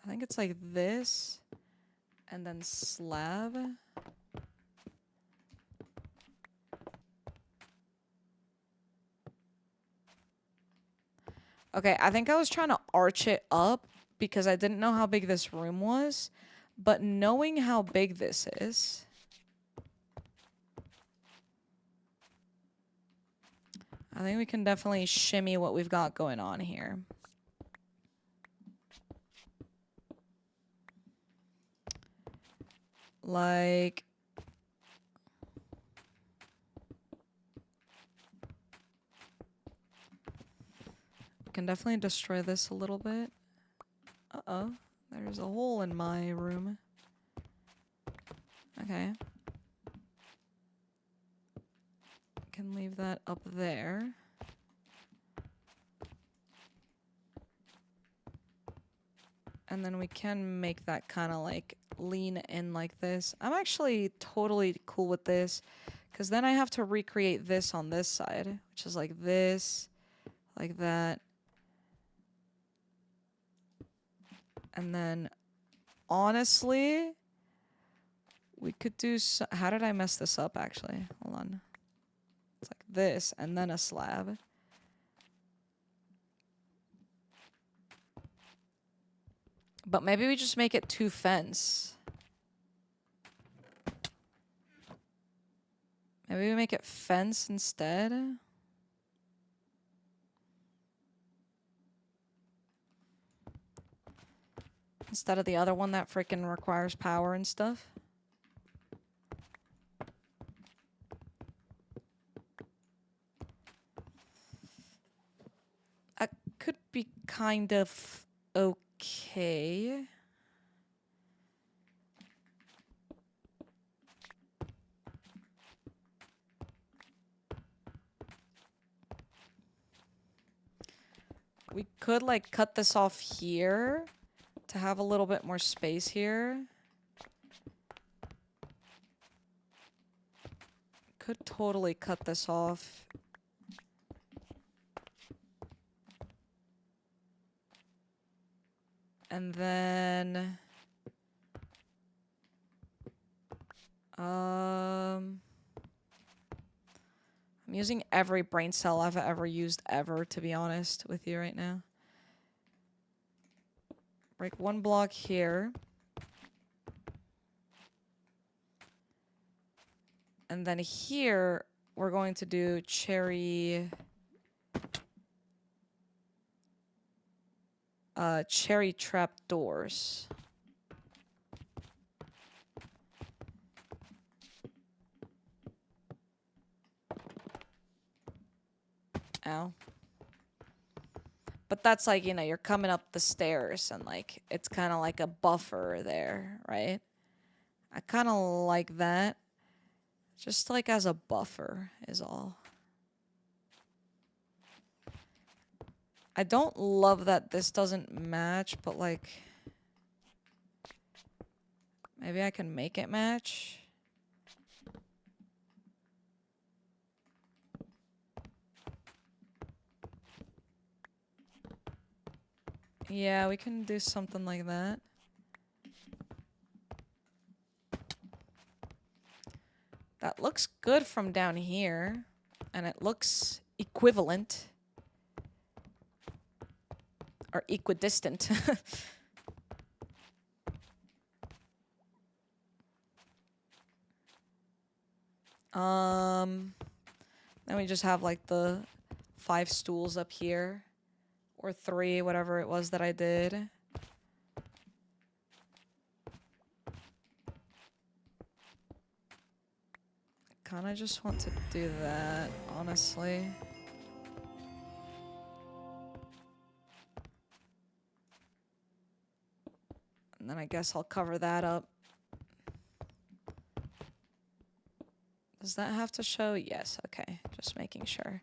I think it's like this, and then slab. Okay, I think I was trying to arch it up because I didn't know how big this room was, but knowing how big this is, I think we can definitely shimmy what we've got going on here. Like, we can definitely destroy this a little bit. Uh-oh, there's a hole in my room. Okay. Can leave that up there. And then we can make that kind of like lean in like this. I'm actually totally cool with this because then I have to recreate this on this side, which is like this, like that. And then honestly, we could do how did I mess this up actually? Hold on. It's like this and then a slab. But maybe we just make it 2 fence. Maybe we make it fence instead. instead of the other one that freaking requires power and stuff. That could be kind of okay. We could, like, cut this off here to have a little bit more space here. Could totally cut this off. And then... I'm using every brain cell I've ever used ever, to be honest with you right now. Break one block here. And then here, we're going to do cherry trap doors. Ow. But that's like, you know, you're coming up the stairs and like, it's kind of like a buffer there, right? I kind of like that. Just like as a buffer is all. I don't love that this doesn't match, but like, maybe I can make it match. Yeah, we can do something like that. That looks good from down here, and it looks equivalent. Or equidistant. Then we just have like the 5 stools up here. Or 3, whatever it was that I did. Kinda just want to do that, honestly. And then I guess I'll cover that up. Does that have to show? Yes, okay. Just making sure.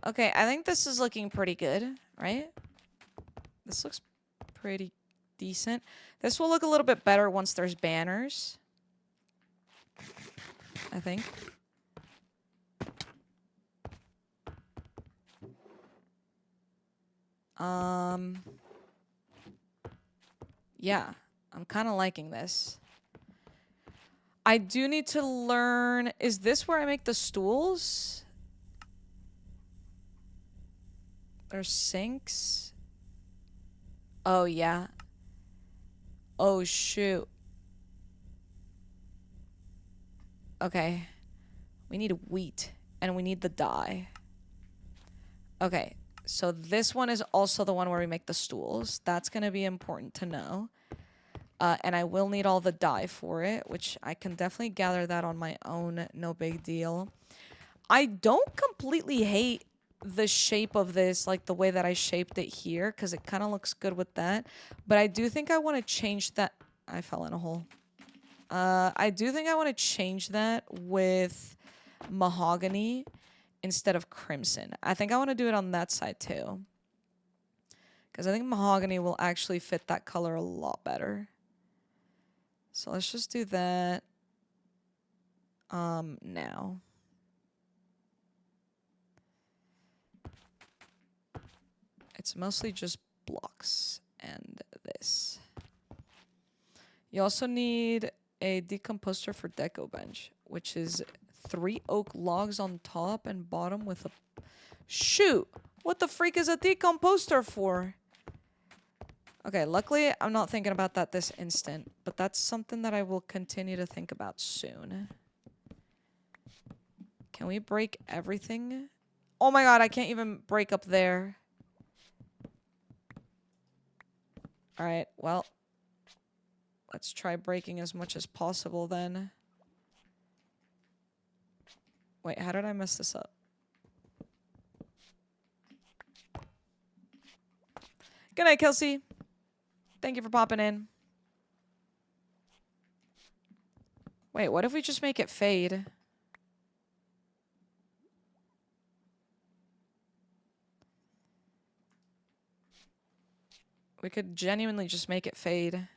Okay, I think this is looking pretty good, right? This looks pretty decent. This will look a little bit better once there's banners. I think. Yeah, I'm kind of liking this. I do need to learn... Is this where I make the stools? There's sinks. Oh, yeah. Oh, shoot. Okay. We need wheat. And we need the dye. Okay. So this one is also the one where we make the stools. That's going to be important to know. And I will need all the dye for it, which I can definitely gather that on my own. No big deal. I don't completely hate the shape of this, like the way that I shaped it here, because it kind of looks good with that. But I do think I want to change that. I fell in a hole. I do think I want to change that with mahogany instead of crimson. I think I want to do it on that side too. Because I think mahogany will actually fit that color a lot better. So let's just do that now. It's mostly just blocks and this. You also need a decomposter for deco bench, which is 3 oak logs on top and bottom with a... Shoot! What the freak is a decomposter for? Okay, luckily I'm not thinking about that this instant, but that's something that I will continue to think about soon. Can we break everything? Oh my god, I can't even break up there. Alright, well. Let's try breaking as much as possible then. Wait, how did I mess this up? Good night, Kelsey. Thank you for popping in. Wait, what if we just make it fade? We could genuinely just make it fade.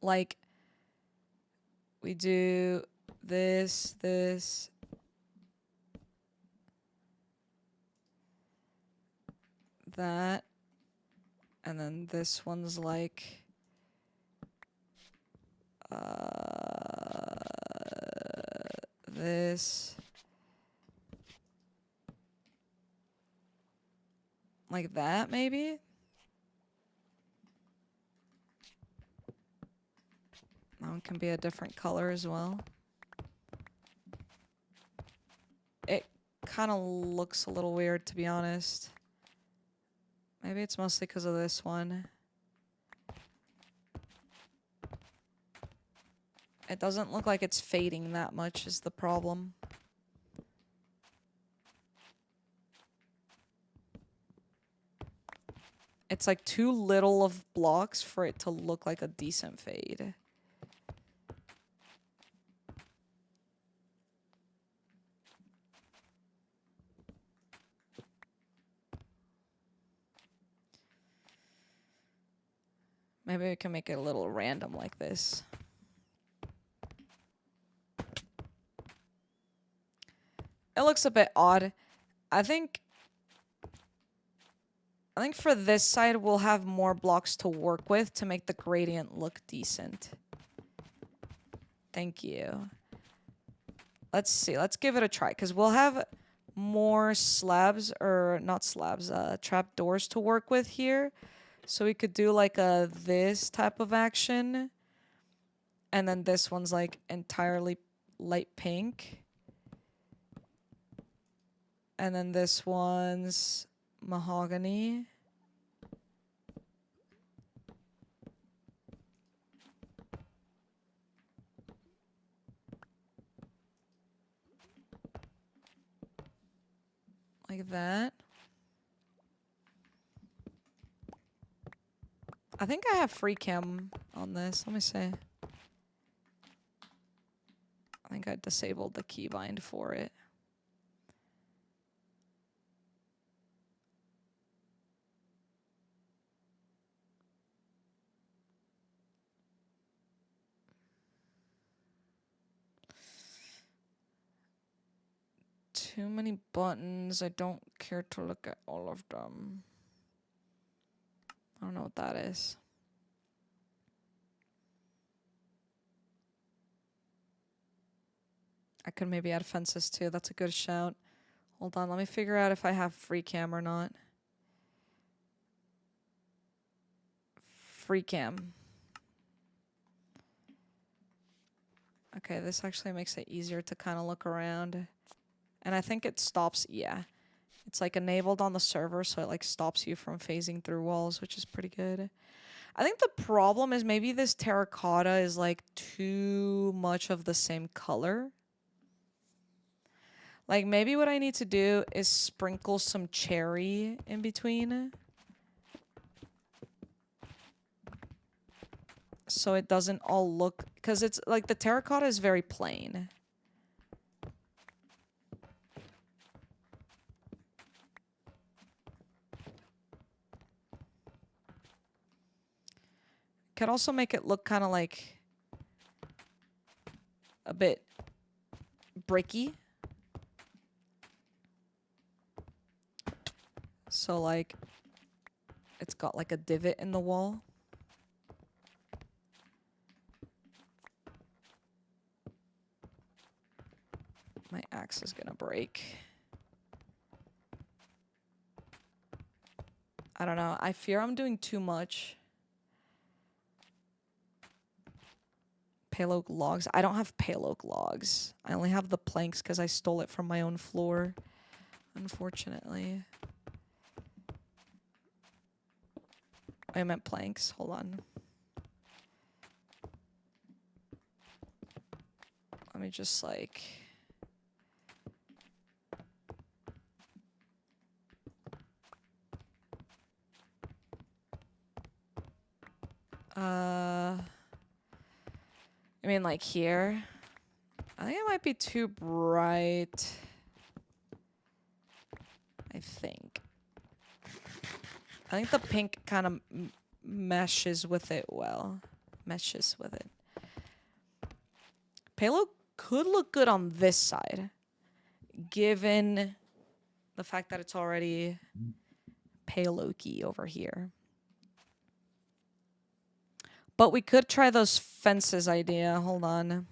Like, we do this, this. That. And then this one's like... this. Like that, maybe? That one can be a different color as well. It kind of looks a little weird, to be honest. Maybe it's mostly because of this one. It doesn't look like it's fading that much is the problem. It's like too little of blocks for it to look like a decent fade. Maybe we can make it a little random like this. It looks a bit odd. I think for this side we'll have more blocks to work with to make the gradient look decent. Thank you. Let's see. Let's give it a try because we'll have more slabs or not slabs, trap doors to work with here. So we could do like a this type of action. And then this one's like entirely light pink. And then this one's mahogany. Like that. I think I have free cam on this. Let me see. I think I disabled the keybind for it. Too many buttons. I don't care to look at all of them. I don't know what that is. I could maybe add fences too. That's a good shout. Hold on, let me figure out if I have free cam or not. Free cam. Okay, this actually makes it easier to kind of look around. And I think it stops, yeah. It's like enabled on the server, so it like stops you from phasing through walls, which is pretty good. I think the problem is maybe this terracotta is like too much of the same color. Like maybe what I need to do is sprinkle some cherry in between. So it doesn't all look, because it's like the terracotta is very plain. Could also make it look kind of like a bit bricky. So like it's got like a divot in the wall. My axe is gonna break. I don't know. I fear I'm doing too much. Pale oak logs. I don't have pale oak logs. I only have the planks because I stole it from my own floor, unfortunately. I meant planks. Hold on. Let me just like... I mean, like here. I think it might be too bright. I think the pink kind of meshes with it well. Meshes with it. Pale could look good on this side, given the fact that it's already pale oaky over here. But we could try those fences idea. Hold on.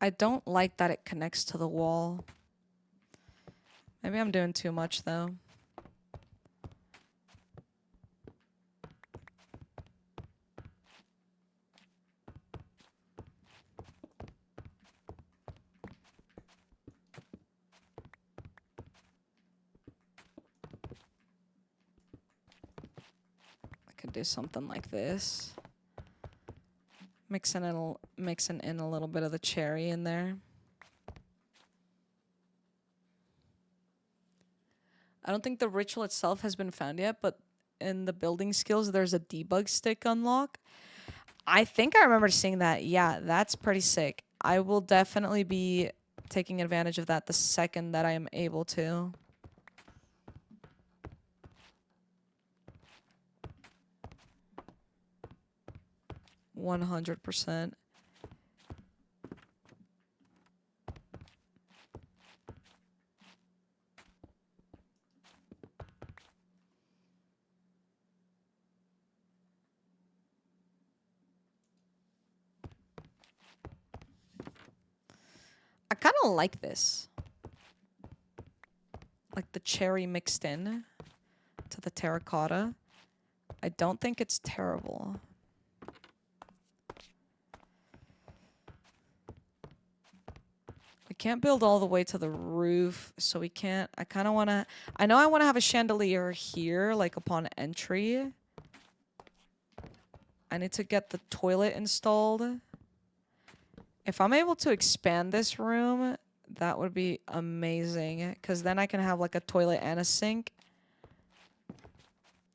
I don't like that it connects to the wall. Maybe I'm doing too much, though. I could do something like this. Mixing in a little bit of the cherry in there. I don't think the ritual itself has been found yet, but in the building skills, there's a debug stick unlock. I think I remember seeing that. Yeah, that's pretty sick. I will definitely be taking advantage of that the second that I am able to. %100%. I kind of like this. Like the cherry mixed in to the terracotta. I don't think it's terrible. We can't build all the way to the roof, so we can't... I kind of want to... I know I want to have a chandelier here, like upon entry. I need to get the toilet installed. If I'm able to expand this room, that would be amazing. Because then I can have like a toilet and a sink.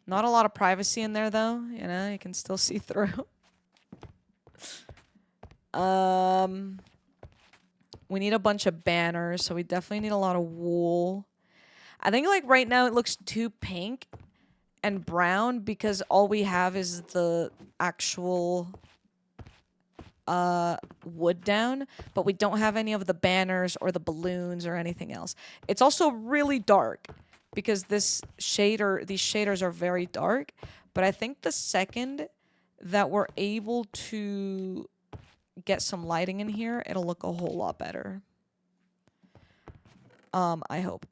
Not a lot of privacy in there, though. You know, you can still see through. We need a bunch of banners, so we definitely need a lot of wool. I think, like, right now it looks too pink and brown because all we have is the actual wood down, but we don't have any of the banners or the balloons or anything else. It's also really dark because these shaders are very dark, but I think the second that we're able to get some lighting in here, it'll look a whole lot better. I hope.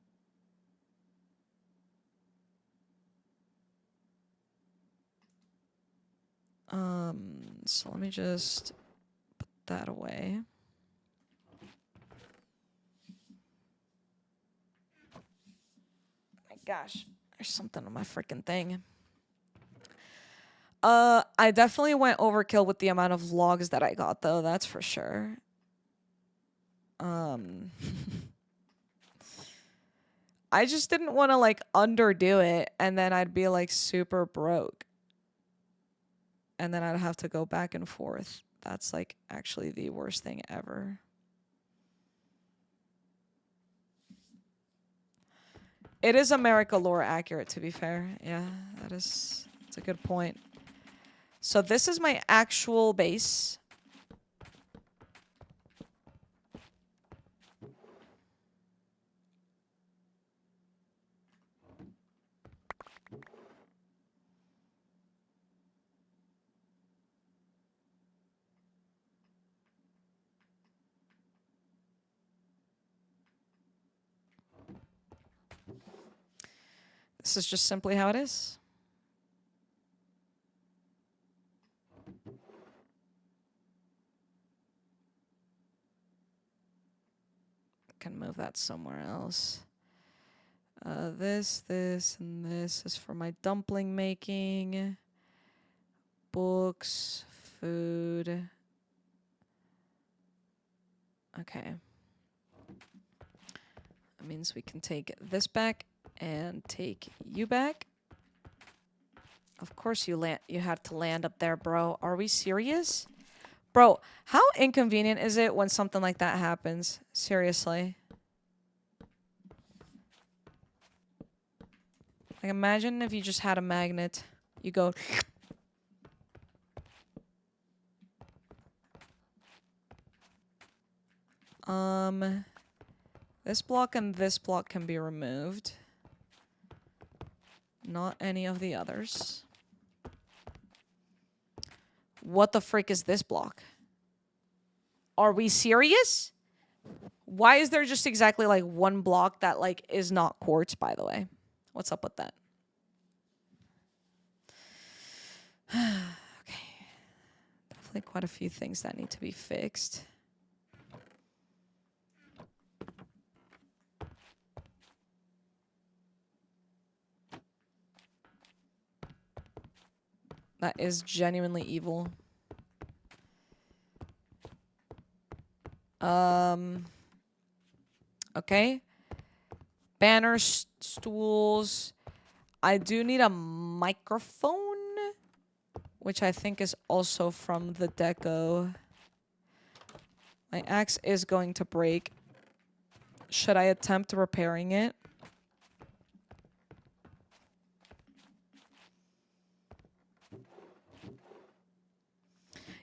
So let me just put that away. My gosh, there's something on my freaking thing. I definitely went overkill with the amount of logs that I got, though. That's for sure. I just didn't want to, like, underdo it, and then I'd be, like, super broke. And then I'd have to go back and forth. That's, like, actually the worst thing ever. It is America lore accurate, to be fair. Yeah, that's a good point. So this is my actual base. This is just simply how it is. Can move that somewhere else. This, and this is for my dumpling making. Books, food. Okay. That means we can take this back and take you back. Of course you had to land up there, bro. Are we serious? Bro, how inconvenient is it when something like that happens? Seriously. Like, imagine if you just had a magnet. You go... This block and this block can be removed. Not any of the others. What the frick is this block? Are we serious? Why is there just exactly like one block that like is not quartz, by the way? What's up with that? Okay. Definitely quite a few things that need to be fixed. That is genuinely evil. Okay. Banners, stools. I do need a microphone, which I think is also from the deco. My axe is going to break. Should I attempt repairing it?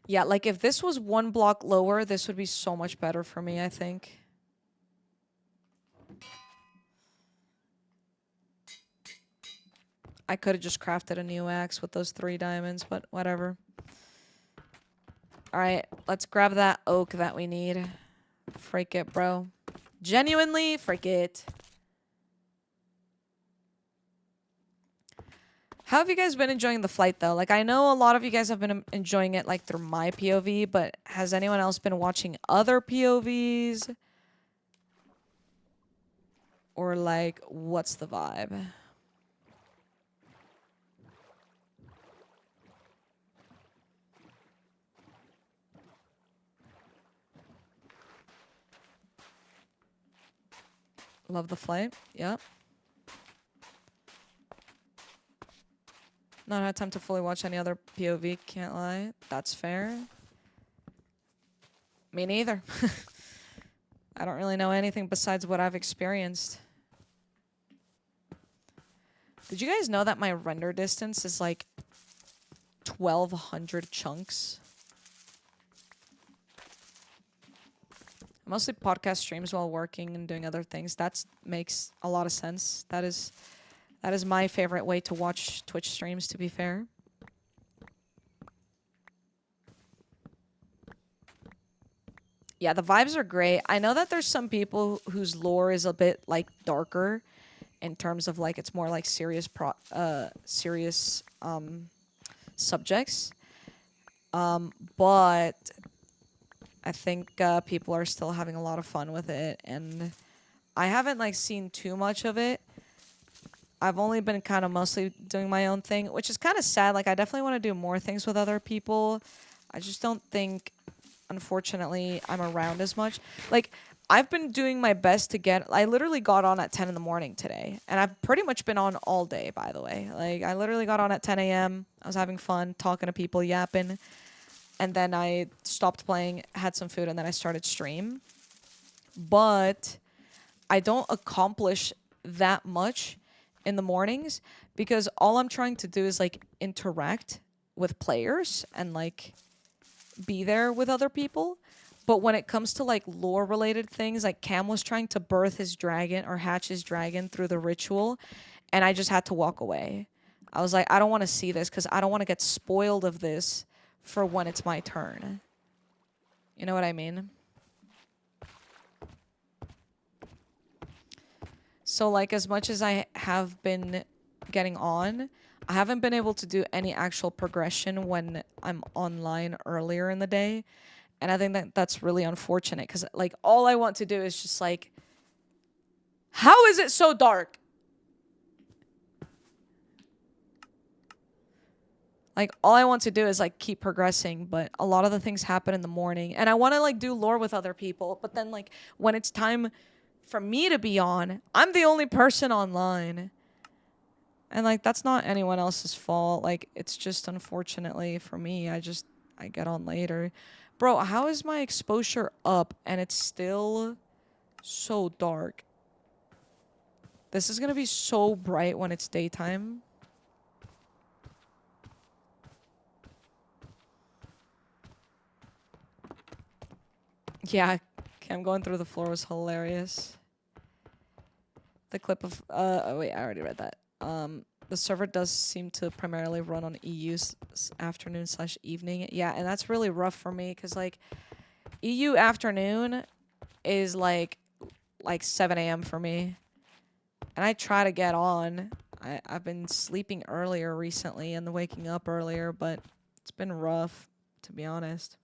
Yeah, like if this was one block lower, this would be so much better for me, I think. I could have just crafted a new axe with those 3 diamonds, but whatever. Alright, let's grab that oak that we need. Freak it, bro. Genuinely, freak it. How have you guys been enjoying the flight, though? Like, I know a lot of you guys have been enjoying it, like, through my POV, but has anyone else been watching other POVs? Or, like, what's the vibe? Love the flight. Yep. Not had time to fully watch any other POV, can't lie. That's fair. Me neither. I don't really know anything besides what I've experienced. Did you guys know that my render distance is like 1,200 chunks? I mostly podcast streams while working and doing other things. That makes a lot of sense. That is my favorite way to watch Twitch streams, to be fair. Yeah, the vibes are great. I know that there's some people whose lore is a bit like darker in terms of like it's more like serious subjects. But I think people are still having a lot of fun with it, and I haven't like seen too much of it. I've only been kind of mostly doing my own thing, which is kind of sad. Like, I definitely want to do more things with other people. I just don't think, unfortunately, I'm around as much. Like, I've been doing my best to get... I literally got on at 10 in the morning today, and I've pretty much been on all day, by the way. Like, I literally got on at 10 a.m. I was having fun, talking to people, yapping. And then I stopped playing, had some food, and then I started stream. But I don't accomplish that much in the mornings because all I'm trying to do is, like, interact with players and, like, be there with other people. But when it comes to, like, lore-related things, like, Cam was trying to birth his dragon or hatch his dragon through the ritual, and I just had to walk away. I was like, I don't want to see this because I don't want to get spoiled of this for when it's my turn. You know what I mean? So, like, as much as I have been getting on. I haven't been able to do any actual progression when I'm online earlier in the day. And I think that that's really unfortunate because, like, all I want to do is just, like, how is it so dark? Like, all I want to do is, like, keep progressing, but a lot of the things happen in the morning. And I want to, like, do lore with other people. But then, like, when it's time for me to be on, I'm the only person online. And, like, that's not anyone else's fault. Like, it's just, unfortunately, for me, I get on later. Bro, how is my exposure up and it's still so dark? This is gonna be so bright when it's daytime. Yeah, Cam going through the floor was hilarious. The clip of oh wait, I already read that. The server does seem to primarily run on EU's afternoon/evening. Yeah, and that's really rough for me because, like, EU afternoon is like 7 a.m. for me. And I try to get on. I've been sleeping earlier recently and waking up earlier, but it's been rough, to be honest.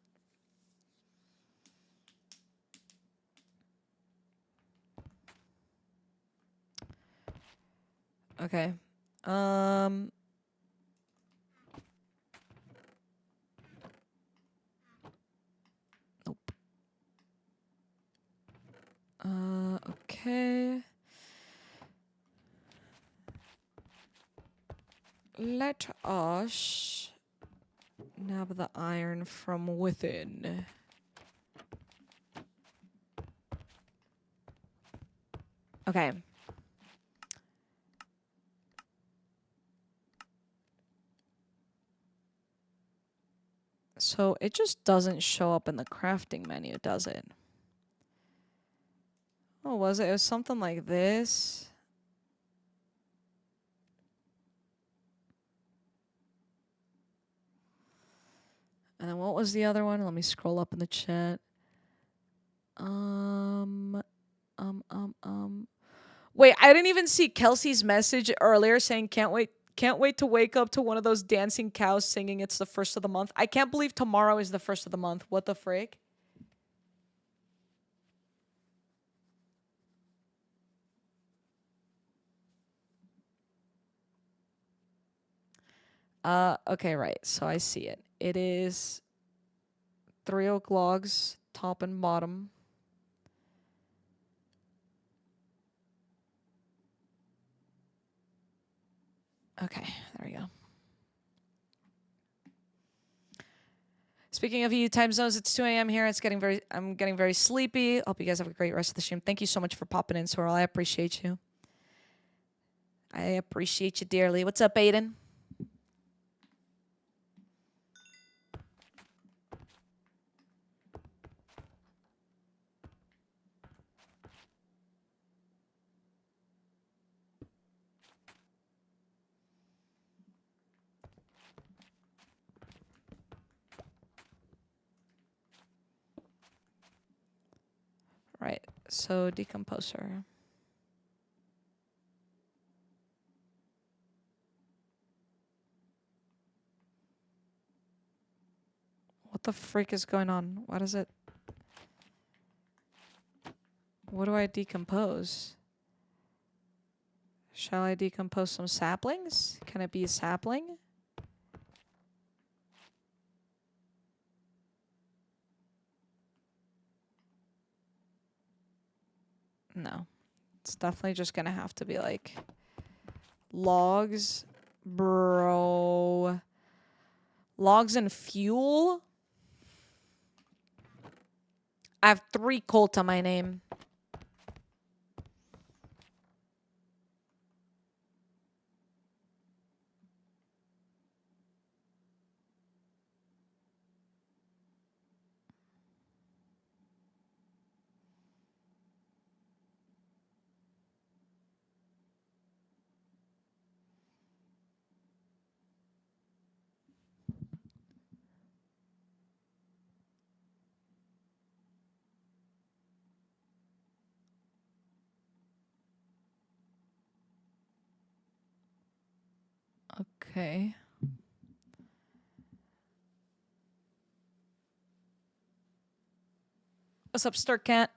Okay. Nope. Okay. Let us nab the iron from within. Okay. So it just doesn't show up in the crafting menu, does it? Oh, was it? It was something like this. And then what was the other one? Let me scroll up in the chat. Wait, I didn't even see Kelsey's message earlier saying can't wait to wake up to one of those dancing cows singing it's the first of the month. I can't believe tomorrow is the first of the month. What the frick? Okay, right. So I see it. It is 3 oak logs, top and bottom. Okay, there we go. Speaking of EU time zones, it's 2 a.m. here. I'm getting very sleepy. Hope you guys have a great rest of the stream. Thank you so much for popping in, Sorrel. I appreciate you. I appreciate you dearly. What's up, Aiden? Right, so decomposer. What the freak is going on? What is it? What do I decompose? Shall I decompose some saplings? Can it be a sapling? No. It's definitely just gonna have to be like logs, bro. Logs and fuel? I have 3 coal to my name. Okay. What's up, Stir Cat?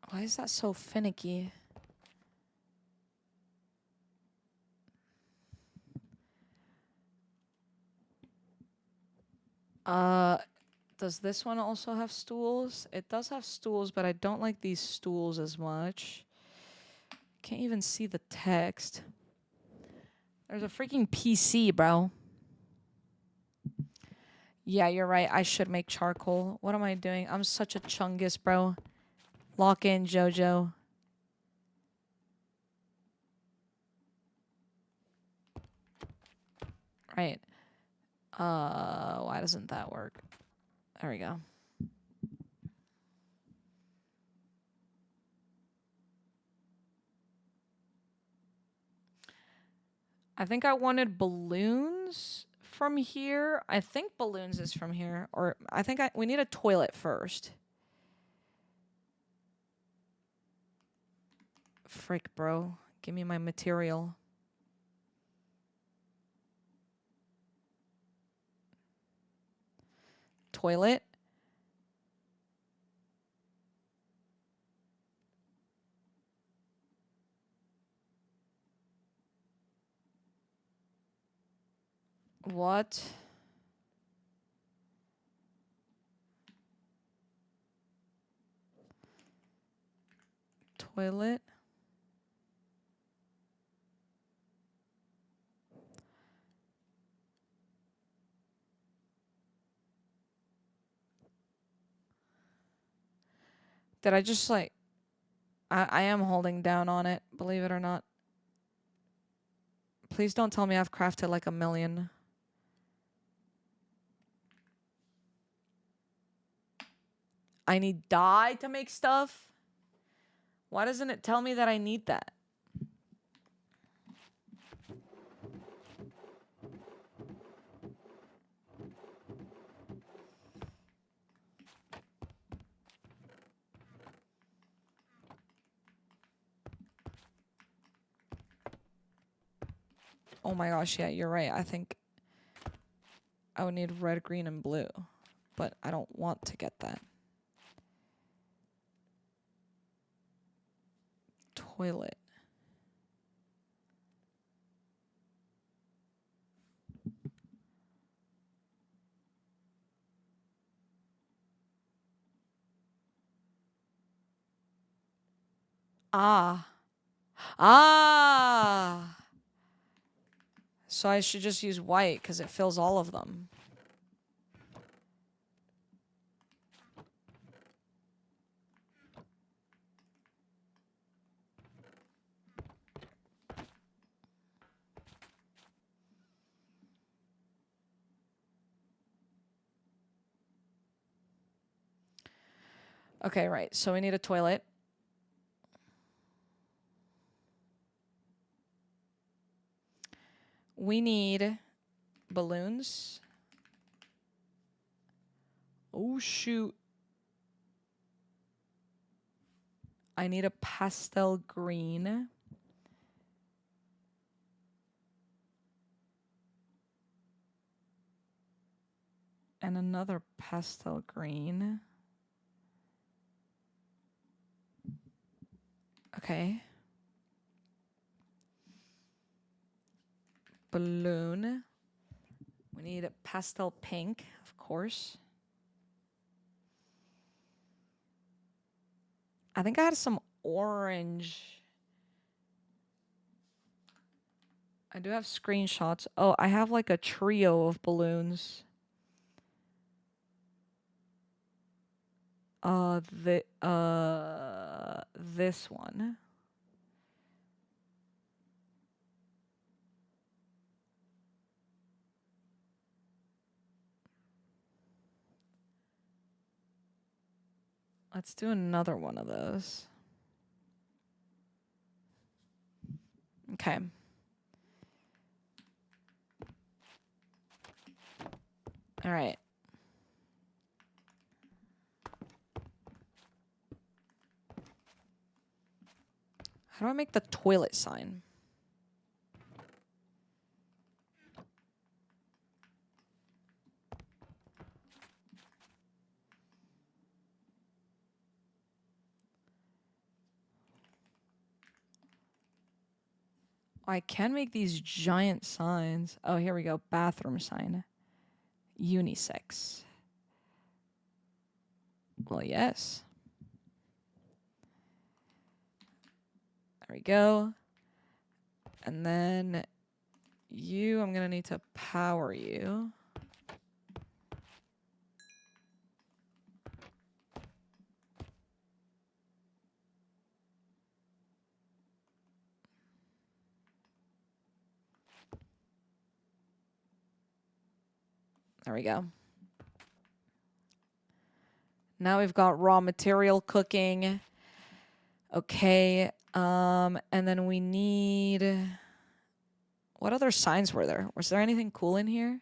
Why is that so finicky? Does this one also have stools? It does have stools, but I don't like these stools as much. Can't even see the text. There's a freaking PC, bro. Yeah, you're right. I should make charcoal. What am I doing? I'm such a chungus, bro. Lock in, Jojo. Right. Why doesn't that work? There we go. I think I wanted balloons from here. I think balloons is from here. Or I think we need a toilet first. Frick, bro. Give me my material. Toilet. What? Toilet. Did I just like... I am holding down on it, believe it or not. Please don't tell me I've crafted like 1,000,000. I need dye to make stuff? Why doesn't it tell me that I need that? Oh my gosh, yeah, you're right. I think I would need red, green, and blue. But I don't want to get that. Toilet. Ah. Ah! So I should just use white because it fills all of them. Okay, right. So we need a toilet. We need balloons. Oh, shoot. I need a pastel green. And another pastel green. Okay. Balloon. We need a pastel pink, of course. I think I had some orange. I do have screenshots. Oh, I have like a trio of balloons. This one. Let's do another one of those. Okay. All right. How do I make the toilet sign? I can make these giant signs. Oh, here we go. Bathroom sign. Unisex. Well, yes. There we go. And then you, I'm going to need to power you. There we go. Now we've got raw material cooking. Okay. And then we need... What other signs were there? Was there anything cool in here?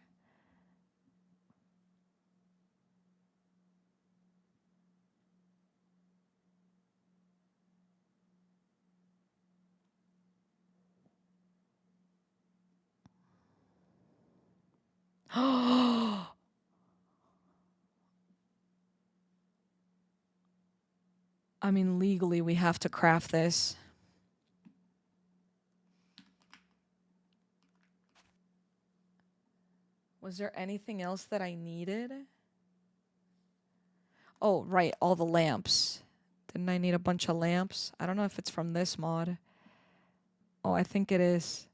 I mean, legally, we have to craft this. Was there anything else that I needed? Oh, right, all the lamps. Didn't I need a bunch of lamps? I don't know if it's from this mod. Oh, I think it is.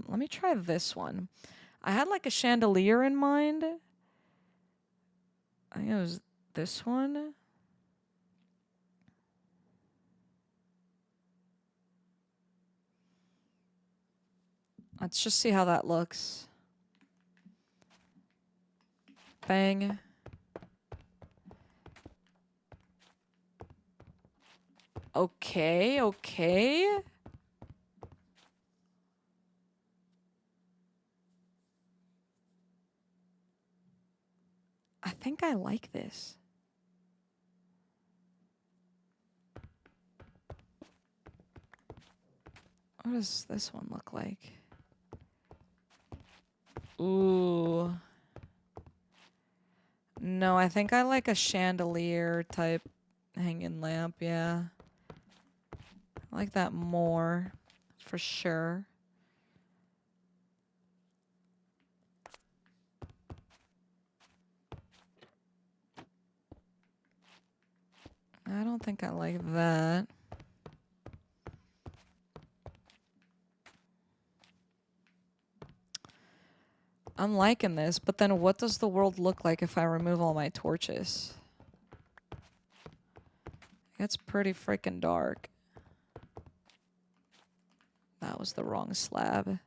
Let me try this one. I had like a chandelier in mind. I think it was this one. Let's just see how that looks. Bang. Okay, okay. I think I like this. What does this one look like? Ooh. No, I think I like a chandelier type hanging lamp, yeah. I like that more, for sure. I don't think I like that. I'm liking this, but then what does the world look like if I remove all my torches? It's pretty freaking dark. That was the wrong slab.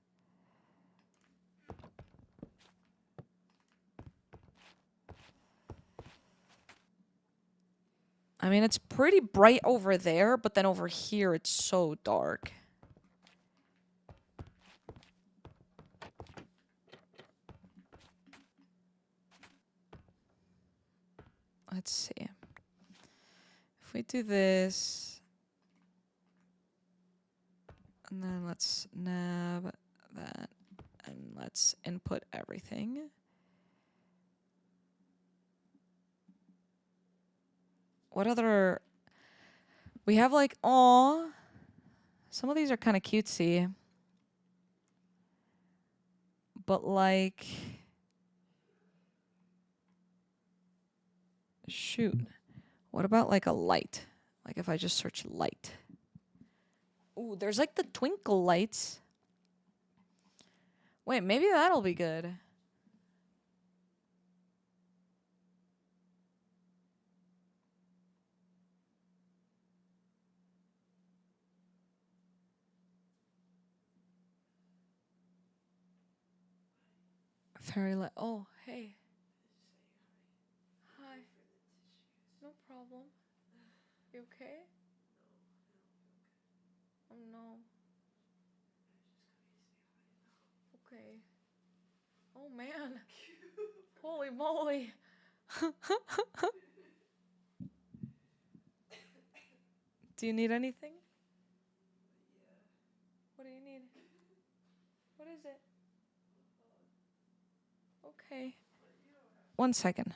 I mean, it's pretty bright over there, but then over here it's so dark. Let's see. If we do this, and then let's nab that, and let's input everything. What other... We have like, aw. Some of these are kind of cutesy. But like... Shoot. What about like a light? Like if I just search light. Ooh, there's like the twinkle lights. Wait, maybe that'll be good. Fairy light. Oh, hey. Hi. No problem. You okay? Oh no. Okay. Oh man. Holy moly. Do you need anything? What do you need? What is it? Okay. 1 second.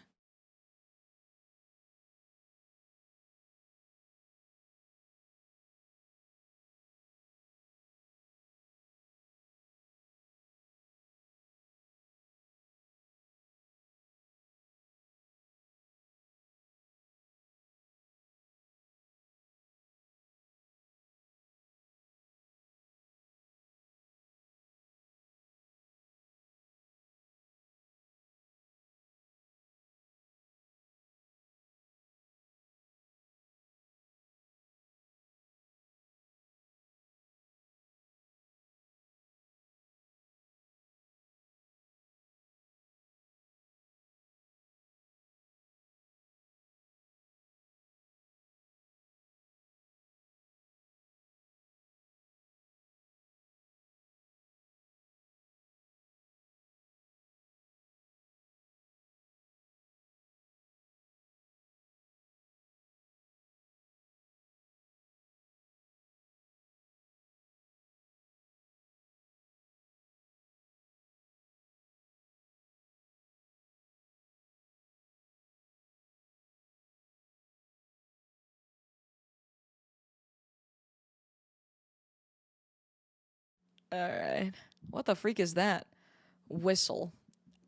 All right. What the freak is that? Whistle.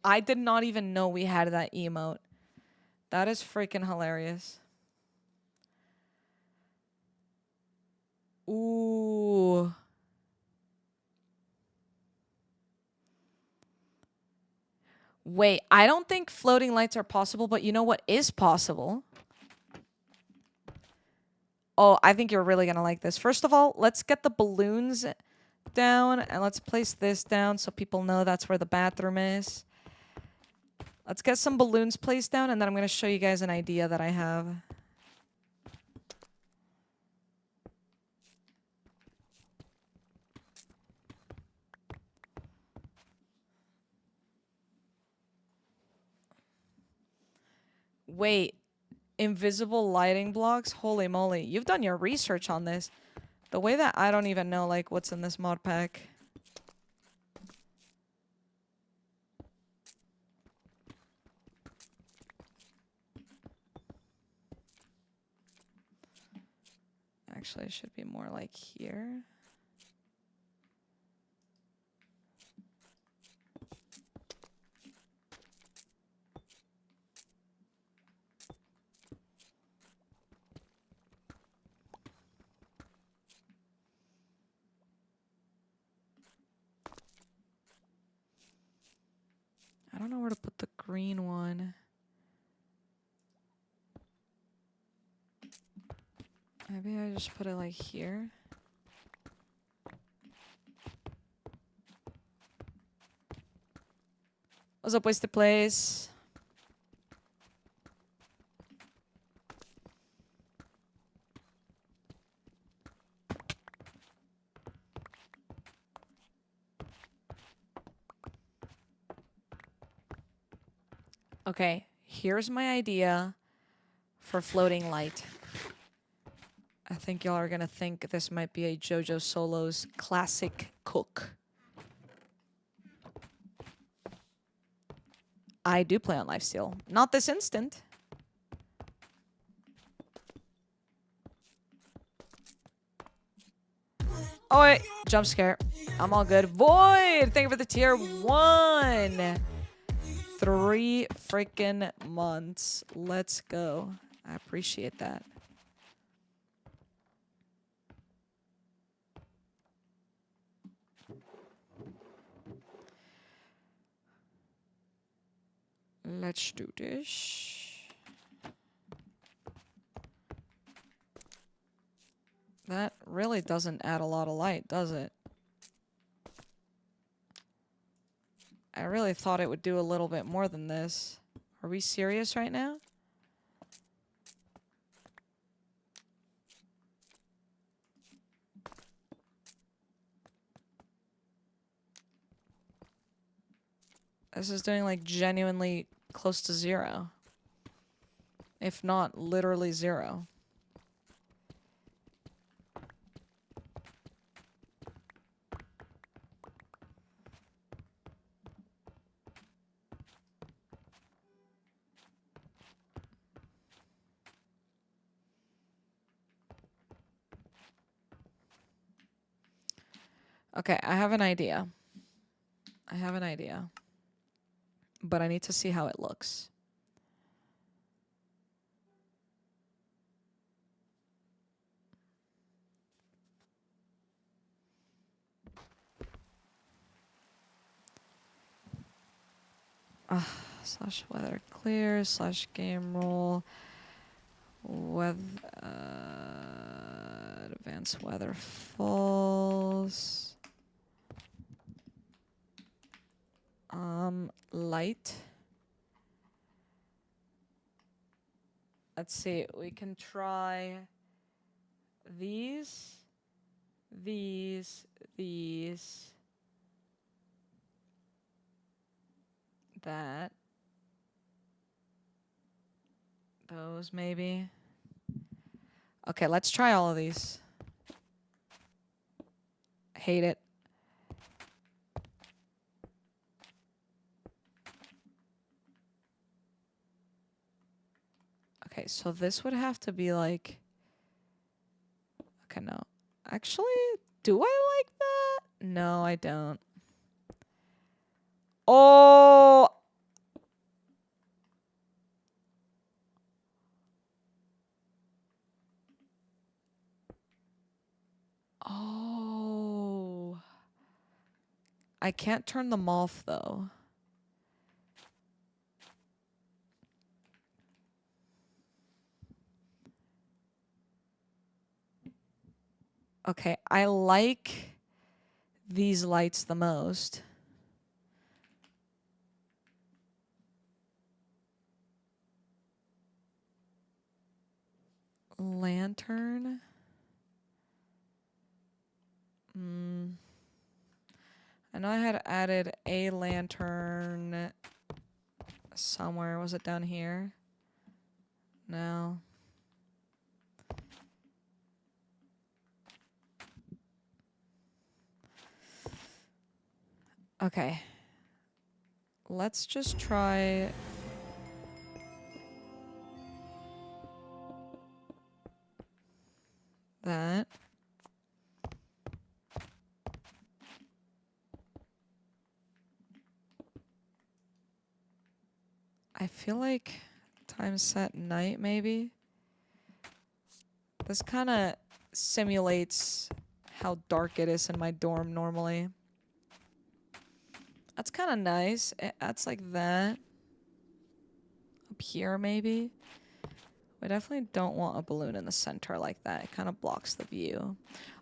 I did not even know we had that emote. That is freaking hilarious. Ooh. Wait, I don't think floating lights are possible, but you know what is possible? Oh, I think you're really gonna like this. First of all, let's get the balloons down and let's place this down so people know that's where the bathroom is. Let's get some balloons placed down and then I'm gonna show you guys an idea that I have. Wait, invisible lighting blocks? Holy moly, you've done your research on this. The way that I don't even know like what's in this mod pack. Actually, it should be more like here. I don't know where to put the green one. Maybe I just put it like here. What's up, Wasted Place? Okay, here's my idea for floating light. I think y'all are gonna think this might be a jojosolos classic cook. I do play on lifesteal. Not this instant. Oh wait, jump scare. I'm all good. Void, thank you for the tier 1. 3 freaking months. Let's go. I appreciate that. Let's do this. That really doesn't add a lot of light, does it? I really thought it would do a little bit more than this. Are we serious right now? This is doing like genuinely close to 0. If not literally 0. Okay, I have an idea. But I need to see how it looks. Slash weather clear, slash game rule, weather, advanced weather false. Light. Let's see, we can try these, that, those maybe. Okay, let's try all of these. Hate it. Okay, so this would have to be like... Okay, no. Actually, do I like that? No, I don't. Oh! Oh. I can't turn them off, though. Okay, I like these lights the most. Lantern. I know I had added a lantern somewhere. Was it down here? No. Okay. Let's just try... that. I feel like time set night, maybe. This kind of simulates how dark it is in my dorm normally. That's kind of nice. That's like that. Up here, maybe. We definitely don't want a balloon in the center like that. It kind of blocks the view.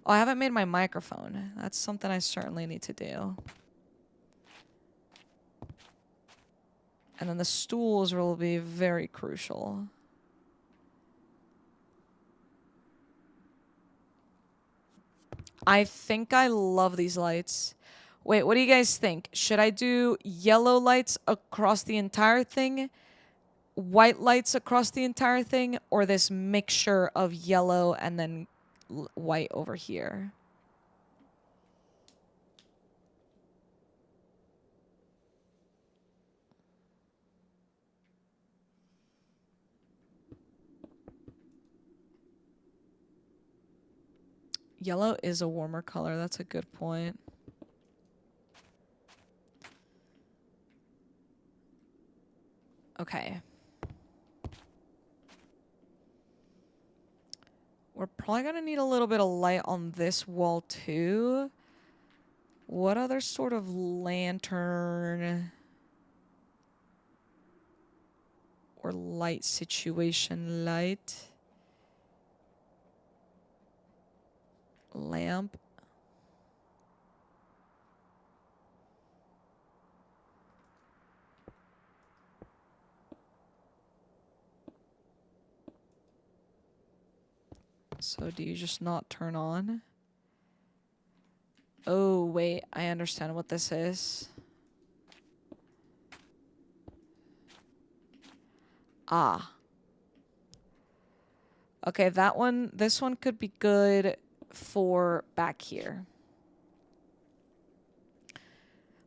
Oh, I haven't made my microphone. That's something I certainly need to do. And then the stools will be very crucial. I think I love these lights. Wait, what do you guys think? Should I do yellow lights across the entire thing, white lights across the entire thing, or this mixture of yellow and then white over here? Yellow is a warmer color. That's a good point. Okay. We're probably going to need a little bit of light on this wall, too. What other sort of lantern or light situation? Light. Lamp. So do you just not turn on? Oh, wait. I understand what this is. Ah. Okay, that one, this one could be good for back here.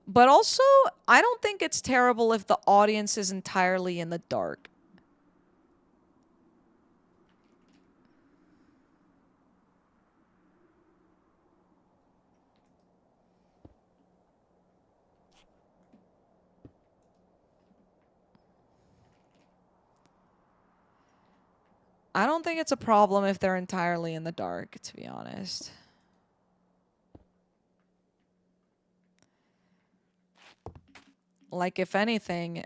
But also, I don't think it's terrible if the audience is entirely in the dark. I don't think it's a problem if they're entirely in the dark, to be honest. Like, if anything,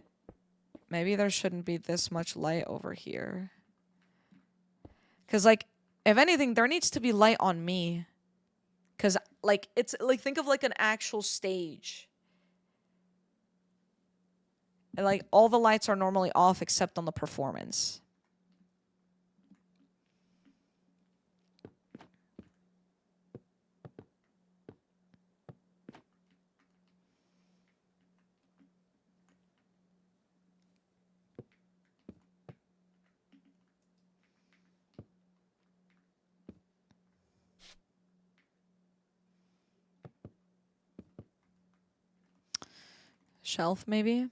maybe there shouldn't be this much light over here. Because, like, if anything, there needs to be light on me. Because, like, it's, like, think of, like, an actual stage. And, like, all the lights are normally off except on the performance. Shelf, maybe?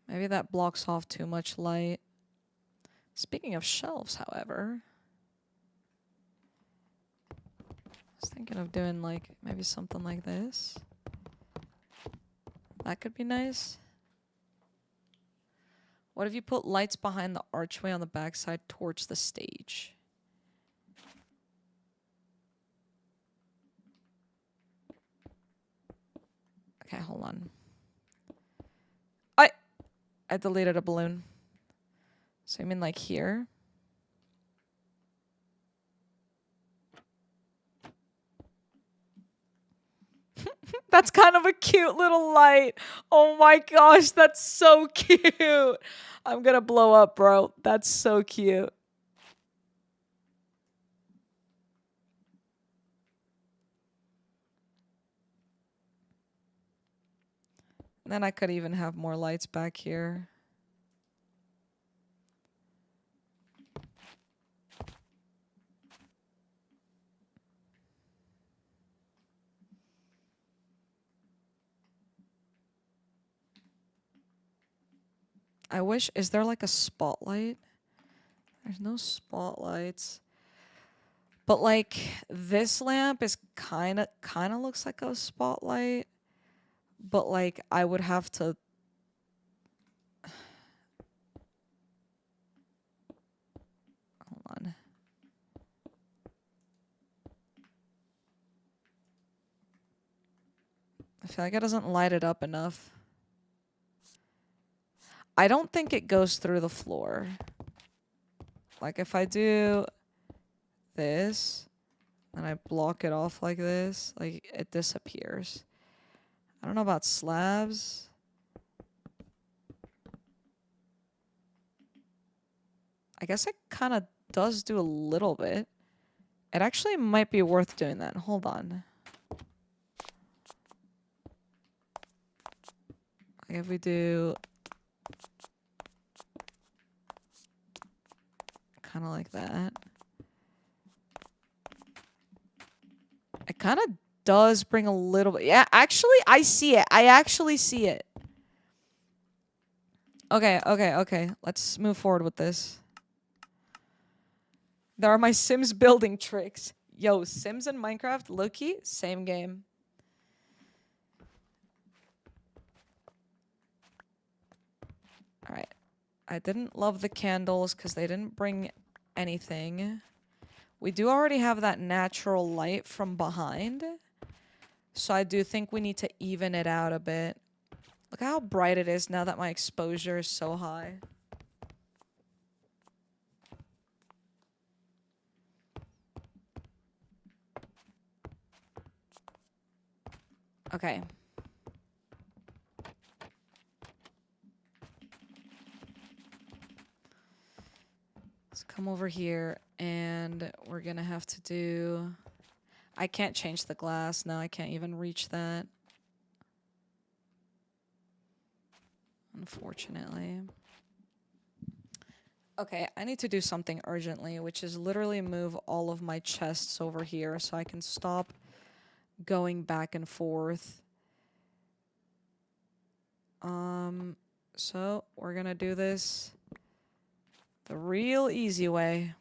Maybe that blocks off too much light. Speaking of shelves, however, I was thinking of doing, like, maybe something like this. That could be nice. What if you put lights behind the archway on the backside towards the stage? Okay, hold on. I deleted a balloon. So you mean like here? That's kind of a cute little light. Oh my gosh, that's so cute. I'm gonna blow up, bro. That's so cute. Then I could even have more lights back here. I wish, is there like a spotlight? There's no spotlights. But like this lamp is kind of looks like a spotlight. But like I would have to hold on. I feel like it doesn't light it up enough. I don't think it goes through the floor. Like if I do this and I block it off like this, like it disappears. I don't know about slabs. I guess it kind of does do a little bit. It actually might be worth doing that. Hold on. Like if we do kind of like that. It kind of does bring a little bit. Yeah, actually, I see it. I actually see it. Okay. Let's move forward with this. There are my Sims building tricks. Yo, Sims and Minecraft, low-key, same game. Alright. I didn't love the candles because they didn't bring anything. We do already have that natural light from behind. So I do think we need to even it out a bit. Look how bright it is now that my exposure is so high. Okay. Let's come over here and we're gonna have to do... I can't change the glass. No, I can't even reach that. unfortunately. Okay, I need to do something urgently, which is literally move all of my chests over here so I can stop going back and forth. So we're gonna do this the real easy way.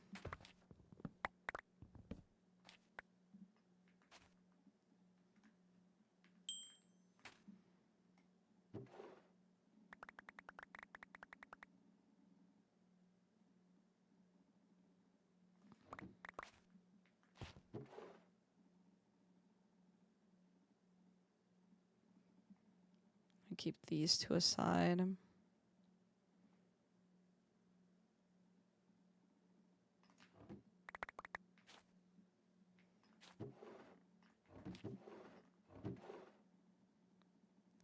Keep these to a side.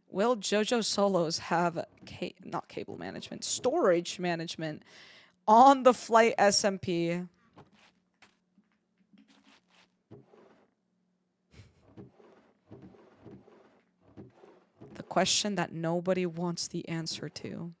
Will jojosolos have not cable management, storage management on the flight SMP? The question that nobody wants the answer to.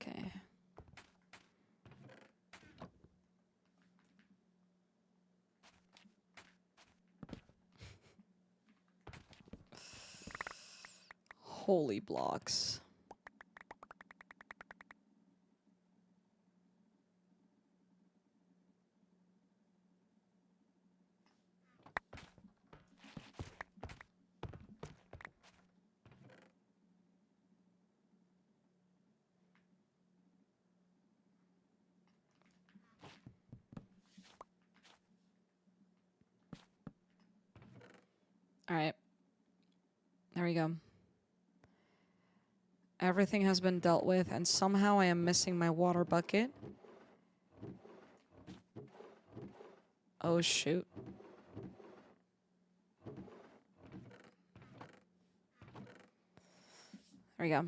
Okay. Holy blocks. All right. There we go. Everything has been dealt with, and somehow I am missing my water bucket. Oh, shoot. There we go.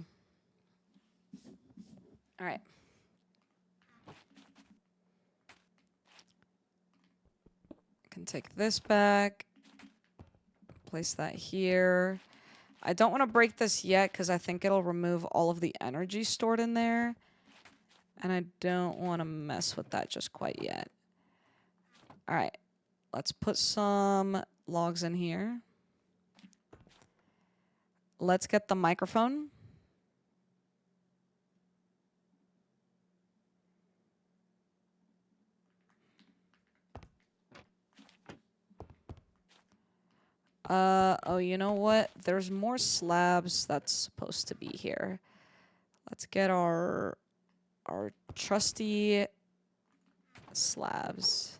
All right. I can take this back. Place that here. I don't want to break this yet because I think it'll remove all of the energy stored in there. And I don't want to mess with that just quite yet. All right. Let's put some logs in here. Let's get the microphone. Oh, you know what? There's more slabs that's supposed to be here. Let's get our trusty slabs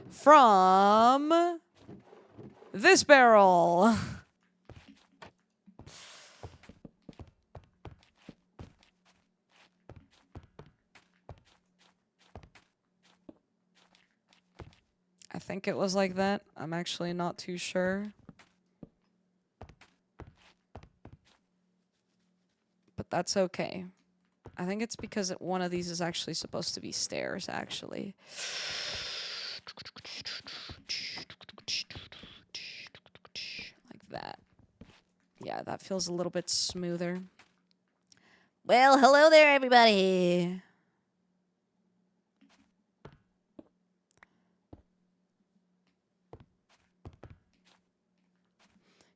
from this barrel. I think it was like that. I'm actually not too sure. But that's okay. I think it's because one of these is actually supposed to be stairs, actually. Like that. Yeah, that feels a little bit smoother. Well, hello there, everybody.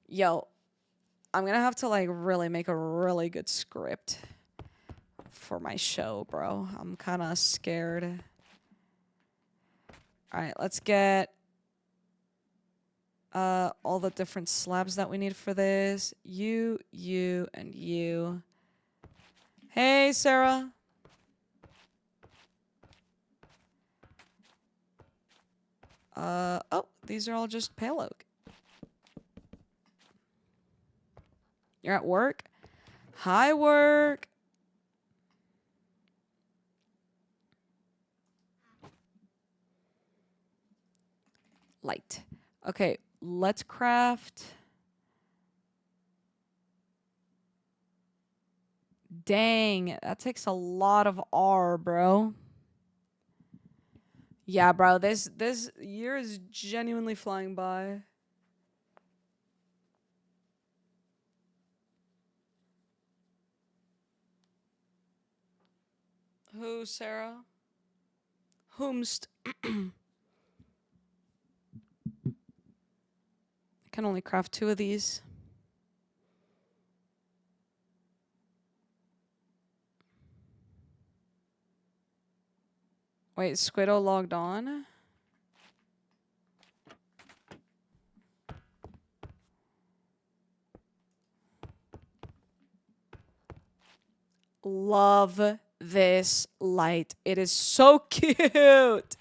Yo, I'm gonna have to, like, really make a really good script for my show, bro. I'm kind of scared. All right, let's get all the different slabs that we need for this. You, and you. Hey, Sarah. Oh, these are all just pale oak. You're at work? Hi, work. Light. Okay, let's craft. Dang, that takes a lot of R, bro. Yeah, bro, this year is genuinely flying by. Who, Sarah? Whomst? I can only craft 2 of these. Wait, Squiddo logged on? Love this light. It is so cute.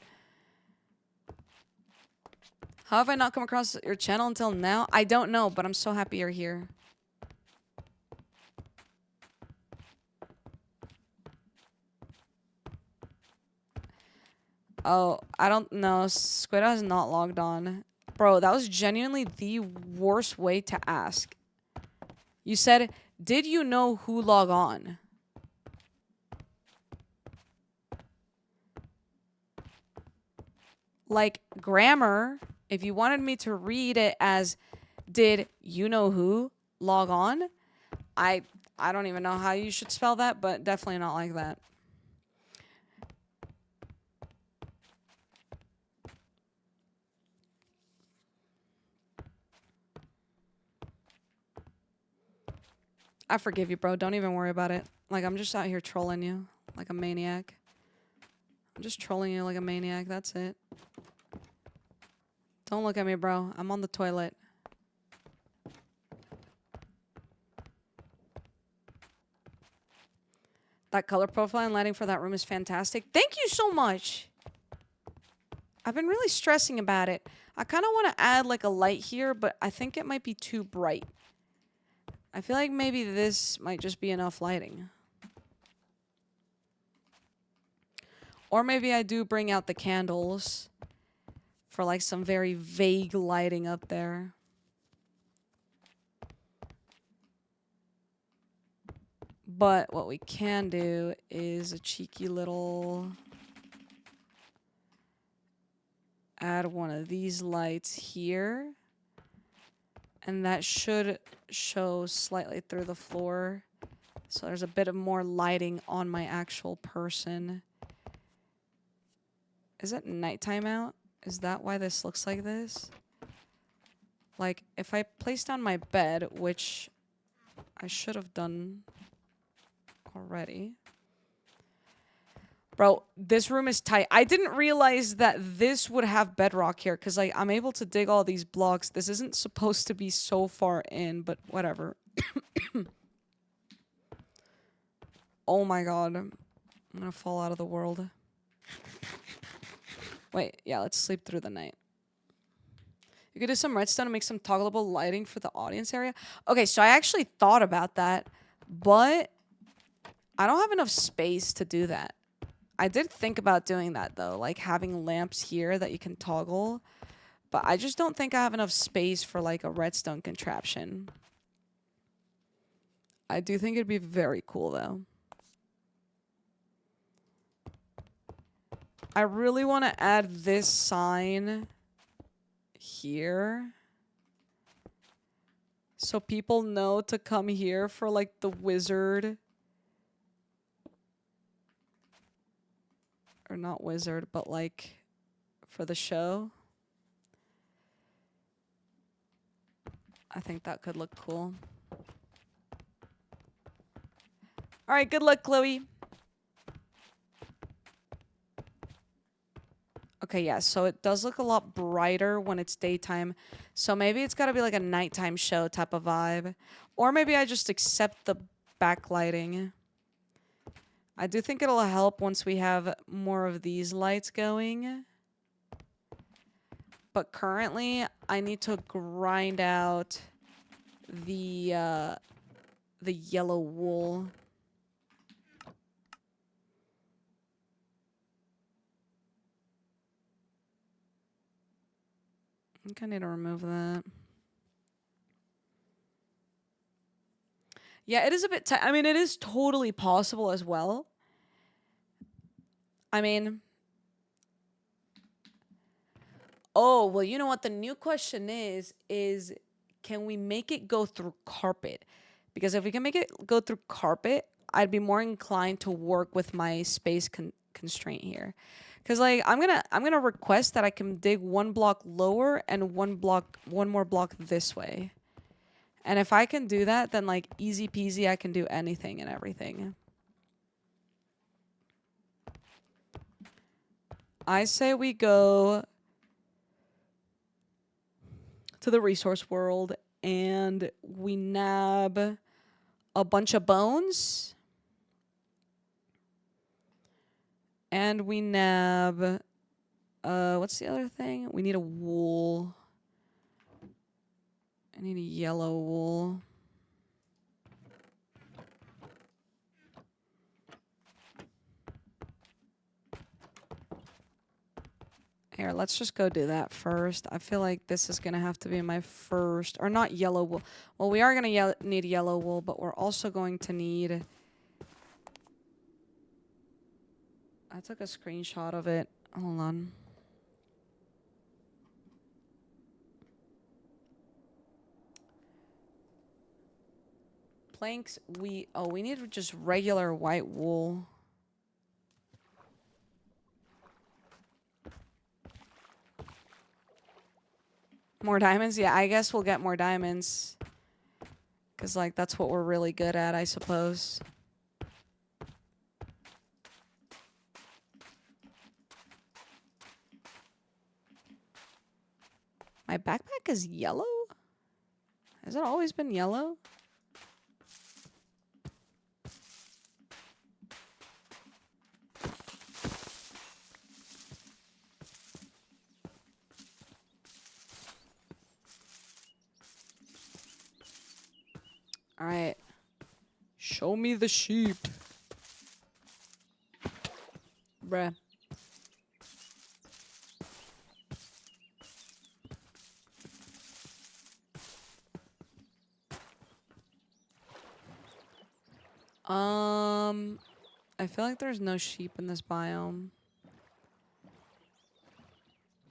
How have I not come across your channel until now? I don't know, but I'm so happy you're here. Oh, I don't know. Squiddo has not logged on. Bro, that was genuinely the worst way to ask. You said, did you know who log on? Like, grammar, if you wanted me to read it as, did you know who log on? I don't even know how you should spell that, but definitely not like that. I forgive you, bro. Don't even worry about it. Like, I'm just out here trolling you like a maniac. I'm just trolling you like a maniac. That's it. Don't look at me, bro. I'm on the toilet. That color profile and lighting for that room is fantastic. Thank you so much. I've been really stressing about it. I kind of want to add like a light here, but I think it might be too bright. I feel like maybe this might just be enough lighting. Or maybe I do bring out the candles for like some very vague lighting up there. But what we can do is a cheeky little... add one of these lights here. And that should show slightly through the floor. So there's a bit of more lighting on my actual person. Is it nighttime out? Is that why this looks like this? Like, if I place down my bed, which I should have done already. Bro, this room is tight. I didn't realize that this would have bedrock here, because like, I'm able to dig all these blocks. This isn't supposed to be so far in, but whatever. Oh my god. I'm gonna fall out of the world. Wait, yeah, let's sleep through the night. You could do some redstone and make some toggleable lighting for the audience area. Okay, so I actually thought about that, but I don't have enough space to do that. I did think about doing that, though, like having lamps here that you can toggle, but I just don't think I have enough space for, like, a redstone contraption. I do think it'd be very cool, though. I really want to add this sign here so people know to come here for, like, the wizard. Or not wizard, but, like, for the show. I think that could look cool. All right, good luck, Chloe. Okay, yeah, so it does look a lot brighter when it's daytime. So maybe it's got to be like a nighttime show type of vibe. Or maybe I just accept the backlighting. I do think it'll help once we have more of these lights going. But currently, I need to grind out the yellow wool. think I need to remove that. Yeah, it is a bit tight. I mean, it is totally possible as well. I mean... Oh, well, you know what? The new question is can we make it go through carpet? Because if we can make it go through carpet, I'd be more inclined to work with my space constraint here. Because, like, I'm gonna request that I can dig one block lower and one more block this way. And if I can do that, then, like, easy peasy, I can do anything and everything. I say we go to the resource world and we nab a bunch of bones. And we nab... what's the other thing? We need a wool. I need a yellow wool. Here, let's just go do that first. I feel like this is going to have to be my first... Or not yellow wool. Well, we are going to need yellow wool, but we're also going to need... I took a screenshot of it. Hold on. Planks, we need just regular white wool. More diamonds? Yeah, I guess we'll get more diamonds. Because, like, that's what we're really good at, I suppose. My backpack is yellow? Has it always been yellow? Alright. Show me the sheep. Bruh. I feel like there's no sheep in this biome.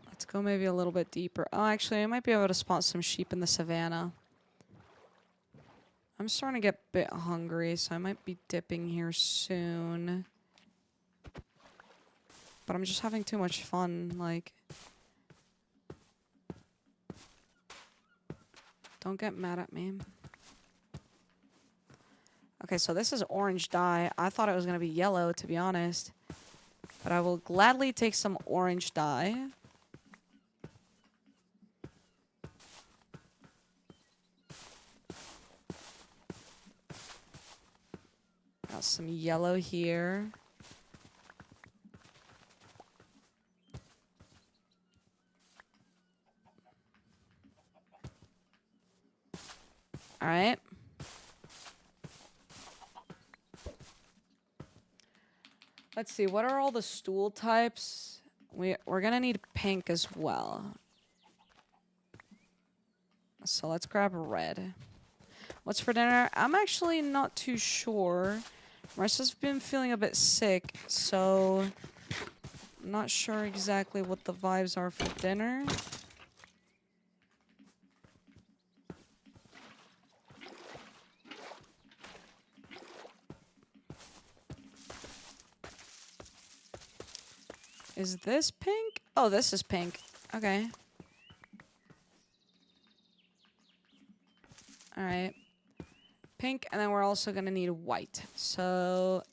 Let's go maybe a little bit deeper. Oh, actually, I might be able to spot some sheep in the savannah. I'm starting to get a bit hungry, so I might be dipping here soon. But I'm just having too much fun, like... Don't get mad at me. Okay, so this is orange dye. I thought it was going to be yellow, to be honest. But I will gladly take some orange dye. Got some yellow here. Alright. Let's see, what are all the stool types? We're gonna need pink as well. So let's grab red. What's for dinner? I'm actually not too sure. Marissa's been feeling a bit sick, so I'm not sure exactly what the vibes are for dinner. Is this pink? Oh, this is pink. Okay. Alright. Pink, and then we're also gonna need white. So,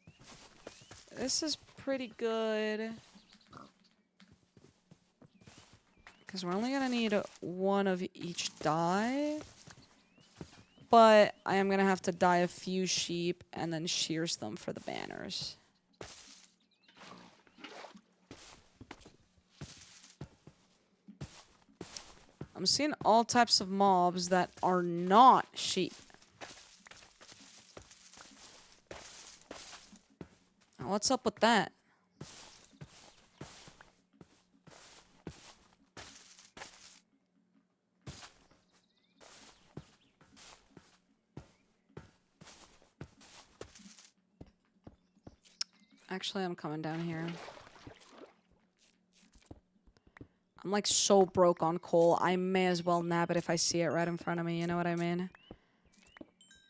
this is pretty good. Because we're only gonna need one of each dye. But I am gonna have to dye a few sheep and then shears them for the banners. I'm seeing all types of mobs that are not sheep. What's up with that? Actually, I'm coming down here. I'm like so broke on coal. I may as well nab it if I see it right in front of me. You know what I mean?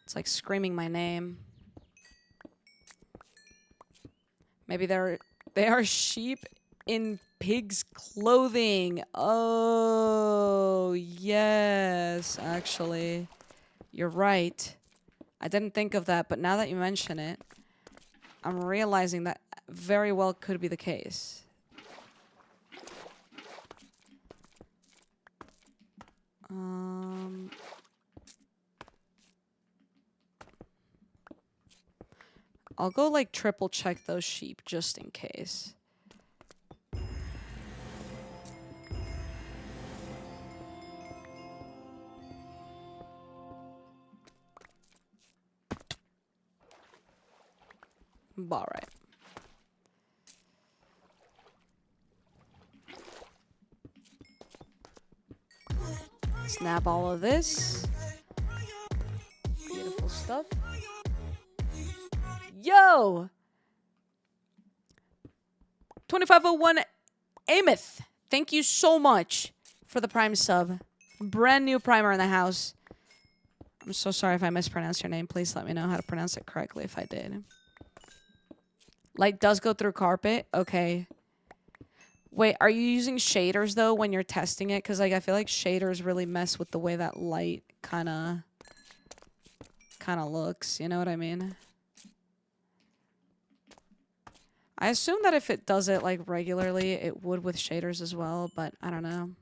It's like screaming my name. Maybe they are sheep in pigs' clothing. Oh, yes, actually. You're right. I didn't think of that, but now that you mention it, I'm realizing that very well could be the case. I'll go like triple check those sheep just in case. All right. Snap all of this. Beautiful stuff. Yo! 2501 Ameth. Thank you so much for the Prime sub. Brand new Primer in the house. I'm so sorry if I mispronounced your name. Please let me know how to pronounce it correctly if I did. Light does go through carpet. Okay. Wait, are you using shaders, though, when you're testing it? Because, like, I feel like shaders really mess with the way that light kind of looks. You know what I mean? I assume that if it does it, like, regularly, it would with shaders as well, but I don't know.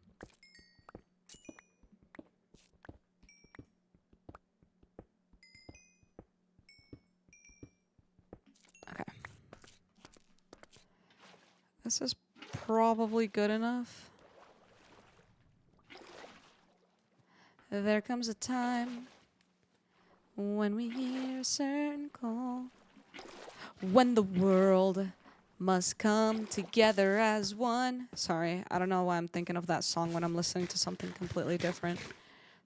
Okay. This is probably good enough. There comes a time when we hear a certain call, when the world must come together as one. Sorry, I don't know why I'm thinking of that song when I'm listening to something completely different.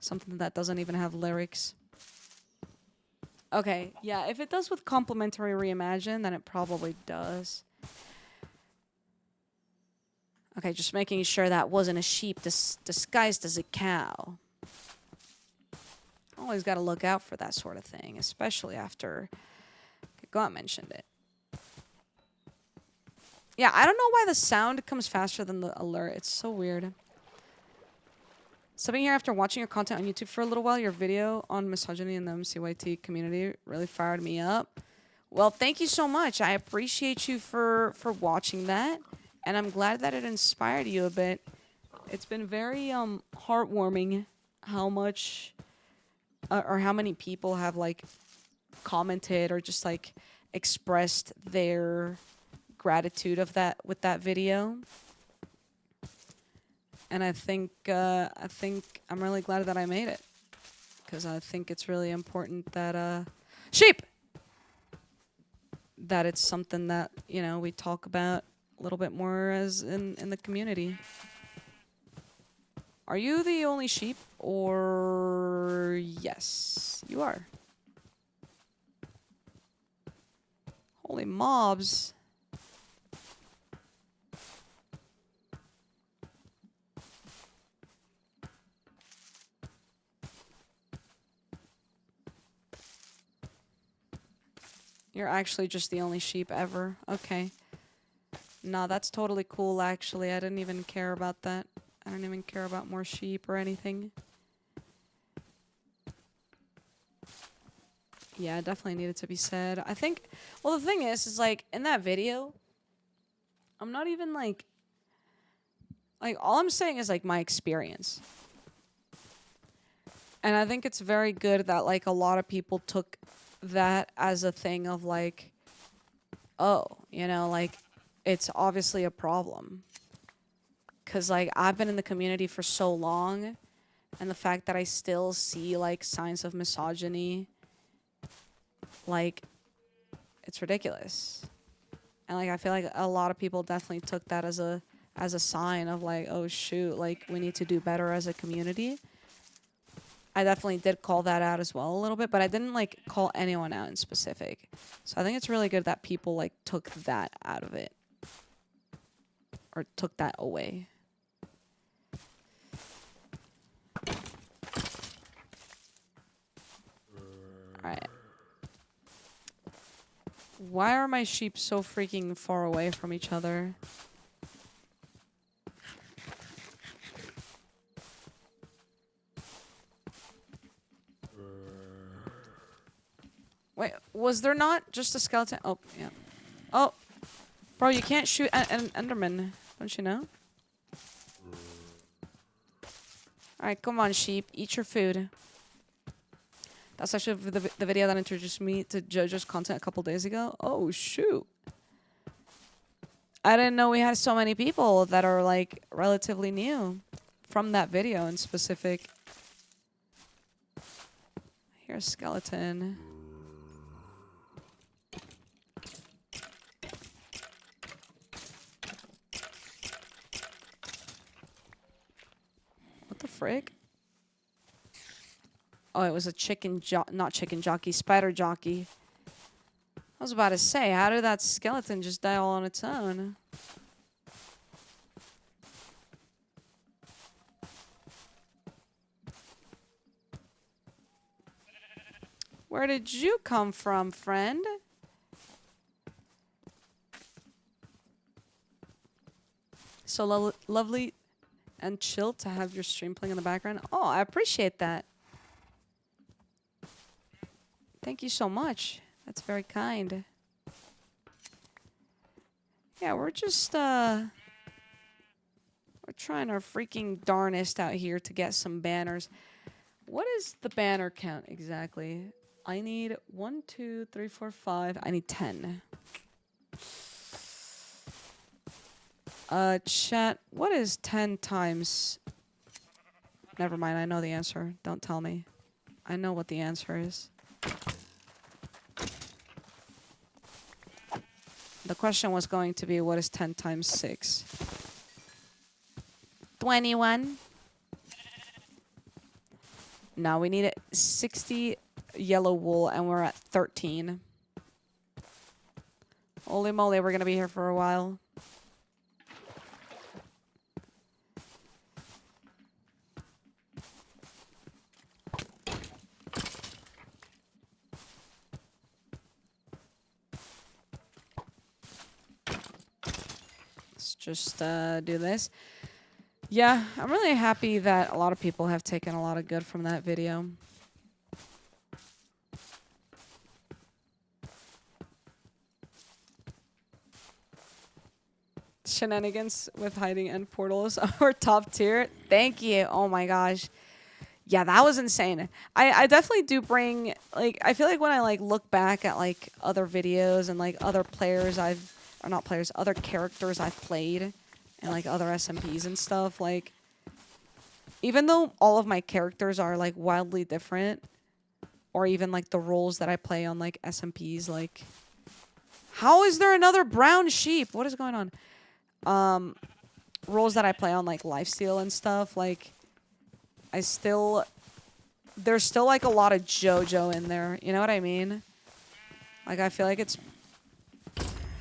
Something that doesn't even have lyrics. Okay, yeah, if it does with complimentary reimagine, then it probably does. Okay, just making sure that wasn't a sheep disguised as a cow. Always got to look out for that sort of thing, especially after Got mentioned it. Yeah, I don't know why the sound comes faster than the alert. It's so weird. Subbing here after watching your content on YouTube for a little while. Your video on misogyny in the MCYT community really fired me up. Well, thank you so much. I appreciate you for watching that. And I'm glad that it inspired you a bit. It's been very heartwarming how much or how many people have like commented or just like expressed their gratitude of that with that video. And I think I'm really glad that I made it, because I think it's really important that sheep, that it's something that, you know, we talk about a little bit more as in the community. Are you the only sheep, or yes, you are? Holy mobs. You're actually just the only sheep ever. Okay. No, that's totally cool, actually. I didn't even care about that. I don't even care about more sheep or anything. Yeah, it definitely needed to be said. I think, well, the thing is like, in that video, I'm not even like, all I'm saying is, like, my experience. And I think it's very good that, like, a lot of people took that as a thing of, like, oh, you know, like, it's obviously a problem. Because, like, I've been in the community for so long, and the fact that I still see, like, signs of misogyny, like, it's ridiculous. And, like, I feel like a lot of people definitely took that as a sign of, like, oh, shoot, like, we need to do better as a community. I definitely did call that out as well a little bit, but I didn't like call anyone out in specific. So I think it's really good that people like took that out of it or took that away. All right. Why are my sheep so freaking far away from each other? Wait, was there not just a skeleton? Oh, yeah. Oh, bro, you can't shoot an Enderman. Don't you know? Alright, come on, sheep. Eat your food. That's actually the video that introduced me to JoJo's content a couple days ago. Oh, shoot. I didn't know we had so many people that are, like, relatively new from that video in specific. Here's a skeleton. What the frick? Oh, it was a not chicken jockey, spider jockey. I was about to say, how did that skeleton just die all on its own? Where did you come from, friend? So lovely and chill to have your stream playing in the background. Oh, I appreciate that. Thank you so much. That's very kind. Yeah, we're just, we're trying our freaking darnest out here to get some banners. What is the banner count exactly? I need 1, 2, 3, 4, 5. I need 10. Chat, what is 10 times? Never mind, I know the answer. Don't tell me. I know what the answer is. The question was going to be, what is 10 times 6? 21. No, we need 60 yellow wool, and we're at 13. Holy moly, we're going to be here for a while. Let's just do this. Yeah, I'm really happy that a lot of people have taken a lot of good from that video. Shenanigans with hiding end portals are top tier. Thank you. Oh my gosh. Yeah, that was insane. I definitely do bring, like, I feel like when I, like, look back at, like, other videos and, like, other players or not players, other characters I've played and, like, other SMPs and stuff, like, even though all of my characters are, like, wildly different, or even, like, the roles that I play on, like, SMPs, like, how is there another brown sheep? What is going on? Roles that I play on, like, lifesteal and stuff, like, there's still, like, a lot of JoJo in there. You know what I mean? Like, I feel like it's,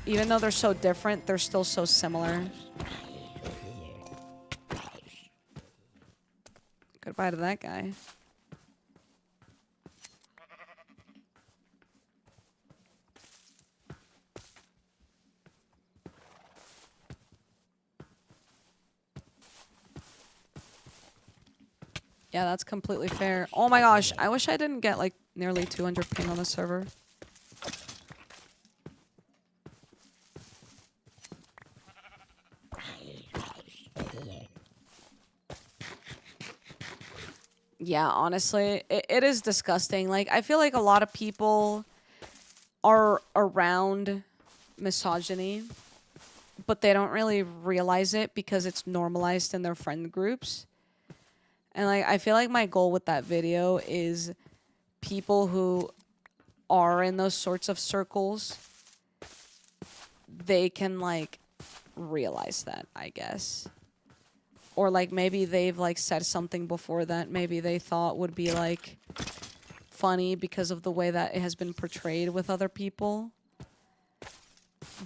even though they're so different, they're still so similar. Goodbye to that guy. Yeah, that's completely fair. Oh my gosh, I wish I didn't get, like, nearly 200 ping on the server. Yeah, honestly, it is disgusting. Like, I feel like a lot of people are around misogyny, but they don't really realize it because it's normalized in their friend groups. And, like, I feel like my goal with that video is people who are in those sorts of circles, they can, like, realize that, I guess. Or like maybe they've like said something before that maybe they thought would be like funny because of the way that it has been portrayed with other people.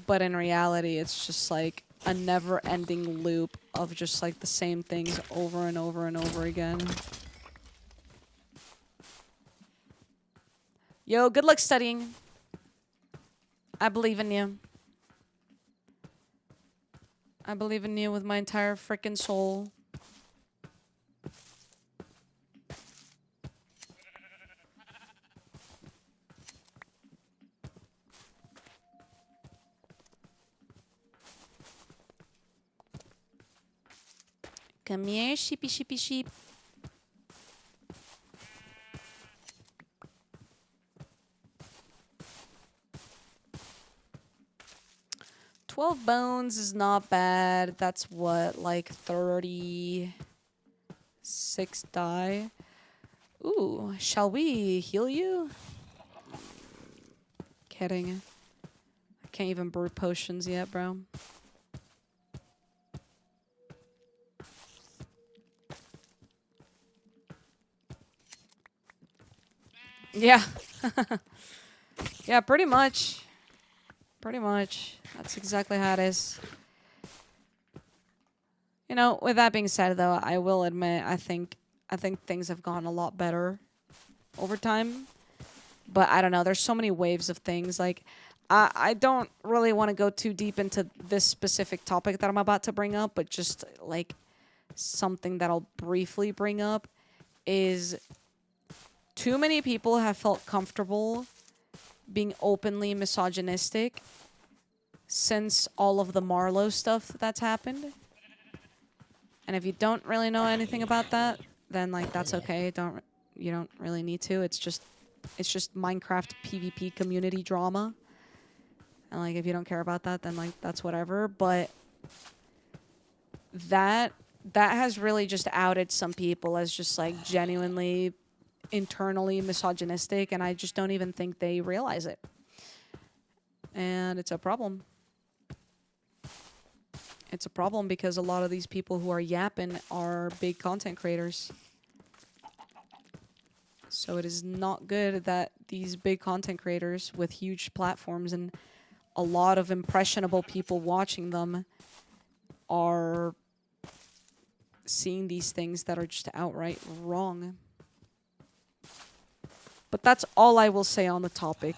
But in reality, it's just like a never-ending loop of just like the same things over and over and over again. Yo, good luck studying. I believe in you. I believe in you with my entire frickin' soul. Come here, sheepy, sheepy, sheep. $12 bones is not bad. That's what, like 36 die. Ooh, shall we heal you? Kidding. I can't even brew potions yet, bro. Yeah. Yeah, pretty much. Pretty much. That's exactly how it is. You know, with that being said, though, I will admit, I think things have gotten a lot better over time. But I don't know. There's so many waves of things. Like, I don't really want to go too deep into this specific topic that I'm about to bring up, but just, like, something that I'll briefly bring up is too many people have felt comfortable being openly misogynistic since all of the Marlowe stuff that's happened. And if you don't really know anything about that, then like that's okay. You don't really need to. It's just Minecraft PvP community drama. And like if you don't care about that, then like that's whatever. But that has really just outed some people as just like genuinely internally misogynistic, and I just don't even think they realize it. And it's a problem. It's a problem because a lot of these people who are yapping are big content creators. So it is not good that these big content creators with huge platforms and a lot of impressionable people watching them are seeing these things that are just outright wrong. But that's all I will say on the topic.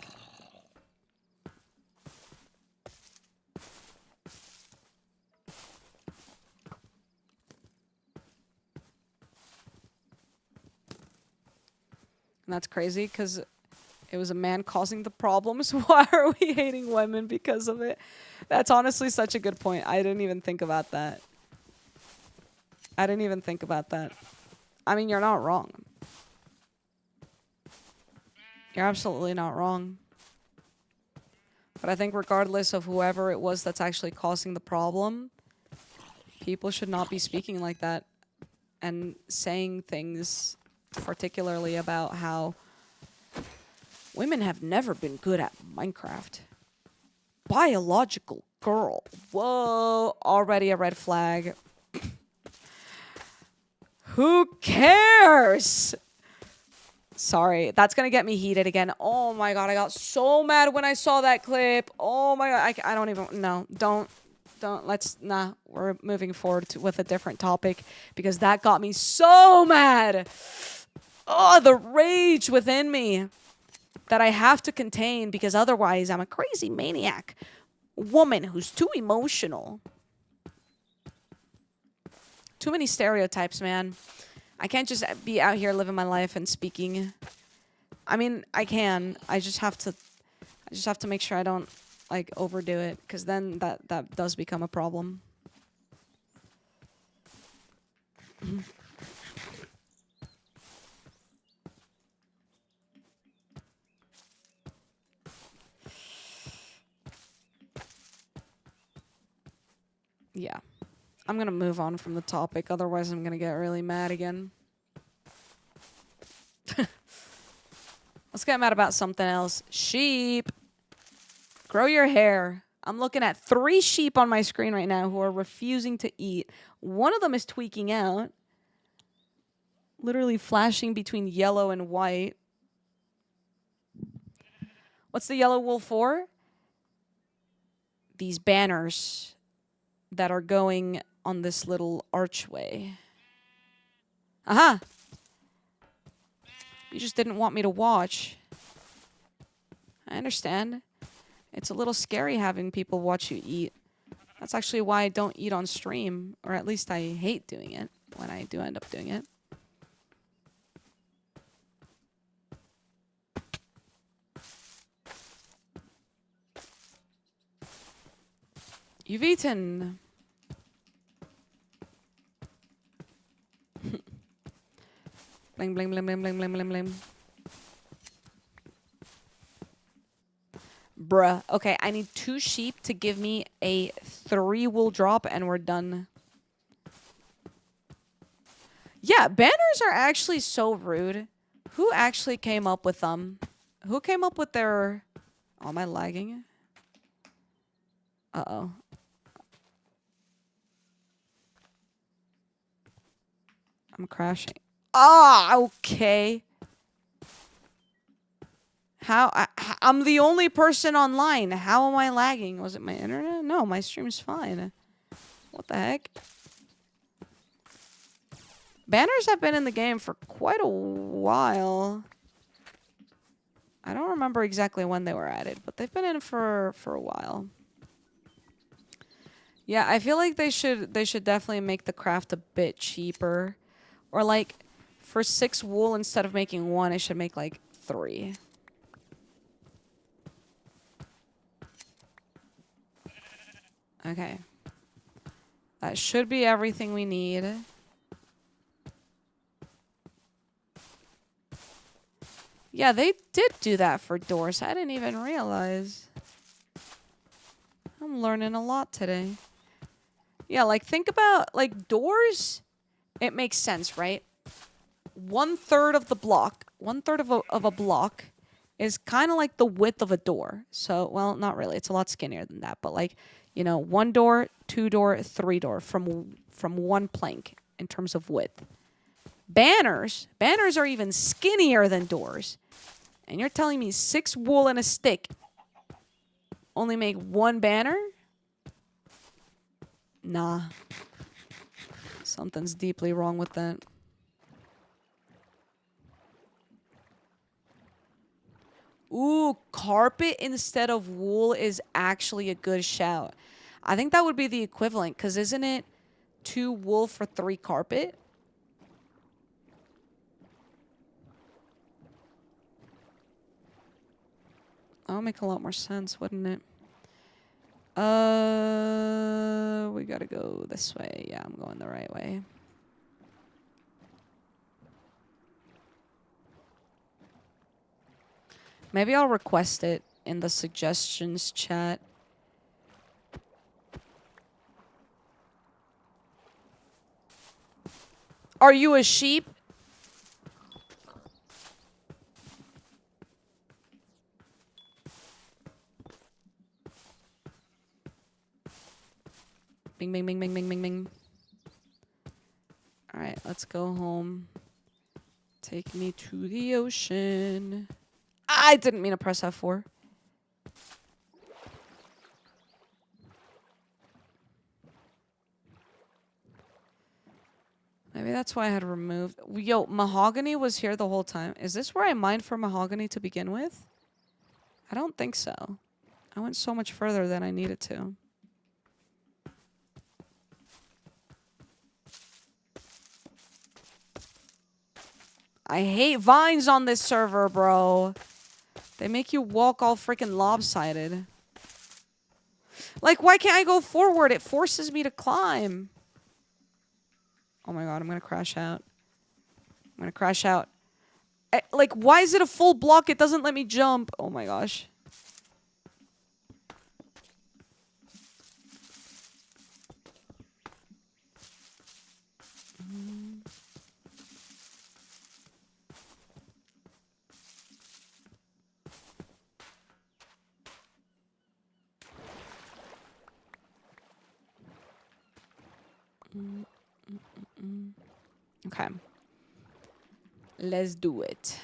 And that's crazy because it was a man causing the problems. Why are we hating women because of it? That's honestly such a good point. I didn't even think about that. I mean, you're not wrong. You're absolutely not wrong. But I think regardless of whoever it was that's actually causing the problem, people should not be speaking like that and saying things particularly about how women have never been good at Minecraft. Biological girl. Whoa, already a red flag. Who cares? Sorry, that's gonna get me heated again. Oh my god, I got so mad when I saw that clip. Oh my god, I don't even, no, don't, nah, we're moving forward with a different topic because that got me so mad. Oh, the rage within me that I have to contain because otherwise I'm a crazy maniac woman who's too emotional. Too many stereotypes, man. I can't just be out here living my life and speaking. I mean, I can. I just have to make sure I don't like overdo it, because then that does become a problem. Yeah. I'm gonna move on from the topic, otherwise I'm gonna get really mad again. Let's get mad about something else. Sheep! Grow your hair. I'm looking at 3 sheep on my screen right now who are refusing to eat. One of them is tweaking out. Literally flashing between yellow and white. What's the yellow wool for? These banners that are going on this little archway. Aha! You just didn't want me to watch. I understand. It's a little scary having people watch you eat. That's actually why I don't eat on stream. Or at least I hate doing it when I do end up doing it. You've eaten. Bling, bling, bling, bling, bling, bling, bling, bling. Bruh. Okay, I need 2 sheep to give me a 3 wool drop and we're done. Yeah, banners are actually so rude. Who actually came up with them? Who came up with their... Oh, am I lagging? Uh-oh. I'm crashing. Ah, okay. How? I'm the only person online. How am I lagging? Was it my internet? No, my stream's fine. What the heck? Banners have been in the game for quite a while. I don't remember exactly when they were added, but they've been in for a while. Yeah, I feel like they should definitely make the craft a bit cheaper. Or like for 6 wool instead of making 1, I should make like 3. Okay. That should be everything we need. Yeah, they did do that for doors. I didn't even realize. I'm learning a lot today. Yeah, like think about like doors. It makes sense, right? 1/3 of the block, 1/3 of a block is kind of like the width of a door. So, well, not really. It's a lot skinnier than that. But like, you know, 1 door, 2 door, 3 door from 1 plank in terms of width. Banners are even skinnier than doors. And you're telling me 6 wool and a stick only make 1 banner? Nah. Something's deeply wrong with that. Ooh, carpet instead of wool is actually a good shout. I think that would be the equivalent, because isn't it 2 wool for 3 carpet? That would make a lot more sense, wouldn't it? We gotta go this way. Yeah, I'm going the right way. Maybe I'll request it in the suggestions chat. Are you a sheep? Bing, bing, bing, bing, bing, bing, bing. All right, let's go home. Take me to the ocean. I didn't mean to press F4. Maybe that's why I had removed... Yo, mahogany was here the whole time. Is this where I mined for mahogany to begin with? I don't think so. I went so much further than I needed to. I hate vines on this server, bro. They make you walk all freaking lopsided. Like, why can't I go forward? It forces me to climb. Oh my god, I'm gonna crash out. I'm gonna crash out. Like, why is it a full block? It doesn't let me jump. Oh my gosh. Okay. Let's do it.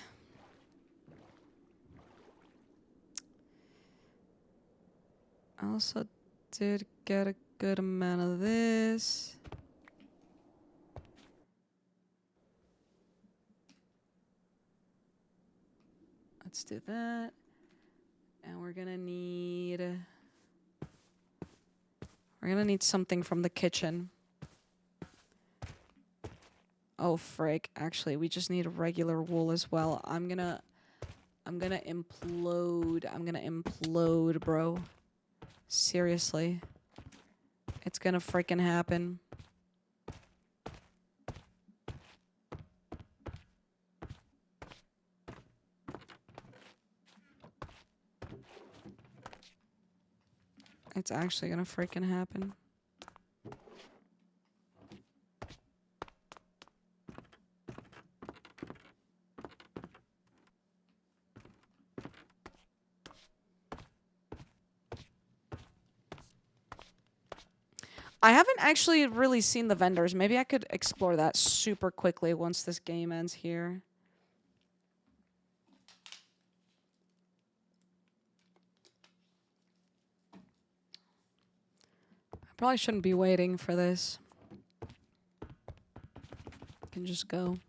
I also did get a good amount of this. Let's do that. And we're gonna need something from the kitchen. Oh frick. Actually, we just need regular wool as well. I'm gonna implode. I'm gonna implode, bro. Seriously. It's gonna freaking happen. It's actually gonna freaking happen. I haven't actually really seen the vendors. Maybe I could explore that super quickly once this game ends here. I probably shouldn't be waiting for this. I can just go.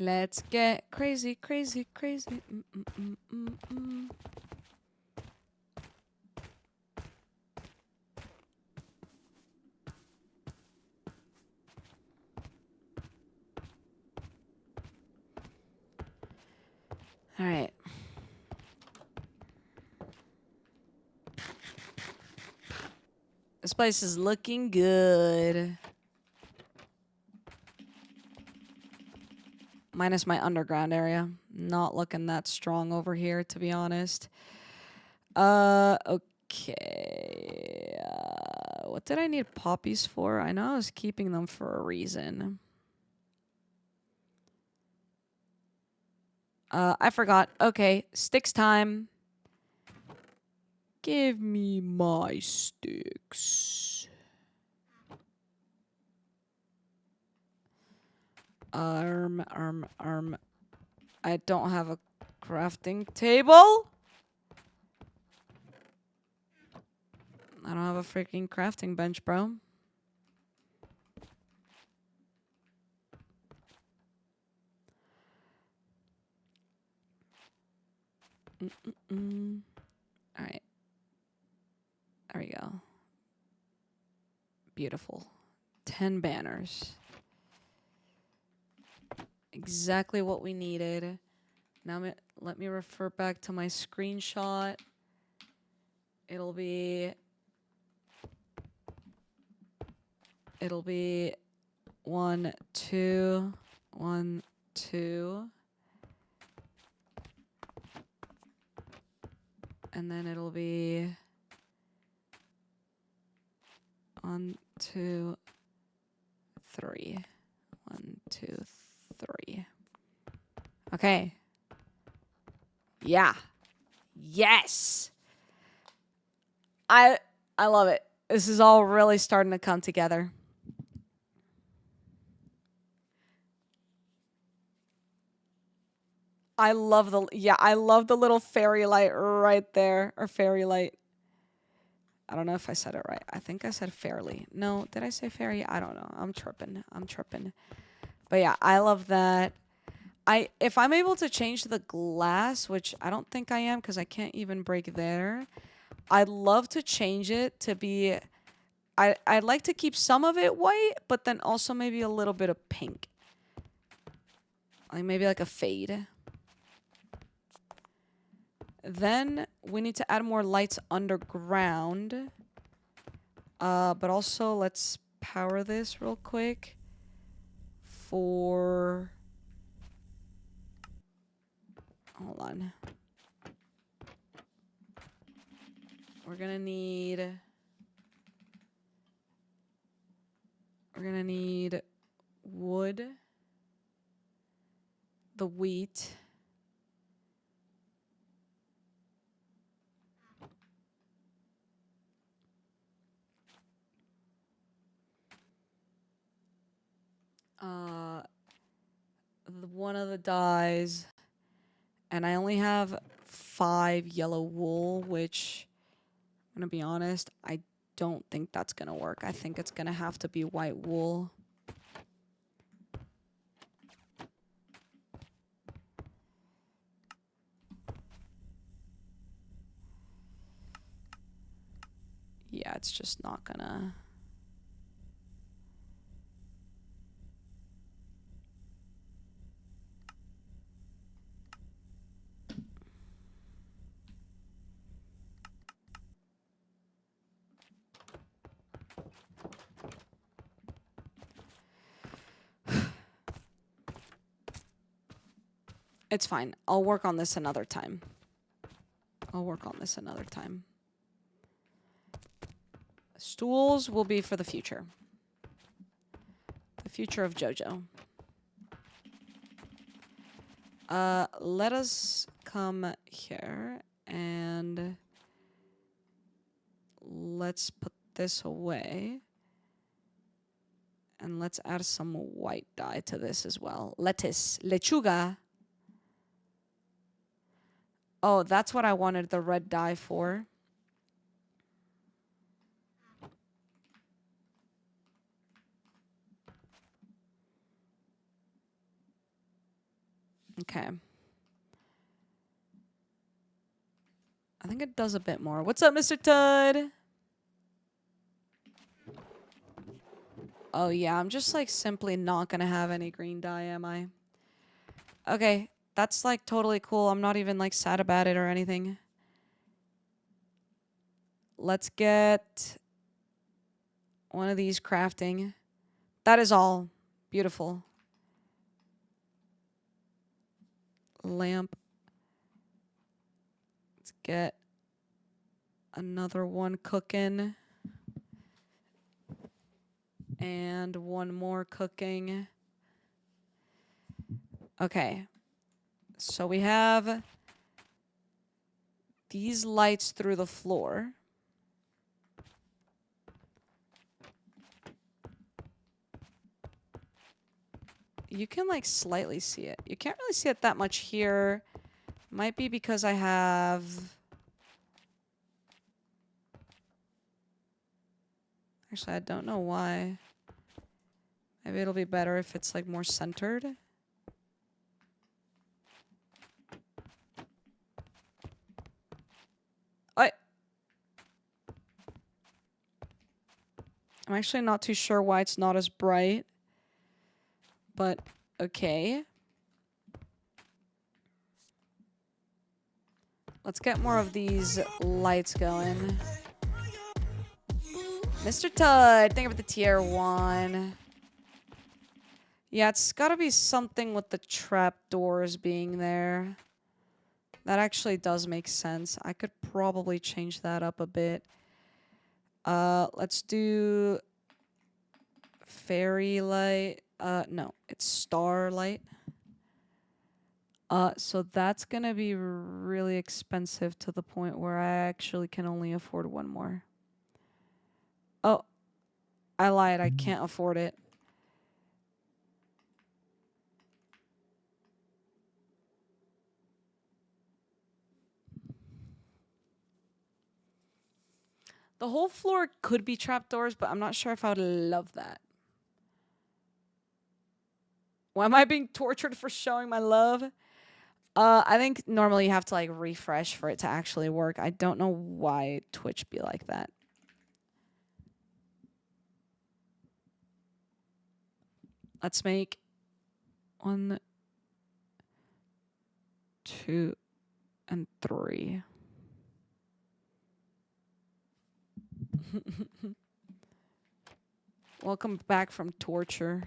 Let's get crazy, crazy, crazy. All right. This place is looking good. Minus my underground area. Not looking that strong over here, to be honest. Okay. What did I need poppies for? I know I was keeping them for a reason. I forgot. Okay, sticks time. Give me my sticks. Arm. I don't have a crafting table. I don't have a freaking crafting bench, bro. All right. There we go. Beautiful. 10 banners. Exactly what we needed. Now let me refer back to my screenshot. It'll be 1, 2, 1, 2. And then it'll be 1, 2, 3. 1, 2, 3. Okay. Yeah. Yes. I love it. This is all really starting to come together. I love the little fairy light right there, or fairy light. I don't know if I said it right. I think I said fairly. No, did I say fairy? I don't know. I'm tripping. But yeah, I love that. If I'm able to change the glass, which I don't think I am because I can't even break there, I'd love to change it to be... I'd like to keep some of it white, but then also maybe a little bit of pink. Like maybe like a fade. Then we need to add more lights underground. But also let's power this real quick for... Hold on. We're gonna need wood, the wheat, one of the dyes, and I only have 5 yellow wool, which I'm gonna be honest, I don't think that's gonna work. I think it's gonna have to be white wool. Yeah, it's just not gonna... It's fine. I'll work on this another time. Stools will be for the future. The future of JoJo. Let us come here and let's put this away. And let's add some white dye to this as well. Lettuce. Lechuga. Oh, that's what I wanted the red dye for. Okay. I think it does a bit more. What's up, Mr. Todd? Oh, yeah, I'm just, like, simply not gonna have any green dye, am I? Okay, that's, like, totally cool. I'm not even, like, sad about it or anything. Let's get one of these crafting. That is all. Beautiful. Lamp. Let's get another one cooking. And one more cooking. Okay. So we have these lights through the floor. You can, like, slightly see it. You can't really see it that much here. Might be because I have... Actually, I don't know why. Maybe it'll be better if it's, like, more centered. I'm actually not too sure why it's not as bright. But, okay. Let's get more of these lights going. Mr. Todd, think of the tier 1. Yeah, it's gotta be something with the trapdoors being there. That actually does make sense. I could probably change that up a bit. Let's do fairy light. No, it's starlight. So that's gonna be really expensive to the point where I actually can only afford one more. Oh, I lied. I can't afford it. The whole floor could be trapdoors, but I'm not sure if I would love that. Why am I being tortured for showing my love? I think normally you have to, like, refresh for it to actually work. I don't know why Twitch be like that. Let's make 1, 2, and 3. Welcome back from torture.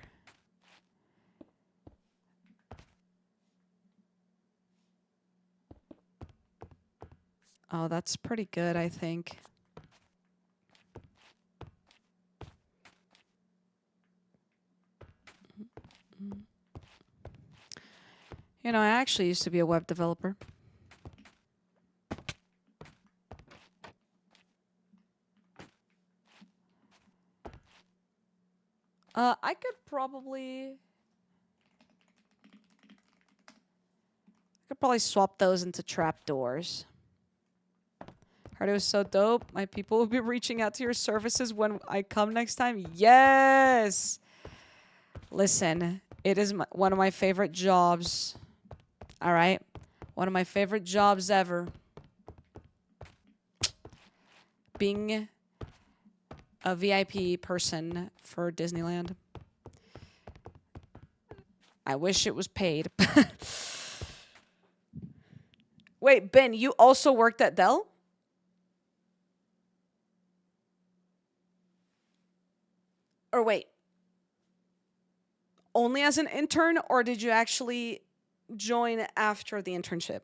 Oh, that's pretty good, I think. You know, I actually used to be a web developer. I could probably swap those into trapdoors. Heard it was so dope. My people will be reaching out to your services when I come next time. Yes. Listen, it is one of my favorite jobs. All right, one of my favorite jobs ever. Being a VIP person for Disneyland. I wish it was paid. Wait, Ben, you also worked at Dell? Or wait, only as an intern, or did you actually join after the internship?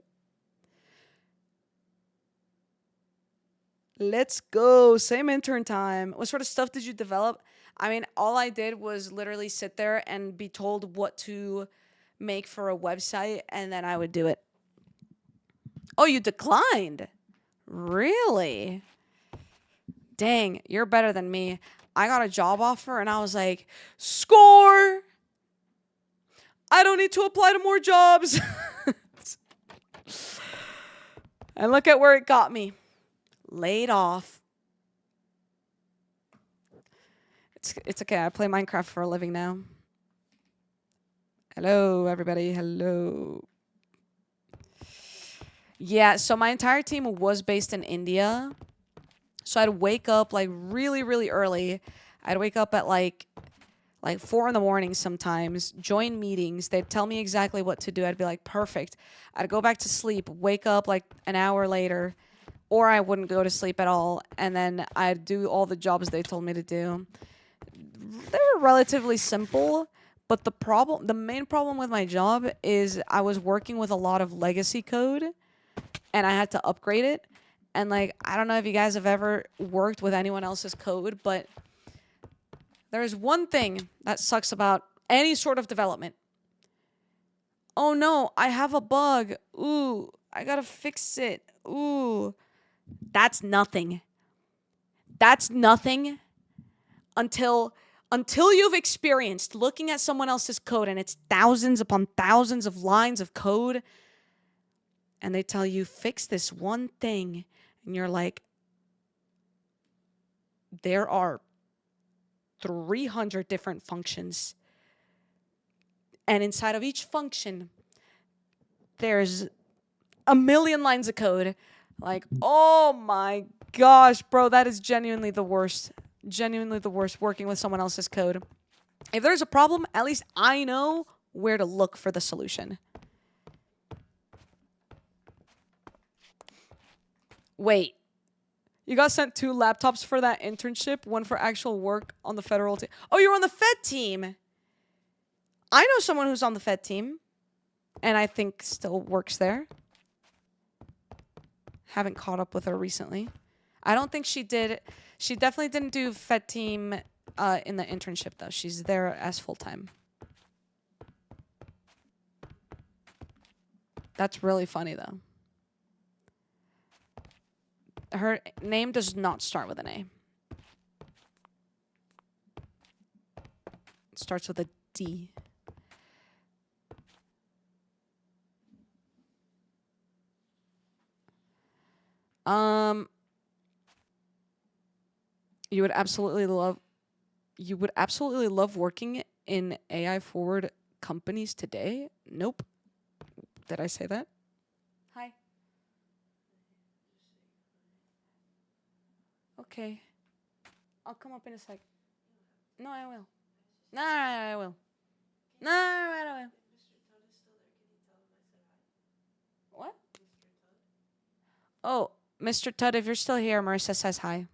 Let's go. Same intern time. What sort of stuff did you develop? I mean, all I did was literally sit there and be told what to make for a website, and then I would do it. Oh, you declined? Really? Dang, you're better than me. I got a job offer, and I was like, score! I don't need to apply to more jobs. And look at where it got me. Laid off. It's okay. I play Minecraft for a living now. Hello, everybody. Hello. Yeah, so my entire team was based in India. So I'd wake up like really, really early. I'd wake up at like 4 in the morning sometimes, join meetings. They'd tell me exactly what to do. I'd be like, perfect. I'd go back to sleep, wake up like an hour later, or I wouldn't go to sleep at all. And then I'd do all the jobs they told me to do. They're relatively simple, but the main problem with my job is I was working with a lot of legacy code and I had to upgrade it. And like, I don't know if you guys have ever worked with anyone else's code, but there's one thing that sucks about any sort of development. Oh no, I have a bug. Ooh, I gotta fix it. Ooh. That's nothing. That's nothing until you've experienced looking at someone else's code and it's thousands upon thousands of lines of code and they tell you fix this one thing and you're like, there are 300 different functions. And inside of each function, there's a million lines of code. Like, oh my gosh, bro, that is genuinely the worst. Genuinely the worst working with someone else's code. If there's a problem, at least I know where to look for the solution. Wait. You got sent 2 laptops for that internship, one for actual work on the federal team. Oh, you're on the Fed team. I know someone who's on the Fed team, and I think still works there. Haven't caught up with her recently. I don't think she did. She definitely didn't do Fed team in the internship, though. She's there as full-time. That's really funny, though. Her name does not start with an A. It starts with a D. You would absolutely love working in AI forward companies today? Nope. Did I say that? Hi. Okay. I'll come up in a sec. No, I will. No, I will. No, I will. What? Oh, Mr. Tudd, if you're still here, Marissa says hi.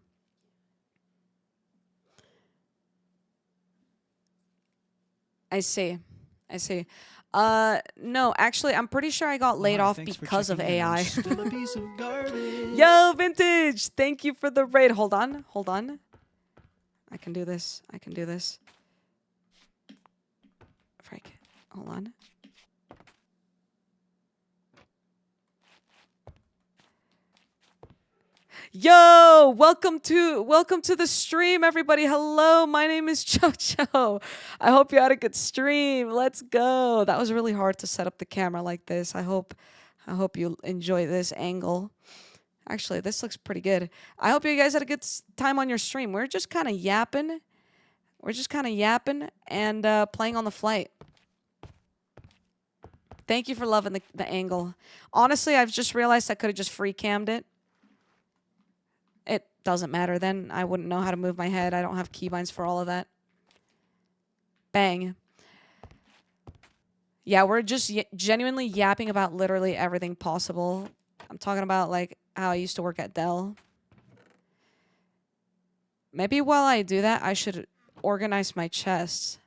I see. No, actually, I'm pretty sure I got laid off because of AI. Still a piece of garbage. Yo, Vintage! Thank you for the raid. Hold on. I can do this. Frank, hold on. Yo, welcome to the stream, everybody. Hello, my name is Jojo. I hope you had a good stream. Let's go. That was really hard to set up the camera like this. I hope you enjoy this angle. Actually, this looks pretty good. I hope you guys had a good time on your stream. We're just kind of yapping. And playing on the flight. Thank you for loving the angle. Honestly, I've just realized I could have just free cammed it. It doesn't matter then. I wouldn't know how to move my head. I don't have keybinds for all of that. Bang. Yeah, we're just genuinely yapping about literally everything possible. I'm talking about like how I used to work at Dell. Maybe while I do that, I should organize my chests.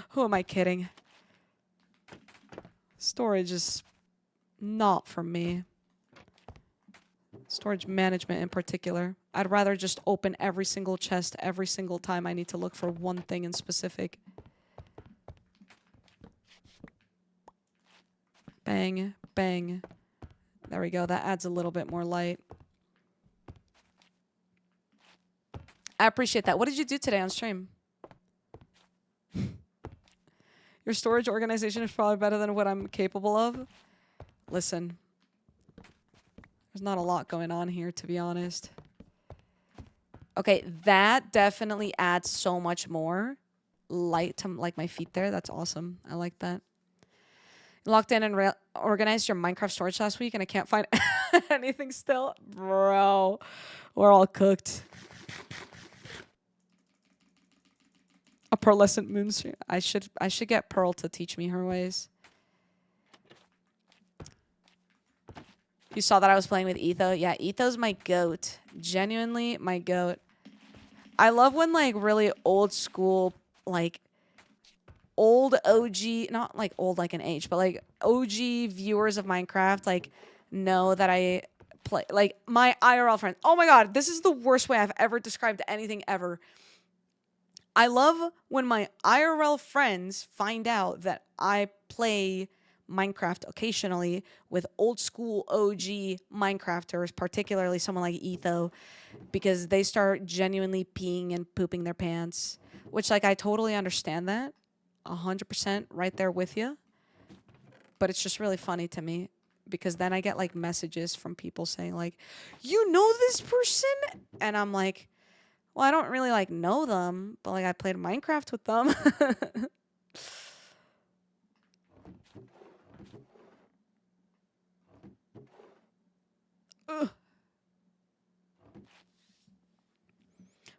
Who am I kidding? Storage is not for me. Storage management in particular. I'd rather just open every single chest every single time I need to look for one thing in specific. Bang, bang. There we go. That adds a little bit more light. I appreciate that. What did you do today on stream? Your storage organization is probably better than what I'm capable of. Listen. There's not a lot going on here, to be honest. Okay, that definitely adds so much more light to like my feet there. That's awesome. I like that. Locked in and organized your Minecraft storage last week, and I can't find anything still. Bro, we're all cooked. A pearlescent moon stream. I should get Pearl to teach me her ways. You saw that I was playing with Etho? Yeah, Etho's my goat. Genuinely my goat. I love when like really old school, like old OG, not like old like an age, but like OG viewers of Minecraft like know that I play, like my IRL friends. Oh my god, this is the worst way I've ever described anything ever. I love when my IRL friends find out that I play Minecraft occasionally with old school OG Minecrafters, particularly someone like Etho, because they start genuinely peeing and pooping their pants, which like I totally understand that. 100% right there with you. But it's just really funny to me because then I get like messages from people saying like, "You know this person?" And I'm like, well, I don't really like know them, but like I played Minecraft with them.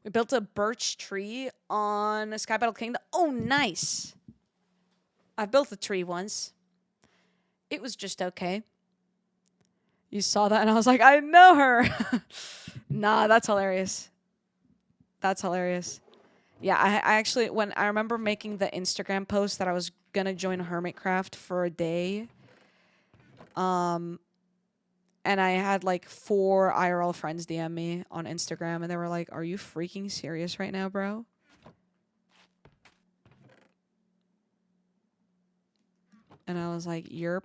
We built a birch tree on Sky Battle Kingdom. Oh, nice. I've built a tree once. It was just okay. You saw that and I was like, I know her. Nah, that's hilarious. That's hilarious. Yeah, I actually, when I remember making the Instagram post that I was going to join Hermitcraft for a day, and I had like 4 IRL friends DM me on Instagram, and they were like, "Are you freaking serious right now, bro?" And I was like, "You're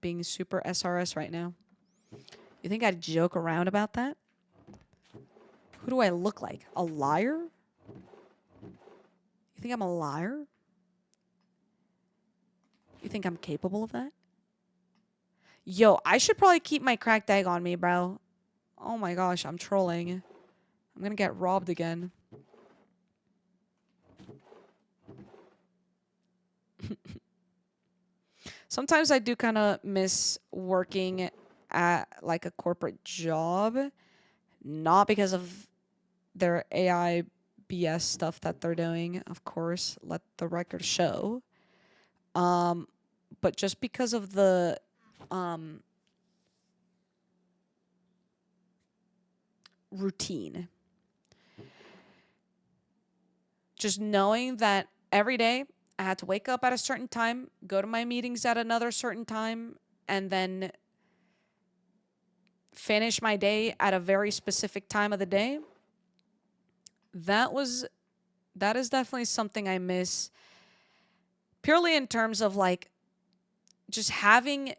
being super SRS right now. You think I'd joke around about that? Who do I look like? A liar? You think I'm a liar? You think I'm capable of that?" Yo, I should probably keep my cracked egg on me, bro. Oh my gosh, I'm trolling. I'm gonna get robbed again. Sometimes I do kind of miss working at like a corporate job. Not because of their AI BS stuff that they're doing, of course, let the record show. But just because of the routine. Just knowing that every day I had to wake up at a certain time, go to my meetings at another certain time, and then finish my day at a very specific time of the day. That is definitely something I miss, purely in terms of like just having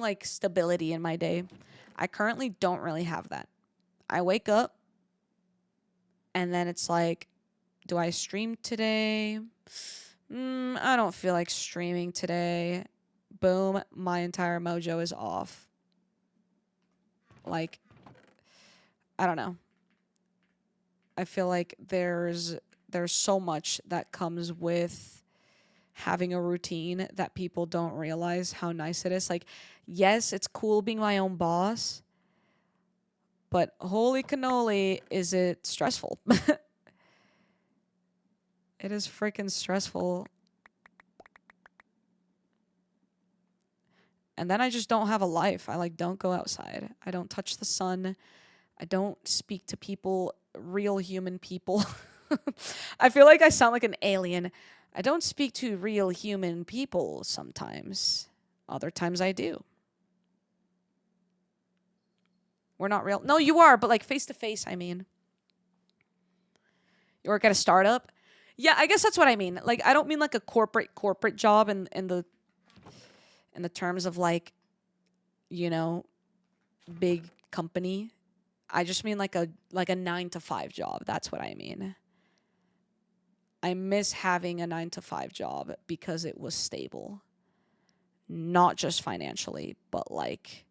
like stability in my day. I currently don't really have that. I wake up and then it's like, do I stream today? I don't feel like streaming today. Boom, my entire mojo is off. Like, I don't know. I feel like there's so much that comes with having a routine that people don't realize how nice it is. Like, yes, it's cool being my own boss, but holy cannoli, is it stressful. It is freaking stressful. And then I just don't have a life. I like don't go outside. I don't touch the sun. I don't speak to people, real human people. I feel like I sound like an alien. I don't speak to real human people sometimes. Other times I do. We're not real. No, you are, but like face to face, I mean. You work at a startup? Yeah, I guess that's what I mean. Like, I don't mean like a corporate job in the terms of like, you know, big company. I just mean like a 9 to 5 job. That's what I mean. I miss having a 9 to 5 job because it was stable. Not just financially, but like,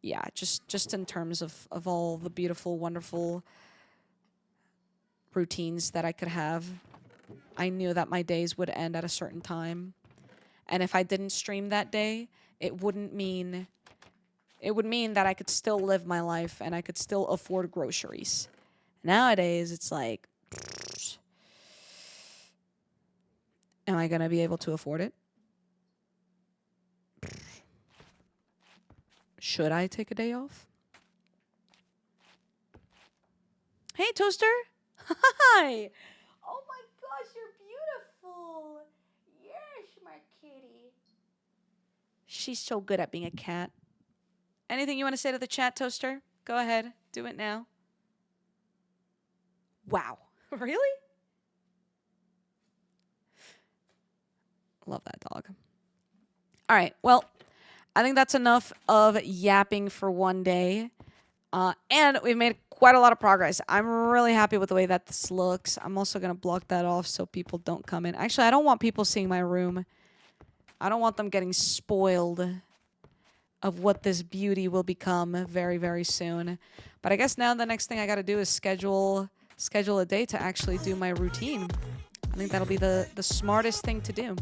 yeah, just in terms of all the beautiful, wonderful routines that I could have. I knew that my days would end at a certain time. And if I didn't stream that day, it would mean that I could still live my life and I could still afford groceries. Nowadays, it's like, am I going to be able to afford it? Should I take a day off? Hey, Toaster. Hi. Oh my gosh, you're beautiful. Yes, my kitty. She's so good at being a cat. Anything you want to say to the chat, Toaster? Go ahead. Do it now. Wow. Really? Love that dog. All right. Well, I think that's enough of yapping for one day. And we've made quite a lot of progress. I'm really happy with the way that this looks. I'm also going to block that off so people don't come in. Actually, I don't want people seeing my room. I don't want them getting spoiled of what this beauty will become very, very soon. But I guess now the next thing I got to do is schedule a day to actually do my routine. I think that'll be the smartest thing to do.